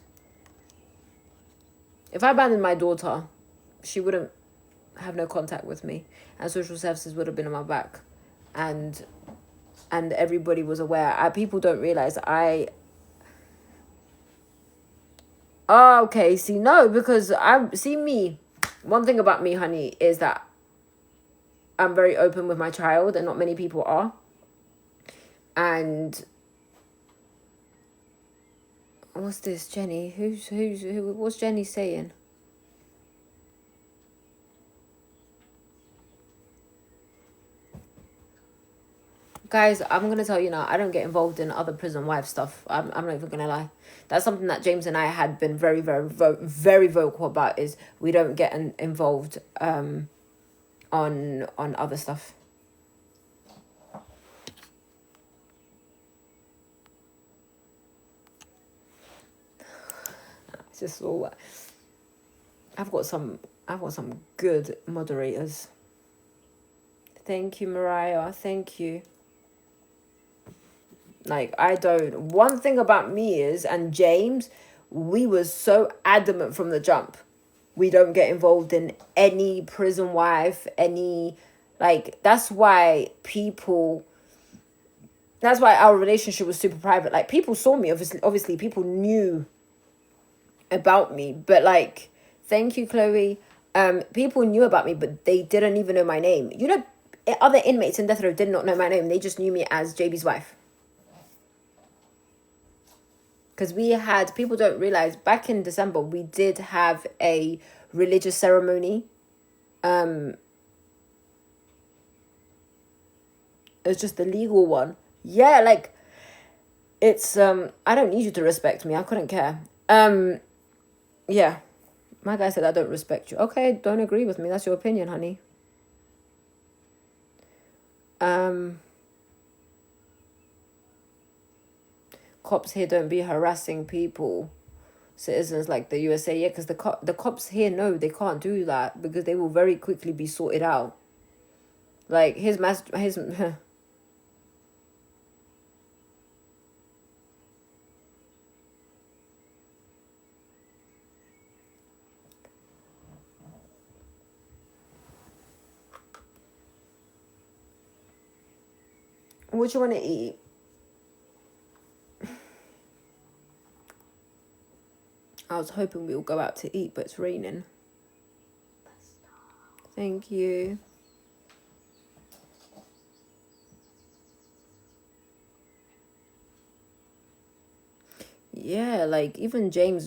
If I abandoned my daughter, she wouldn't have no contact with me. And social services would have been on my back. And everybody was aware. People don't realize Oh, okay. See, no, because me. One thing about me, honey, is that I'm very open with my child, and not many people are. And what's this, Jenny? Who? What's Jenny saying? Guys, I'm going to tell you now, I don't get involved in other prison wife stuff. I'm not even going to lie. That's something that James and I had been very, very, very vocal about, is we don't get involved on other stuff. It's just all... I've got some good moderators. Thank you, Mariah. Thank you. Like, I don't... One thing about me is, and James, we were so adamant from the jump. We don't get involved in any prison wife, any... Like, that's why our relationship was super private. Like, people saw me, obviously people knew about me. But, like, thank you, Chloe. People knew about me, but they didn't even know my name. You know, other inmates in death row did not know my name. They just knew me as JB's wife. Because people don't realize, back in December, we did have a religious ceremony. It was just a legal one. Yeah, like, it's, I don't need you to respect me. I couldn't care. Yeah. My guy said I don't respect you. Okay, don't agree with me. That's your opinion, honey. Cops here don't be harassing citizens like the USA. Yeah, because the cops here know they can't do that, because they will very quickly be sorted out. Like, his what you want to eat? I was hoping we'll go out to eat, but it's raining. Thank you. Yeah, like, even James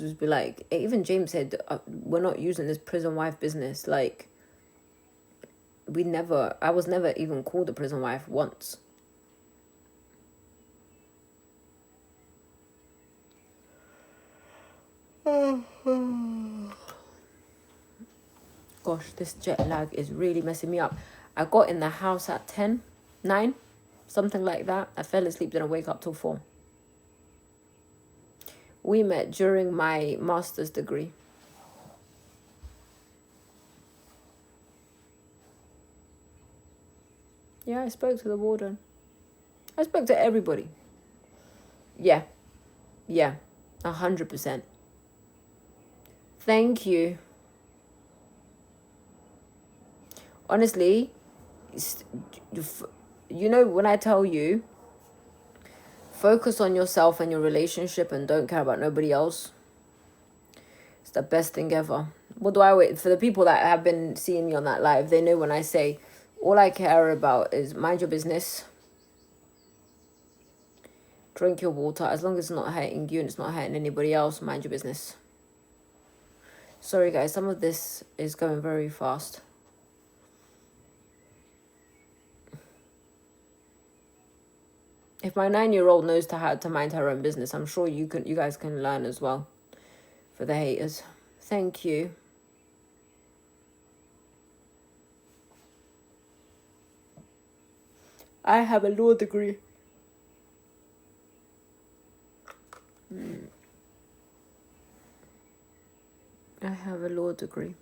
said, we're not using this prison wife business. Like, I was never even called a prison wife once. Gosh, this jet lag is really messing me up. I got in the house at 9, something like that. I fell asleep, didn't wake up till 4. We met during my master's degree. Yeah, I spoke to the warden. I spoke to everybody. Yeah. Yeah. 100%. Thank you. Honestly, you know, when I tell you, focus on yourself and your relationship and don't care about nobody else. It's the best thing ever. What do I wait for? The people that have been seeing me on that live, they know when I say all I care about is mind your business, drink your water, as long as it's not hurting you and it's not hurting anybody else, mind your business. Sorry guys, some of this is going very fast. If my 9-year-old knows how to mind her own business, I'm sure you guys can learn as well. For the haters. Thank you. I have a law degree. I have a law degree.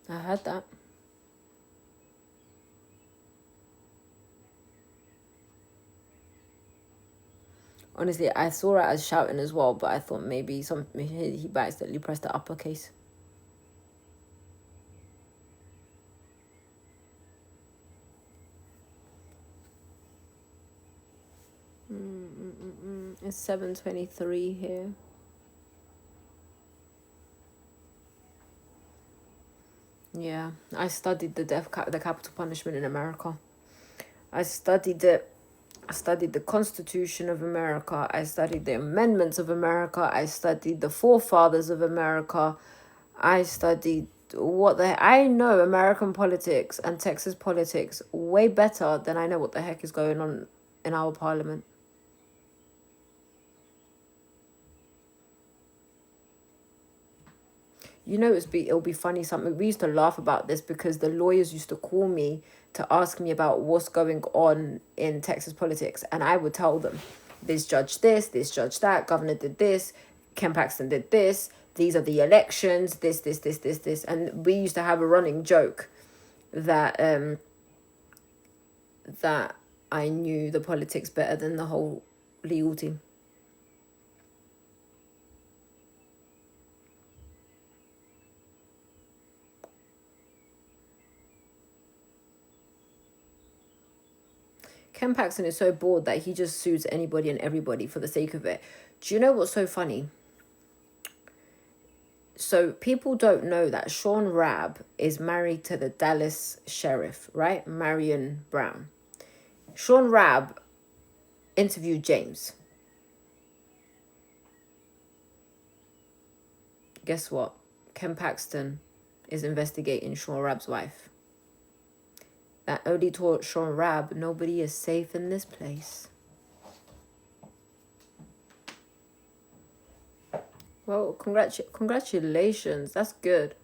I heard that. Honestly, I saw it as shouting as well, but I thought maybe he accidentally pressed the uppercase. It's 7:23 here. Yeah, I studied the capital punishment in America. I studied it. I studied the Constitution of America. I studied the Amendments of America. I studied the Forefathers of America. I studied I know American politics and Texas politics way better than I know what the heck is going on in our parliament. You know, it'll be funny something. We used to laugh about this because the lawyers used to call me to ask me about what's going on in Texas politics. And I would tell them, this judge that, governor did this, Ken Paxton did this, these are the elections, this. And we used to have a running joke that that I knew the politics better than the whole legal team. Ken Paxton is so bored that he just sues anybody and everybody for the sake of it. Do you know what's so funny? So people don't know that Sean Rabb is married to the Dallas sheriff, right? Marion Brown. Sean Rabb interviewed James. Guess what? Ken Paxton is investigating Sean Rabb's wife. That only taught Sean Rabb nobody is safe in this place. Well, congratulations. That's good.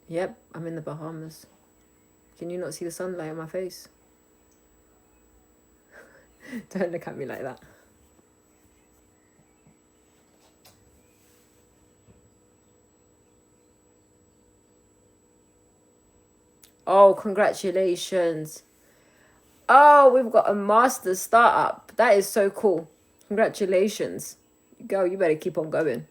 Yep, I'm in the Bahamas. Can you not see the sunlight on my face? Don't look at me like that. Oh, congratulations. Oh, we've got a master's startup. That is so cool. Congratulations. Girl, you better keep on going.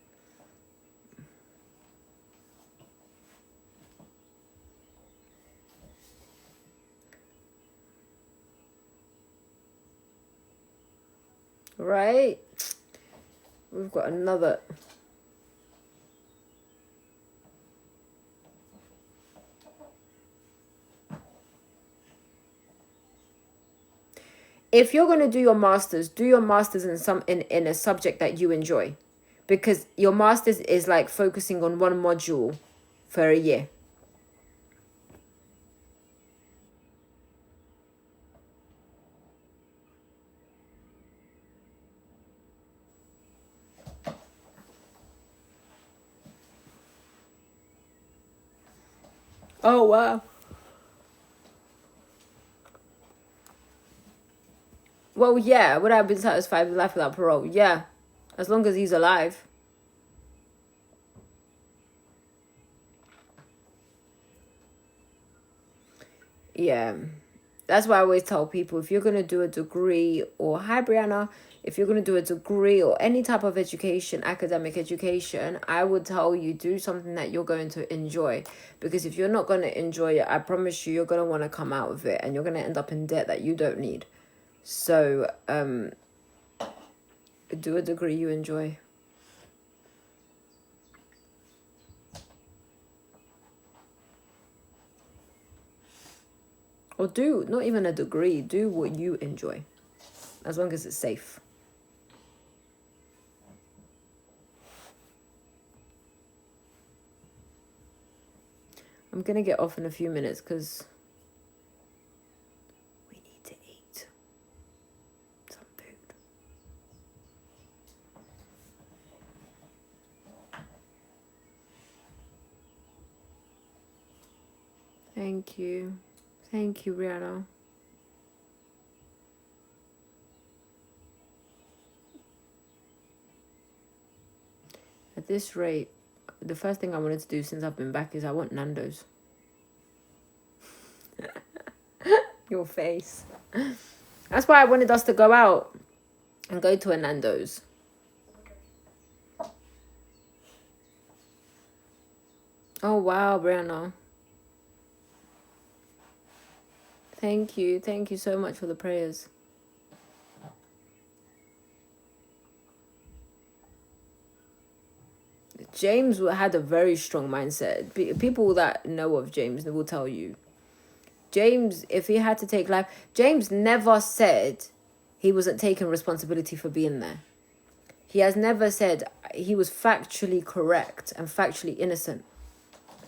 Right? We've got another. If you're going to do your masters in a subject that you enjoy, because your masters is like focusing on one module for a year. Oh wow. Well, yeah. Would I have been satisfied with life without parole? Yeah, as long as he's alive. Yeah. That's why I always tell people, if you're going to do a degree, or hi Brianna, if you're going to do a degree or any type of education, academic education, I would tell you do something that you're going to enjoy. Because if you're not going to enjoy it, I promise you're going to want to come out of it and you're going to end up in debt that you don't need. So do a degree you enjoy. Or do, not even a degree, do what you enjoy. As long as it's safe. I'm going to get off in a few minutes because we need to eat some food. Thank you. Thank you, Rihanna. At this rate, the first thing I wanted to do since I've been back is I want Nando's. Your face. That's why I wanted us to go out and go to a Nando's. Oh, wow, Brianna. Thank you. Thank you so much for the prayers. James had a very strong mindset. People that know of James will tell you. James, if he had to take life, James never said he wasn't taking responsibility for being there. He has never said, he was factually correct and factually innocent.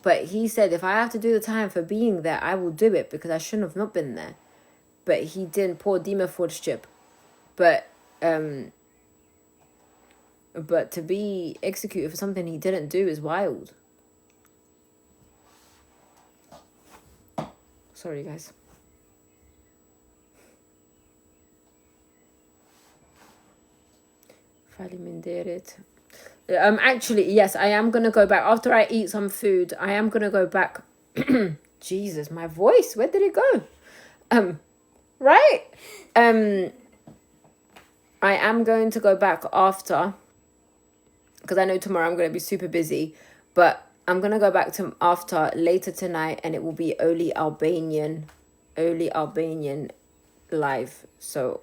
But he said, if I have to do the time for being there, I will do it because I shouldn't have not been there. But he didn't. Poor Dima Fordship. But to be executed for something he didn't do is wild. Sorry, guys. Actually, yes, I am gonna go back after I eat some food. I am gonna go back. Jesus, my voice, where did it go? Right? I am going to go back after, because I know tomorrow I'm going to be super busy, but I'm going to go back to after later tonight, and it will be only Albanian live. So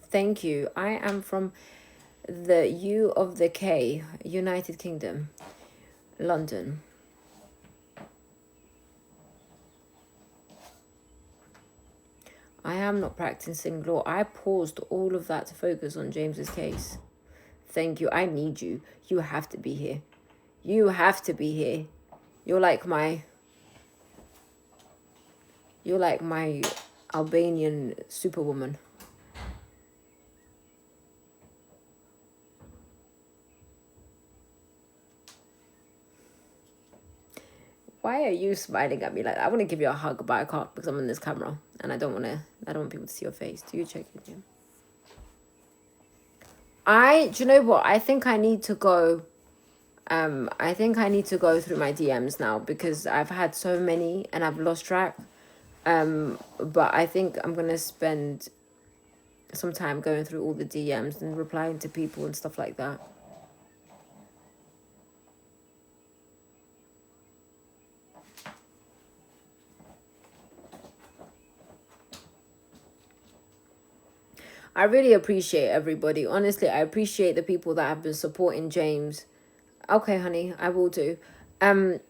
thank you. I am from the U of the K, United Kingdom, London. I am not practicing law. I paused all of that to focus on James's case. Thank you. I need you. You have to be here. You have to be here. You're like my Albanian superwoman. Why are you smiling at me like that? I want to give you a hug, but I can't because I'm on this camera and I don't want people to see your face. Do you check it? Yeah. Do you know what? I think I need to go. I think I need to go through my DMs now because I've had so many and I've lost track. But I think I'm gonna spend some time going through all the DMs and replying to people and stuff like that. I really appreciate everybody. Honestly, I appreciate the people that have been supporting James. Okay, honey, I will do. I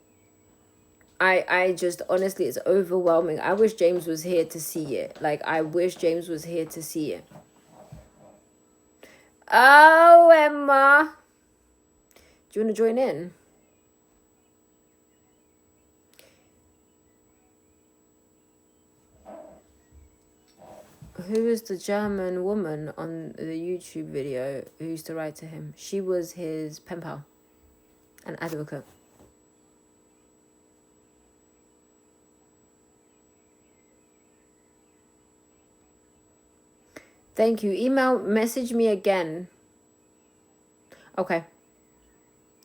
just, honestly, it's overwhelming. I wish James was here to see it. Like, I wish James was here to see it. Oh, Emma. Do you want to join in? Who is the German woman on the YouTube video who used to write to him? She was his pen pal, an advocate. Thank you. Message me again. Okay.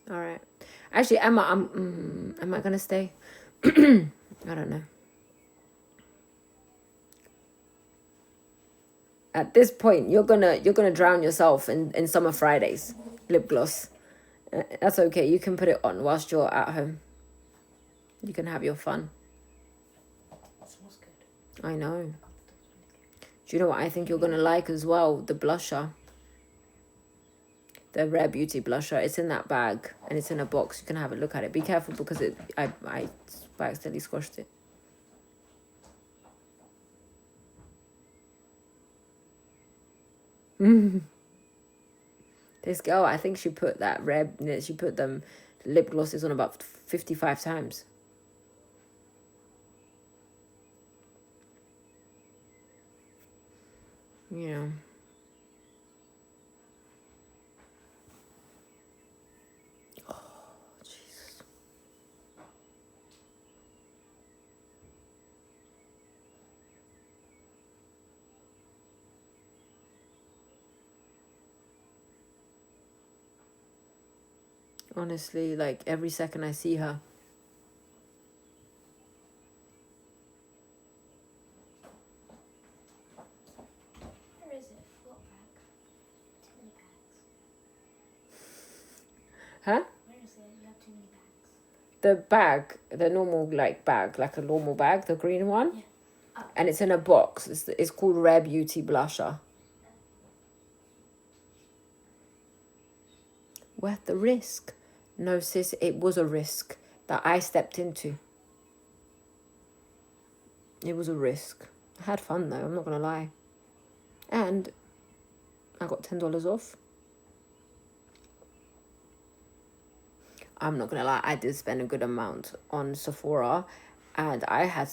All right. Actually, Emma, am I gonna stay? I don't know. At this point, you're gonna drown yourself in Summer Fridays lip gloss. That's okay. You can put it on whilst you're at home. You can have your fun. It smells good. I know. Do you know what I think you're gonna like as well? The blusher. The Rare Beauty blusher. It's in that bag and it's in a box. You can have a look at it. Be careful because I accidentally squashed it. This girl, I think she put them lip glosses on about 55 times. Yeah. Oh, Jesus. Honestly, like every second I see her. Where is it? What bag? Too many bags. Huh? Where is it? You have too many bags. The bag, the normal bag, like a normal bag, the green one. Yeah. Oh. And it's in a box. It's called Rare Beauty blusher. Worth the risk? No, sis, it was a risk that I stepped into. It was a risk. I had fun though, I'm not gonna lie. And I got $10 off. I'm not gonna lie, I did spend a good amount on Sephora. And I had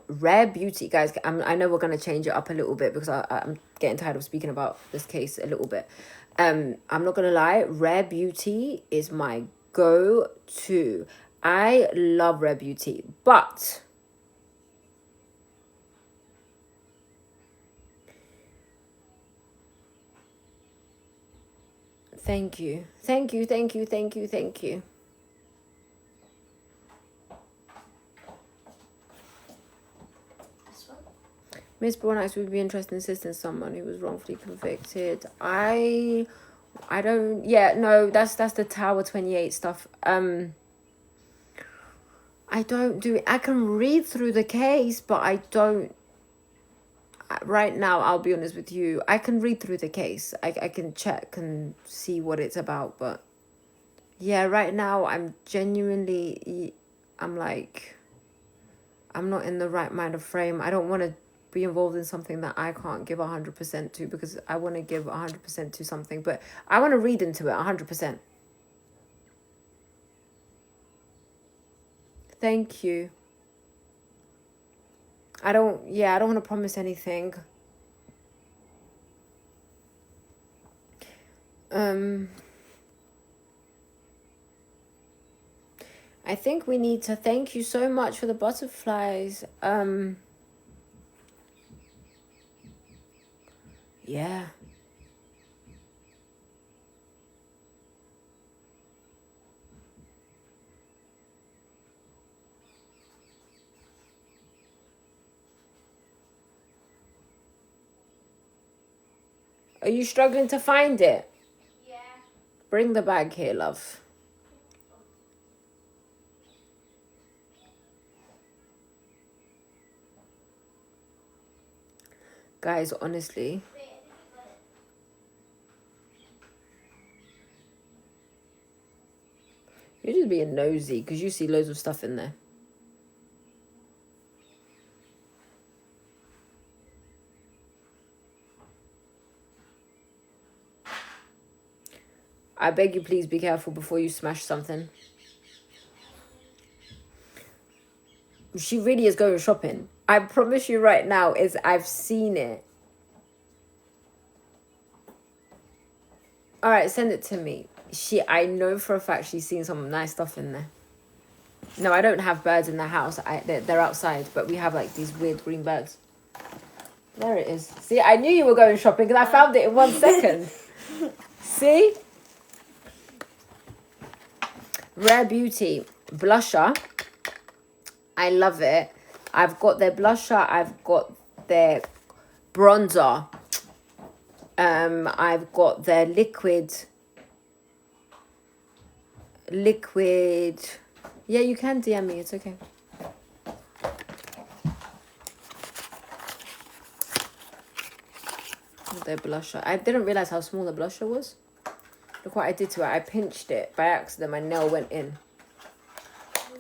Rare Beauty, guys. I know we're gonna change it up a little bit because I'm getting tired of speaking about this case a little bit. I'm not gonna lie, Rare Beauty is my go-to. I love Rare Beauty, but thank you. Miss Broadnax would be interested in assisting someone who was wrongfully convicted. I don't. Yeah, no, that's the Tower 28 stuff. I don't do it. I can read through the case, but I don't. Right now, I'll be honest with you. I can read through the case. I can check and see what it's about, but yeah, right now I'm genuinely. I'm not in the right mind of frame. I don't want to be involved in something that I can't give 100% to because I want to give 100% to something, but I want to read into it 100%. Thank you. I don't want to promise anything. I think we need to thank you so much for the butterflies. Yeah. Are you struggling to find it? Yeah. Bring the bag here, love. Guys, honestly. You're just being nosy because you see loads of stuff in there. I beg you, please be careful before you smash something. She really is going shopping. I promise you right now, I've seen it. All right, send it to me. I know for a fact she's seen some nice stuff in there. No, I don't have birds in the house. They're outside, but we have like these weird green birds. There it is. See, I knew you were going shopping because I found it in 1 second. See? Rare Beauty blusher. I love it. I've got their blusher. I've got their bronzer. I've got their liquid. Yeah, you can DM me. It's okay. Their blusher. I didn't realize how small the blusher was. Look what I did to it. I pinched it by accident. My nail went in.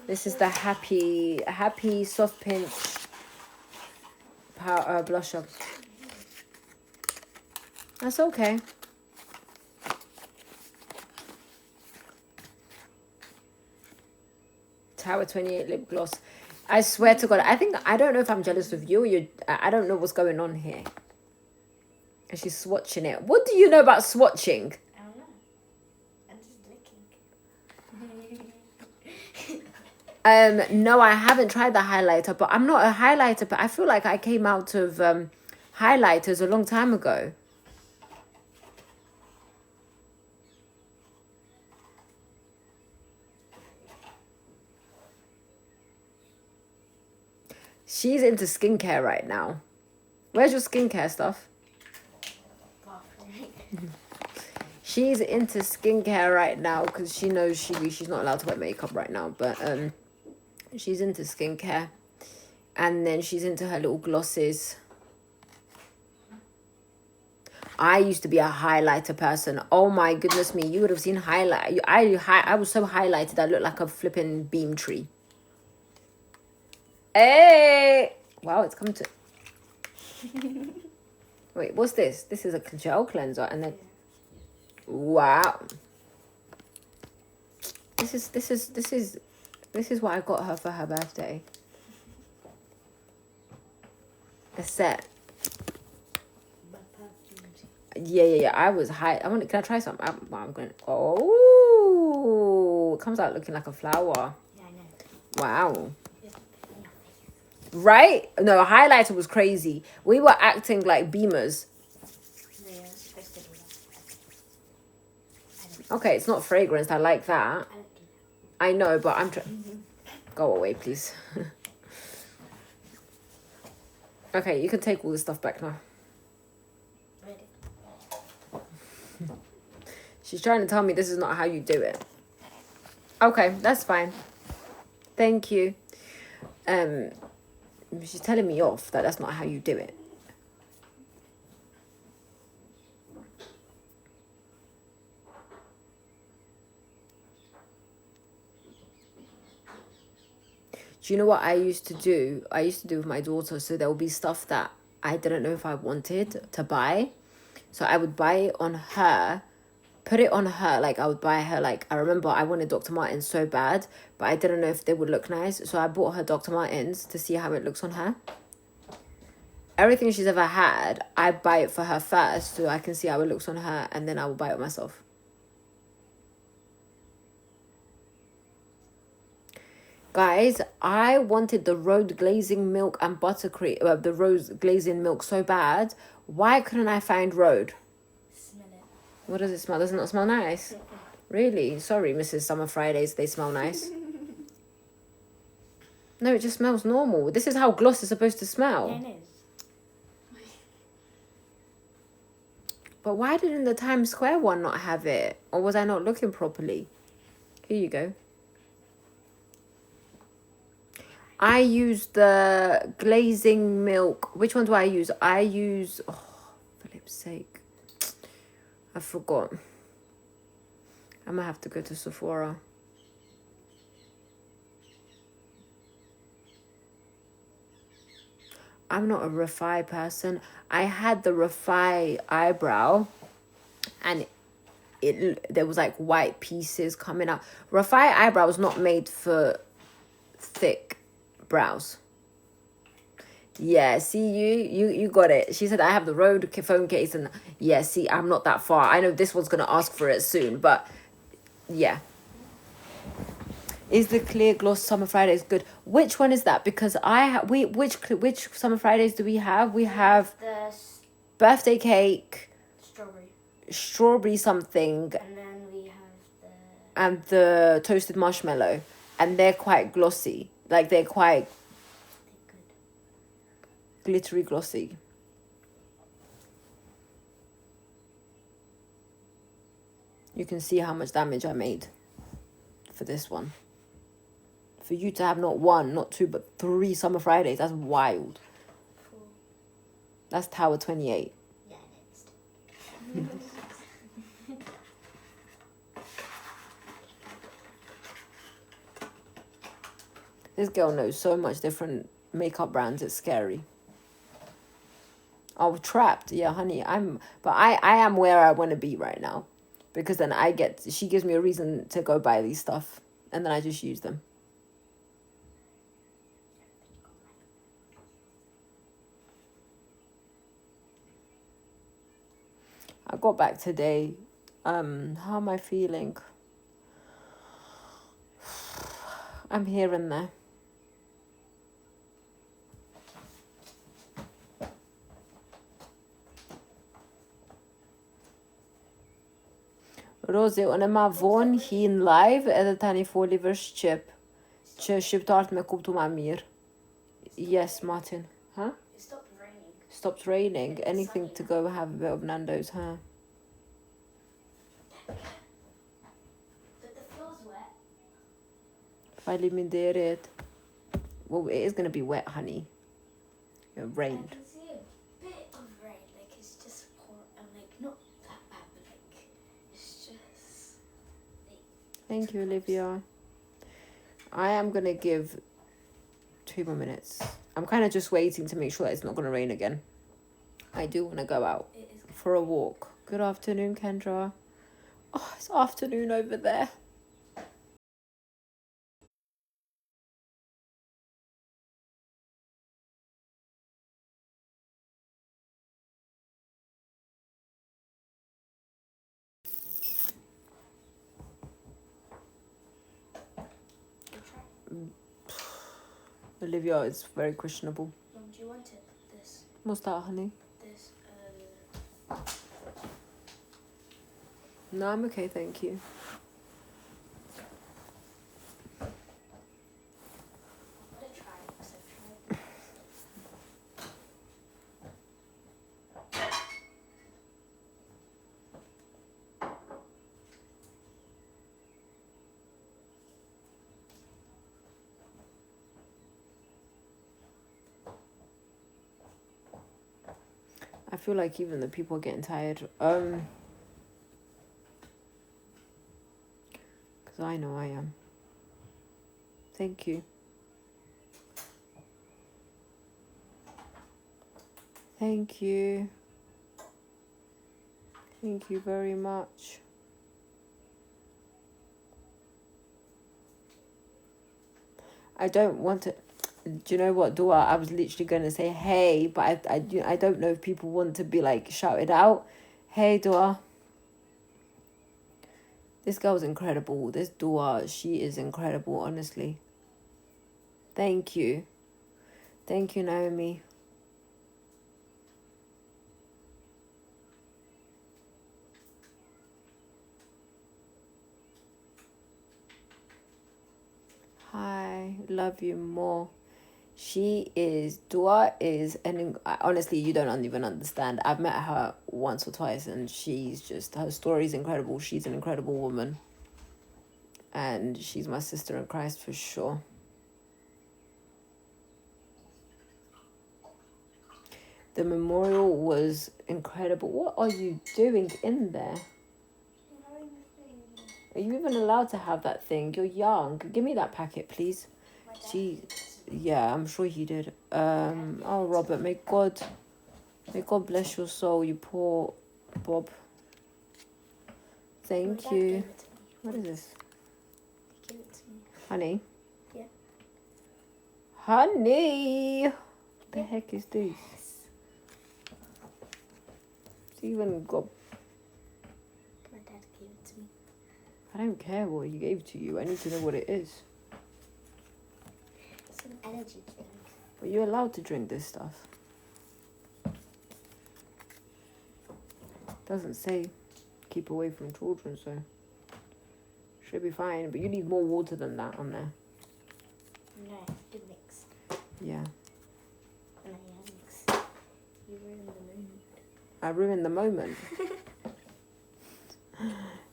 This is the happy soft pinch power blusher. That's okay. Tower 28 lip gloss. I swear to God, I don't know if I'm jealous of you or I don't know what's going on here. And she's swatching it. What do you know about swatching? I don't know. I'm just licking. No, I haven't tried the highlighter, but I'm not a highlighter, but I feel like I came out of highlighters a long time ago. She's into skincare right now. Where's your skincare stuff? She's into skincare right now because she knows she's not allowed to wear makeup right now, but she's into skincare. And then she's into her little glosses. I used to be a highlighter person. Oh my goodness me, you would have seen highlight. I was so highlighted I looked like a flipping beam tree. Hey! Wow, it's come to... Wait, what's this? This is a gel cleanser and then... Wow. This is what I got her for her birthday. A set. Yeah. I was high. Can I try some? I'm going. Oh, it comes out looking like a flower. Yeah, I know. Wow. Right? No, highlighter was crazy. We were acting like beamers. Yeah, I'm supposed to do that. Okay, it's not fragrance. I like that. I don't do that. I know, but I'm trying. Go away, please. Okay, you can take all this stuff back now. Ready? She's trying to tell me this is not how you do it. Okay, that's fine. Thank you. She's telling me off that that's not how you do it. Do you know what I used to do? I used to do with my daughter. So there would be stuff that I didn't know if I wanted to buy. So I would buy it on her, put it on her. Like I would buy her, like I remember I wanted Dr. Martens so bad, but I didn't know if they would look nice. So I bought her Dr. Martens to see how it looks on her. Everything she's ever had, I buy it for her first so I can see how it looks on her and then I will buy it myself. Guys, I wanted the rose glazing milk and buttercream, the rose glazing milk so bad. Why couldn't I find Rhode? Smell it. What does it smell? Does it not smell nice? Really? Sorry, Mrs. Summer Fridays, they smell nice. No, it just smells normal. This is how gloss is supposed to smell. Yeah, it is. But why didn't the Times Square one not have it? Or was I not looking properly? Here you go. I use the glazing milk. Which one do I use? I use... Oh, for flip's sake. I forgot. I might have to go to Sephora. I'm not a Refi person. I had the Refi eyebrow and there was like white pieces coming out. Refi eyebrow was not made for thick brows. Yeah, see, you got it. She said I have the Rode phone case and yeah, see, I'm not that far. I know this one's going to ask for it soon, but yeah. Is the clear gloss Summer Fridays good? Which one is that? Because which Summer Fridays do we have? We have the birthday cake, strawberry, something, and then we have and the toasted marshmallow, and they're quite glossy. Like they're quite glittery glossy. You can see how much damage I made for this one. For you to have not one, not two, but 3 Summer Fridays, that's wild. Cool. That's Tower 28. Yeah, next. This girl knows so much different makeup brands, it's scary. Oh, trapped. Yeah, honey. I am where I want to be right now. Because then she gives me a reason to go buy these stuff. And then I just use them. I got back today. How am I feeling? I'm here and there. Rosie, unë ma vonë hin live edhe tani foli vësh Shqip. Që shqiptarët me kuptu ma mirë. Yes, Martin. Huh? It stopped raining. Stopped raining. Anything to go have a bit of Nando's, huh? But the floor's wet. Faliminderit. Well, it is going to be wet, honey. It rained. I can see a bit of rain. Like it's just like not that bad, but like it's just. Thank you, Olivia. I am going to give 2 more minutes. I'm kind of just waiting to make sure that it's not going to rain again. I do want to go out for a walk. Good afternoon, Kendra. Oh, it's afternoon over there. Olivia, it's very questionable. Do you want it? This. What's that, honey? This. No, I'm okay, thank you. I feel like even the people are getting tired. Because I know I am. Thank you. Thank you. Thank you very much. I don't want to... Do you know what, Dua? I was literally going to say, hey, but I don't know if people want to be, like, shouted out. Hey, Dua. This girl's incredible. This Dua, she is incredible, honestly. Thank you. Thank you, Naomi. Hi, love you more. Dua is, and honestly, you don't even understand. I've met her once or twice, and her story is incredible. She's an incredible woman. And she's my sister in Christ for sure. The memorial was incredible. What are you doing in there? Are you even allowed to have that thing? You're young. Give me that packet, please. Yeah, I'm sure he did. Oh, Robert, may God bless your soul, you poor Bob. Thank you. What is this? Give it to me. Honey? Yeah. Honey! What the heck is this? It's even got... My dad gave it to me. I don't care what he gave to you. I need to know what it is. energy drink. But you're allowed to drink this stuff. Doesn't say keep away from children, so should be fine. But you need more water than that on there. No, to mix. Yeah. No, yeah, mix. You ruined the moment. I ruined the moment.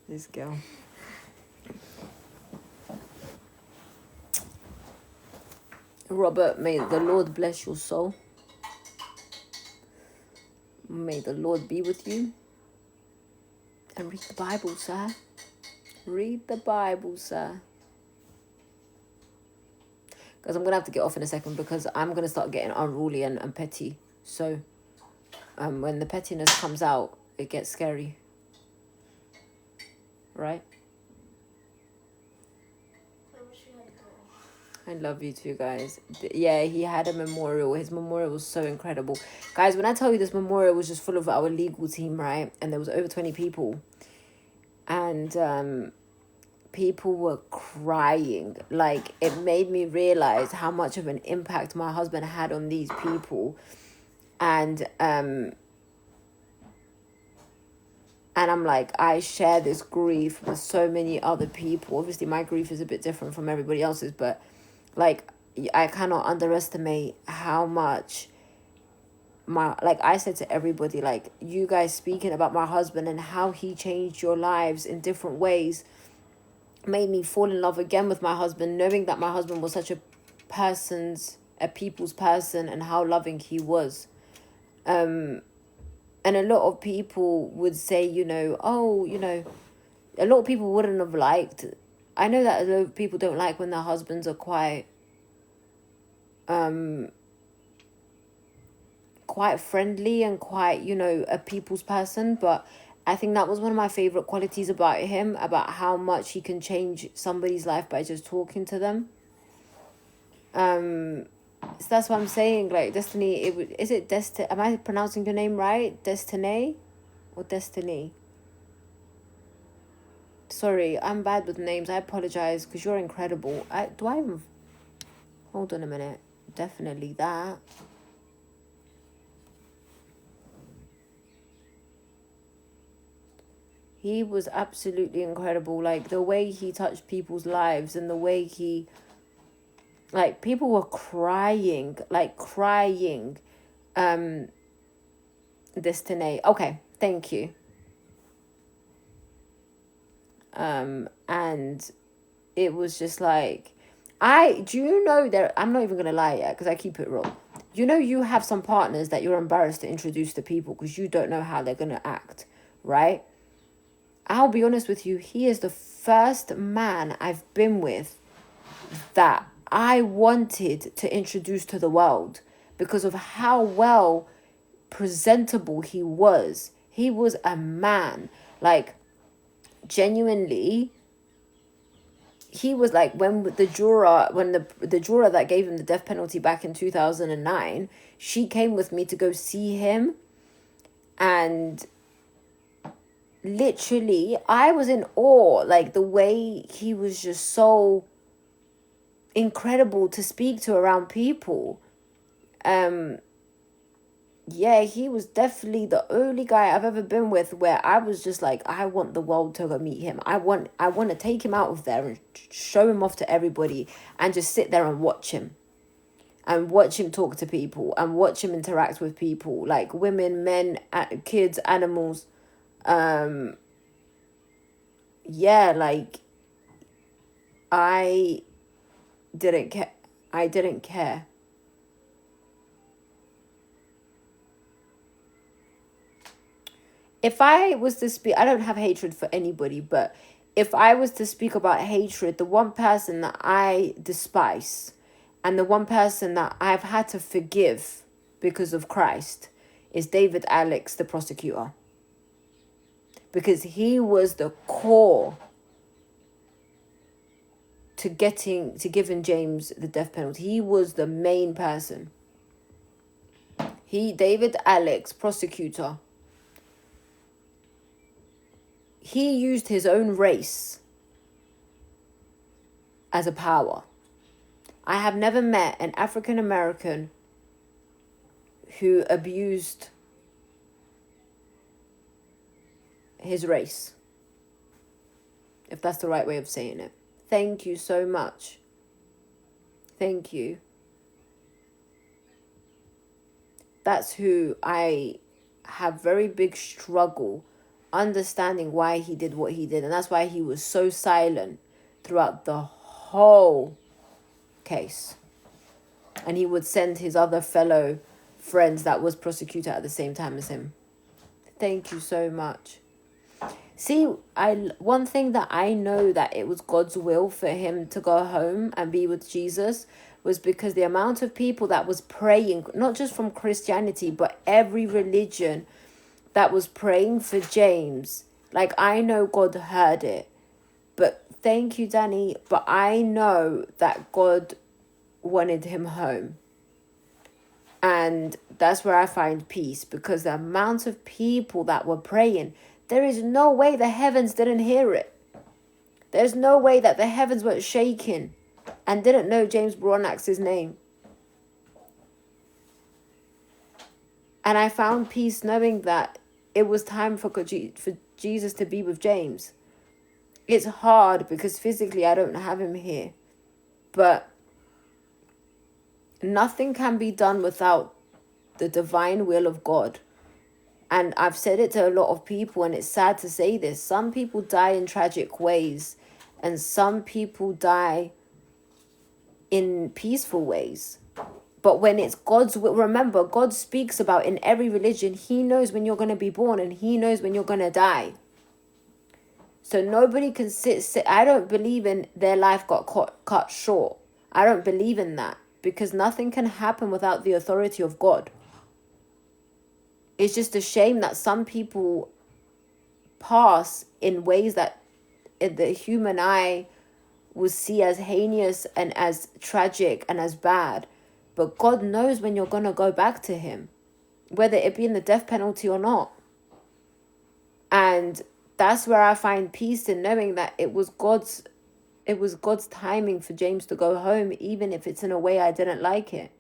This girl. Robert, may the Lord bless your soul. May the Lord be with you. And read the Bible, sir. Read the Bible, sir. Because I'm going to have to get off in a second because I'm going to start getting unruly and petty. So when the pettiness comes out, it gets scary. Right? I love you too, guys. Yeah, he had a memorial. His memorial was so incredible. Guys, when I tell you this memorial was just full of our legal team, right? And there was over 20 people. And people were crying. Like, it made me realize how much of an impact my husband had on these people. And I'm like, I share this grief with so many other people. Obviously, my grief is a bit different from everybody else's, but like, I cannot underestimate how much I said to everybody, like, you guys speaking about my husband and how he changed your lives in different ways made me fall in love again with my husband, knowing that my husband was such a people's person and how loving he was. And a lot of people would say, a lot of people wouldn't have liked. I know that a lot of people don't like when their husbands are quite friendly and quite, a people's person. But I think that was one of my favorite qualities about him, about how much he can change somebody's life by just talking to them. So that's what I'm saying. Like, Destiny, am I pronouncing your name right? Destiny or Destiny? Sorry, I'm bad with names. I apologize because you're incredible. Hold on a minute. Definitely that. He was absolutely incredible. Like, the way he touched people's lives and the way he... Like, people were crying. Destiny. Okay, thank you. And it was just like... do you know that... I'm not even going to lie yet because I keep it real. You have some partners that you're embarrassed to introduce to people because you don't know how they're going to act, right? I'll be honest with you, he is the first man I've been with that I wanted to introduce to the world because of how well presentable he was. He was a man. Like, genuinely, he was like, when the juror that gave him the death penalty back in 2009, she came with me to go see him, and literally I was in awe. Like, the way he was just so incredible to speak to around people. Yeah, he was definitely the only guy I've ever been with where I was just like, I want the world to go meet him. I want to take him out of there and show him off to everybody and just sit there and watch him. And watch him talk to people and watch him interact with people, like women, men, kids, animals. Yeah, like, I didn't care. If I was to speak, I don't have hatred for anybody, but if I was to speak about hatred, the one person that I despise and the one person that I've had to forgive because of Christ is David Alex, the prosecutor. Because he was the core to giving James the death penalty. He was the main person. David Alex, prosecutor, he used his own race as a power. I have never met an African American who abused his race, if that's the right way of saying it. Thank you so much. Thank you. That's who I have very big struggle understanding why he did what he did. And that's why he was so silent throughout the whole case. And he would send his other fellow friends that was prosecuted at the same time as him. Thank you so much. See, one thing that I know that it was God's will for him to go home and be with Jesus was because the amount of people that was praying, not just from Christianity, but every religion that was praying for James. Like, I know God heard it. But thank you, Danny. But I know that God wanted him home. And that's where I find peace, because the amount of people that were praying, there is no way the heavens didn't hear it. There's no way that the heavens weren't shaking and didn't know James Broadnax's name. And I found peace knowing that it was time for Jesus to be with James. It's hard because physically I don't have him here. But nothing can be done without the divine will of God. And I've said it to a lot of people, and it's sad to say this. Some people die in tragic ways, and some people die in peaceful ways. But when it's God's will, remember, God speaks about in every religion, he knows when you're going to be born and he knows when you're going to die. So nobody can sit. I don't believe in their life got cut short. I don't believe in that, because nothing can happen without the authority of God. It's just a shame that some people pass in ways that the human eye will see as heinous and as tragic and as bad. But God knows when you're going to go back to him, whether it be in the death penalty or not. And that's where I find peace in knowing that it was God's timing for James to go home, even if it's in a way I didn't like it.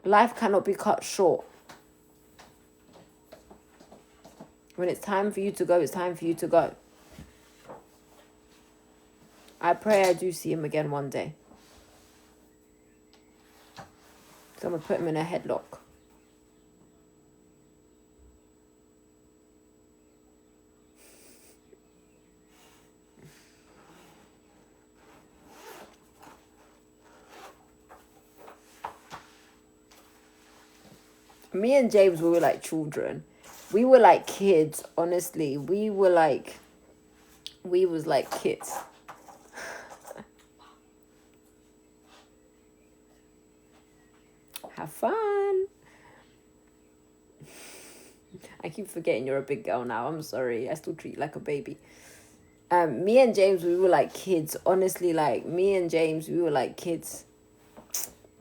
Life cannot be cut short. When it's time for you to go, it's time for you to go. I pray I do see him again one day. So I'm going to put him in a headlock. Me and James, we were like children. We were like kids, honestly. We was like kids. Have fun. I keep forgetting you're a big girl now. I'm sorry. I still treat you like a baby. Me and James, we were like kids. Honestly, like, me and James, we were like kids.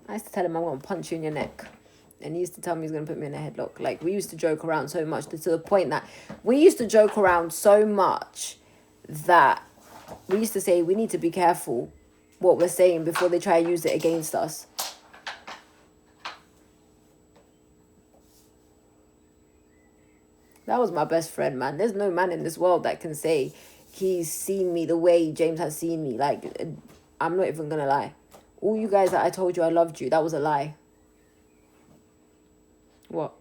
I used to tell him I'm going to punch you in your neck. And he used to tell me he's going to put me in a headlock. Like, we used to joke around so much to the point that we used to joke around so much that we used to say we need to be careful what we're saying before they try to use it against us. That was my best friend, man. There's no man in this world that can say he's seen me the way James has seen me. Like, I'm not even going to lie. All you guys that I told you I loved you, that was a lie. What?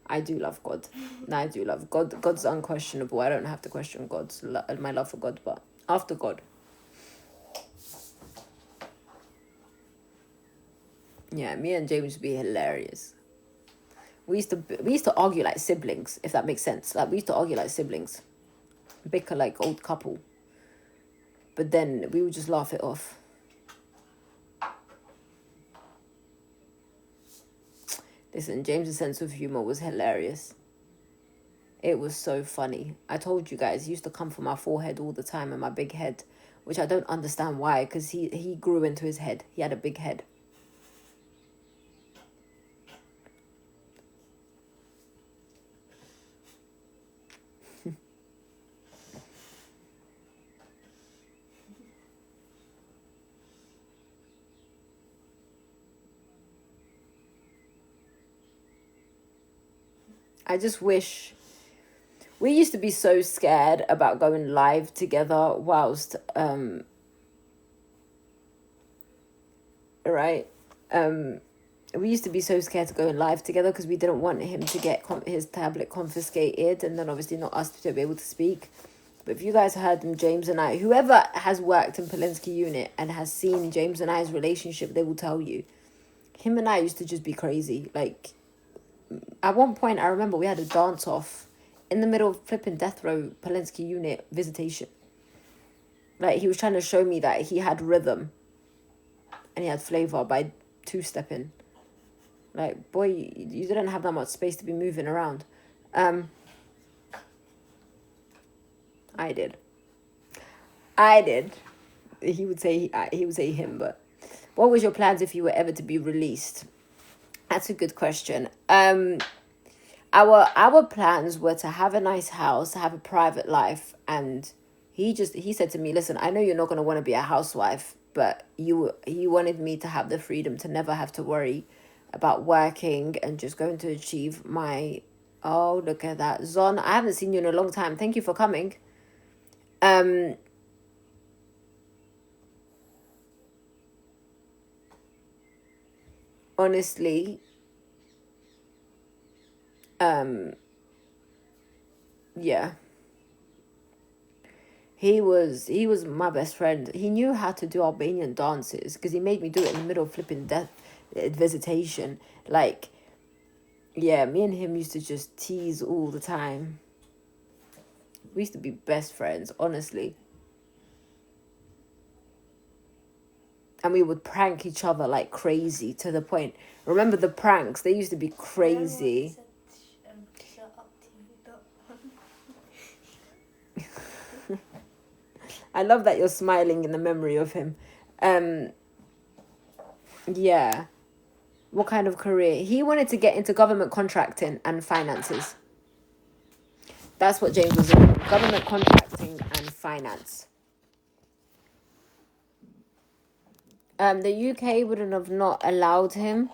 I do love God. No, I do love God. God's unquestionable. I don't have to question my love for God, but after God. Yeah, me and James would be hilarious. We used to argue like siblings, if that makes sense. Like, we used to argue like siblings. Bicker like old couple. But then we would just laugh it off. Listen, James's sense of humor was hilarious. It was so funny. I told you guys, he used to come for my forehead all the time and my big head, which I don't understand why, because he grew into his head. He had a big head. I just wish we used to be so scared about going live together whilst right we used to be so scared to go live together because we didn't want him to get his tablet confiscated, and then obviously not us to be able to speak. But if you guys heard them, James and I, whoever has worked in Polinsky unit and has seen James and I's relationship, they will tell you him and I used to just be crazy. Like, at one point I remember we had a dance off in the middle of flipping death row Polinsky unit visitation. Like, he was trying to show me that he had rhythm and he had flavor by two-stepping. Like, boy, you didn't have that much space to be moving around. I did. He would say him, but what was your plans if you were ever to be released? That's a good question. Our plans were to have a nice house, have a private life, and he said to me, listen, I know you're not going to want to be a housewife, but he wanted me to have the freedom to never have to worry about working and just going to achieve my... Oh, look at that. Zon, I haven't seen you in a long time. Thank you for coming. Honestly, yeah. He was my best friend. He knew how to do Albanian dances because he made me do it in the middle of flipping death visitation. Like, yeah, me and him used to just tease all the time. We used to be best friends, honestly. And we would prank each other like crazy to the point. Remember the pranks? They used to be crazy. Shut up, I love that you're smiling in the memory of him. Yeah. What kind of career? He wanted to get into government contracting and finances. That's what James was in. Government contracting and finance. The UK wouldn't have not allowed him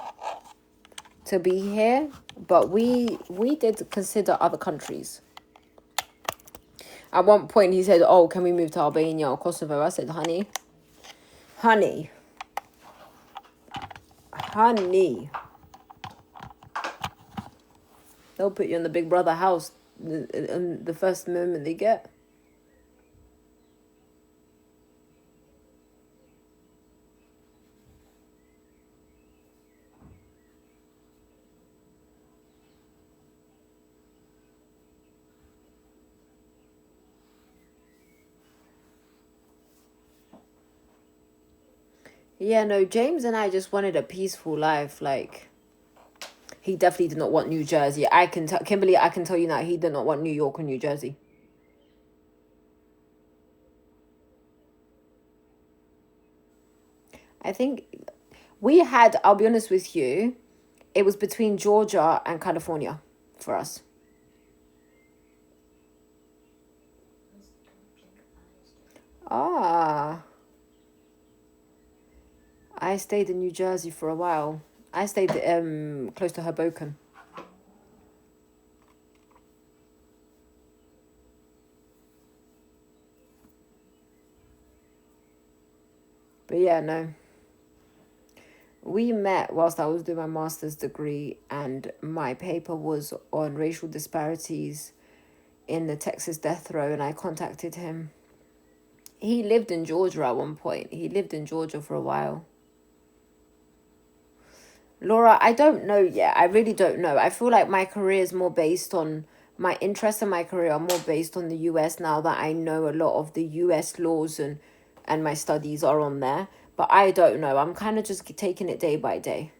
to be here, but we did consider other countries. At one point he said, oh, can we move to Albania or Kosovo? I said, honey, they'll put you in the Big Brother house in the first moment they get. Yeah, no, James and I just wanted a peaceful life. Like, he definitely did not want New Jersey. Kimberly, I can tell you now, he did not want New York or New Jersey. I think I'll be honest with you, it was between Georgia and California for us. Ah. I stayed in New Jersey for a while. I stayed close to Hoboken. But yeah, no. We met whilst I was doing my master's degree, and my paper was on racial disparities in the Texas death row, and I contacted him. He lived in Georgia at one point. He lived in Georgia for a while. Laura, I don't know yet. I really don't know. I feel like my career is more based on... My interests in my career are more based on the US now that I know a lot of the US laws and my studies are on there. But I don't know. I'm kind of just taking it day by day.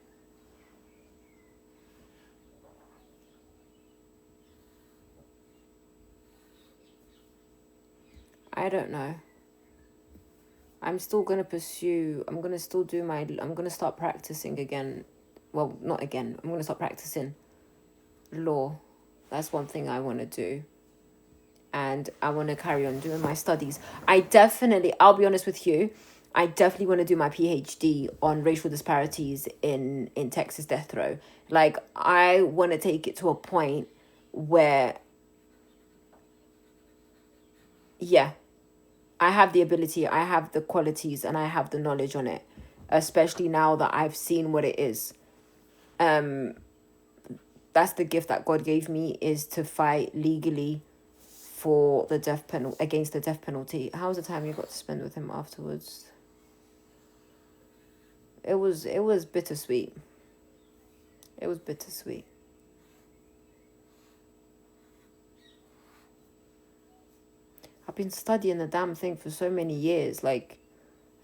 I don't know. I'm still going to pursue... I'm going to start practicing again. Well, not again. I'm going to start practicing law. That's one thing I want to do. And I want to carry on doing my studies. I'll be honest with you, I definitely want to do my PhD on racial disparities in Texas death row. Like, I want to take it to a point where, yeah, I have the ability, I have the qualities, and I have the knowledge on it, especially now that I've seen what it is. That's the gift that God gave me, is to fight legally for the death penalty, against the death penalty. How was the time you got to spend with him afterwards? It was bittersweet. It was bittersweet. I've been studying the damn thing for so many years. Like,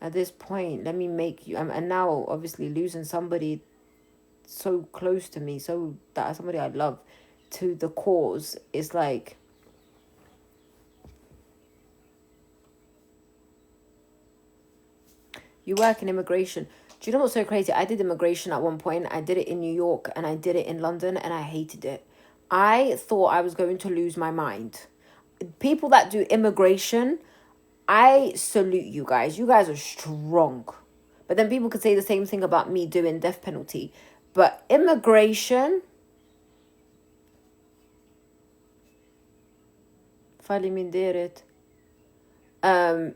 at this point, let me make you. And now, obviously, losing somebody so close to me, so that somebody I love, to the cause, is like. You work in immigration. Do you know what's so crazy? I did immigration at one point. I did it in New York and I did it in London, and I hated it. I thought I was going to lose my mind. People that do immigration, I salute you guys. You guys are strong. But then people could say the same thing about me doing death penalty. But immigration,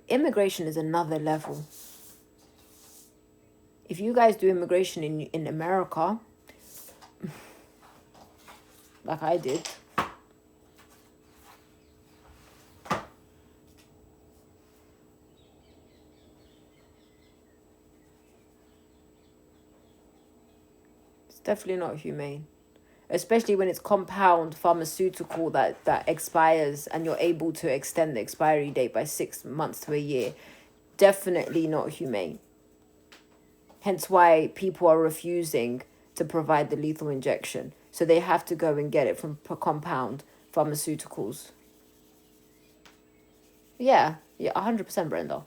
immigration is another level. If you guys do immigration in America, like I did, it's definitely not humane. Especially when it's compound pharmaceutical that expires, and you're able to extend the expiry date by 6 months to a year. Definitely not humane. Hence why people are refusing to provide the lethal injection. So they have to go and get it from compound pharmaceuticals. Yeah, 100%, Brenda.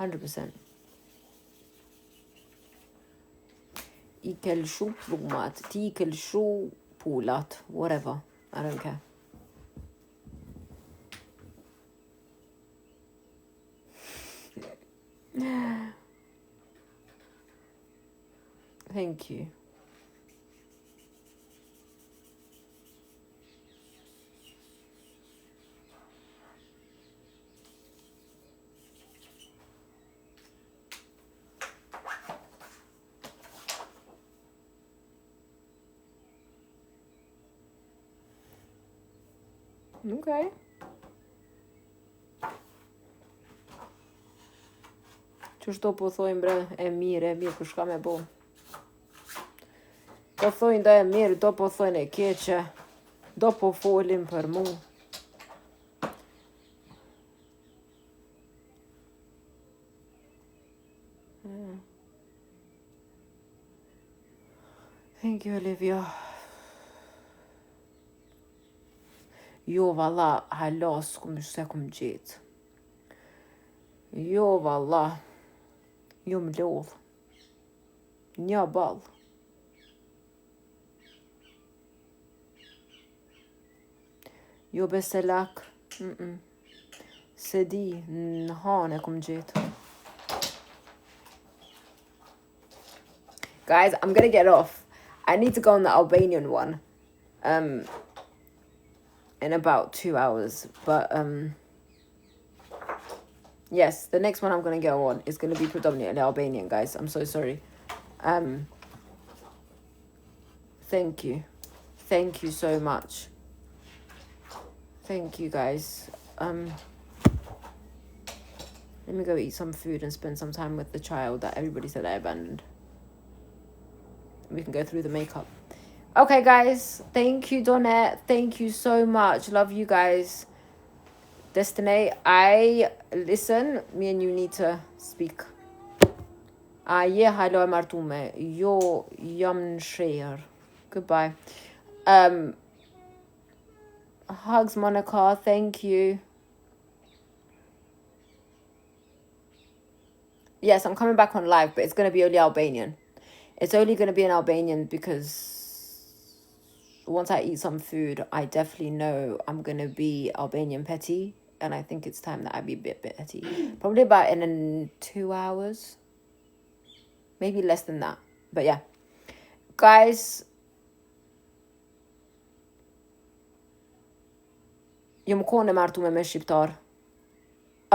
100%. Ikel shu plummat, tikel shu pulat, whatever. I don't care. Thank you. Okay. Që shto po thojnë bre, e mirë, ku shka me bo. Po thojnë da e mirë, do po thojnë e keqe, do po folin për mu. Thank you, Olivia. Jo valla, halas kum se kum gjetë. Jo valla, jo më lodh. Një ball. Jo beselak. Se di, në hanë e kum gjetë. Guys, I'm gonna get off. I need to go on the Albanian one. In about 2 hours. But yes, the next one I'm gonna go on is gonna be predominantly Albanian, guys. I'm so sorry. Thank you. Thank you so much. Thank you, guys. Let me go eat some food and spend some time with the child that everybody said I abandoned. We can go through the makeup. Okay, guys. Thank you, Donette. Thank you so much. Love you guys. Destiny, listen, me and you need to speak. Yeah, hello, martume. Yo, yum share. Goodbye. Hugs, Monica. Thank you. Yes, I'm coming back on live, but it's going to be only Albanian. It's only going to be in Albanian because once I eat some food, I definitely know I'm going to be Albanian petty. And I think it's time that I be a bit petty. Probably about in 2 hours. Maybe less than that. But yeah. Guys, Jo më kohën e martu me shqiptar.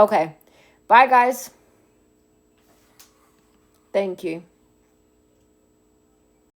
Okay. Bye, guys. Thank you.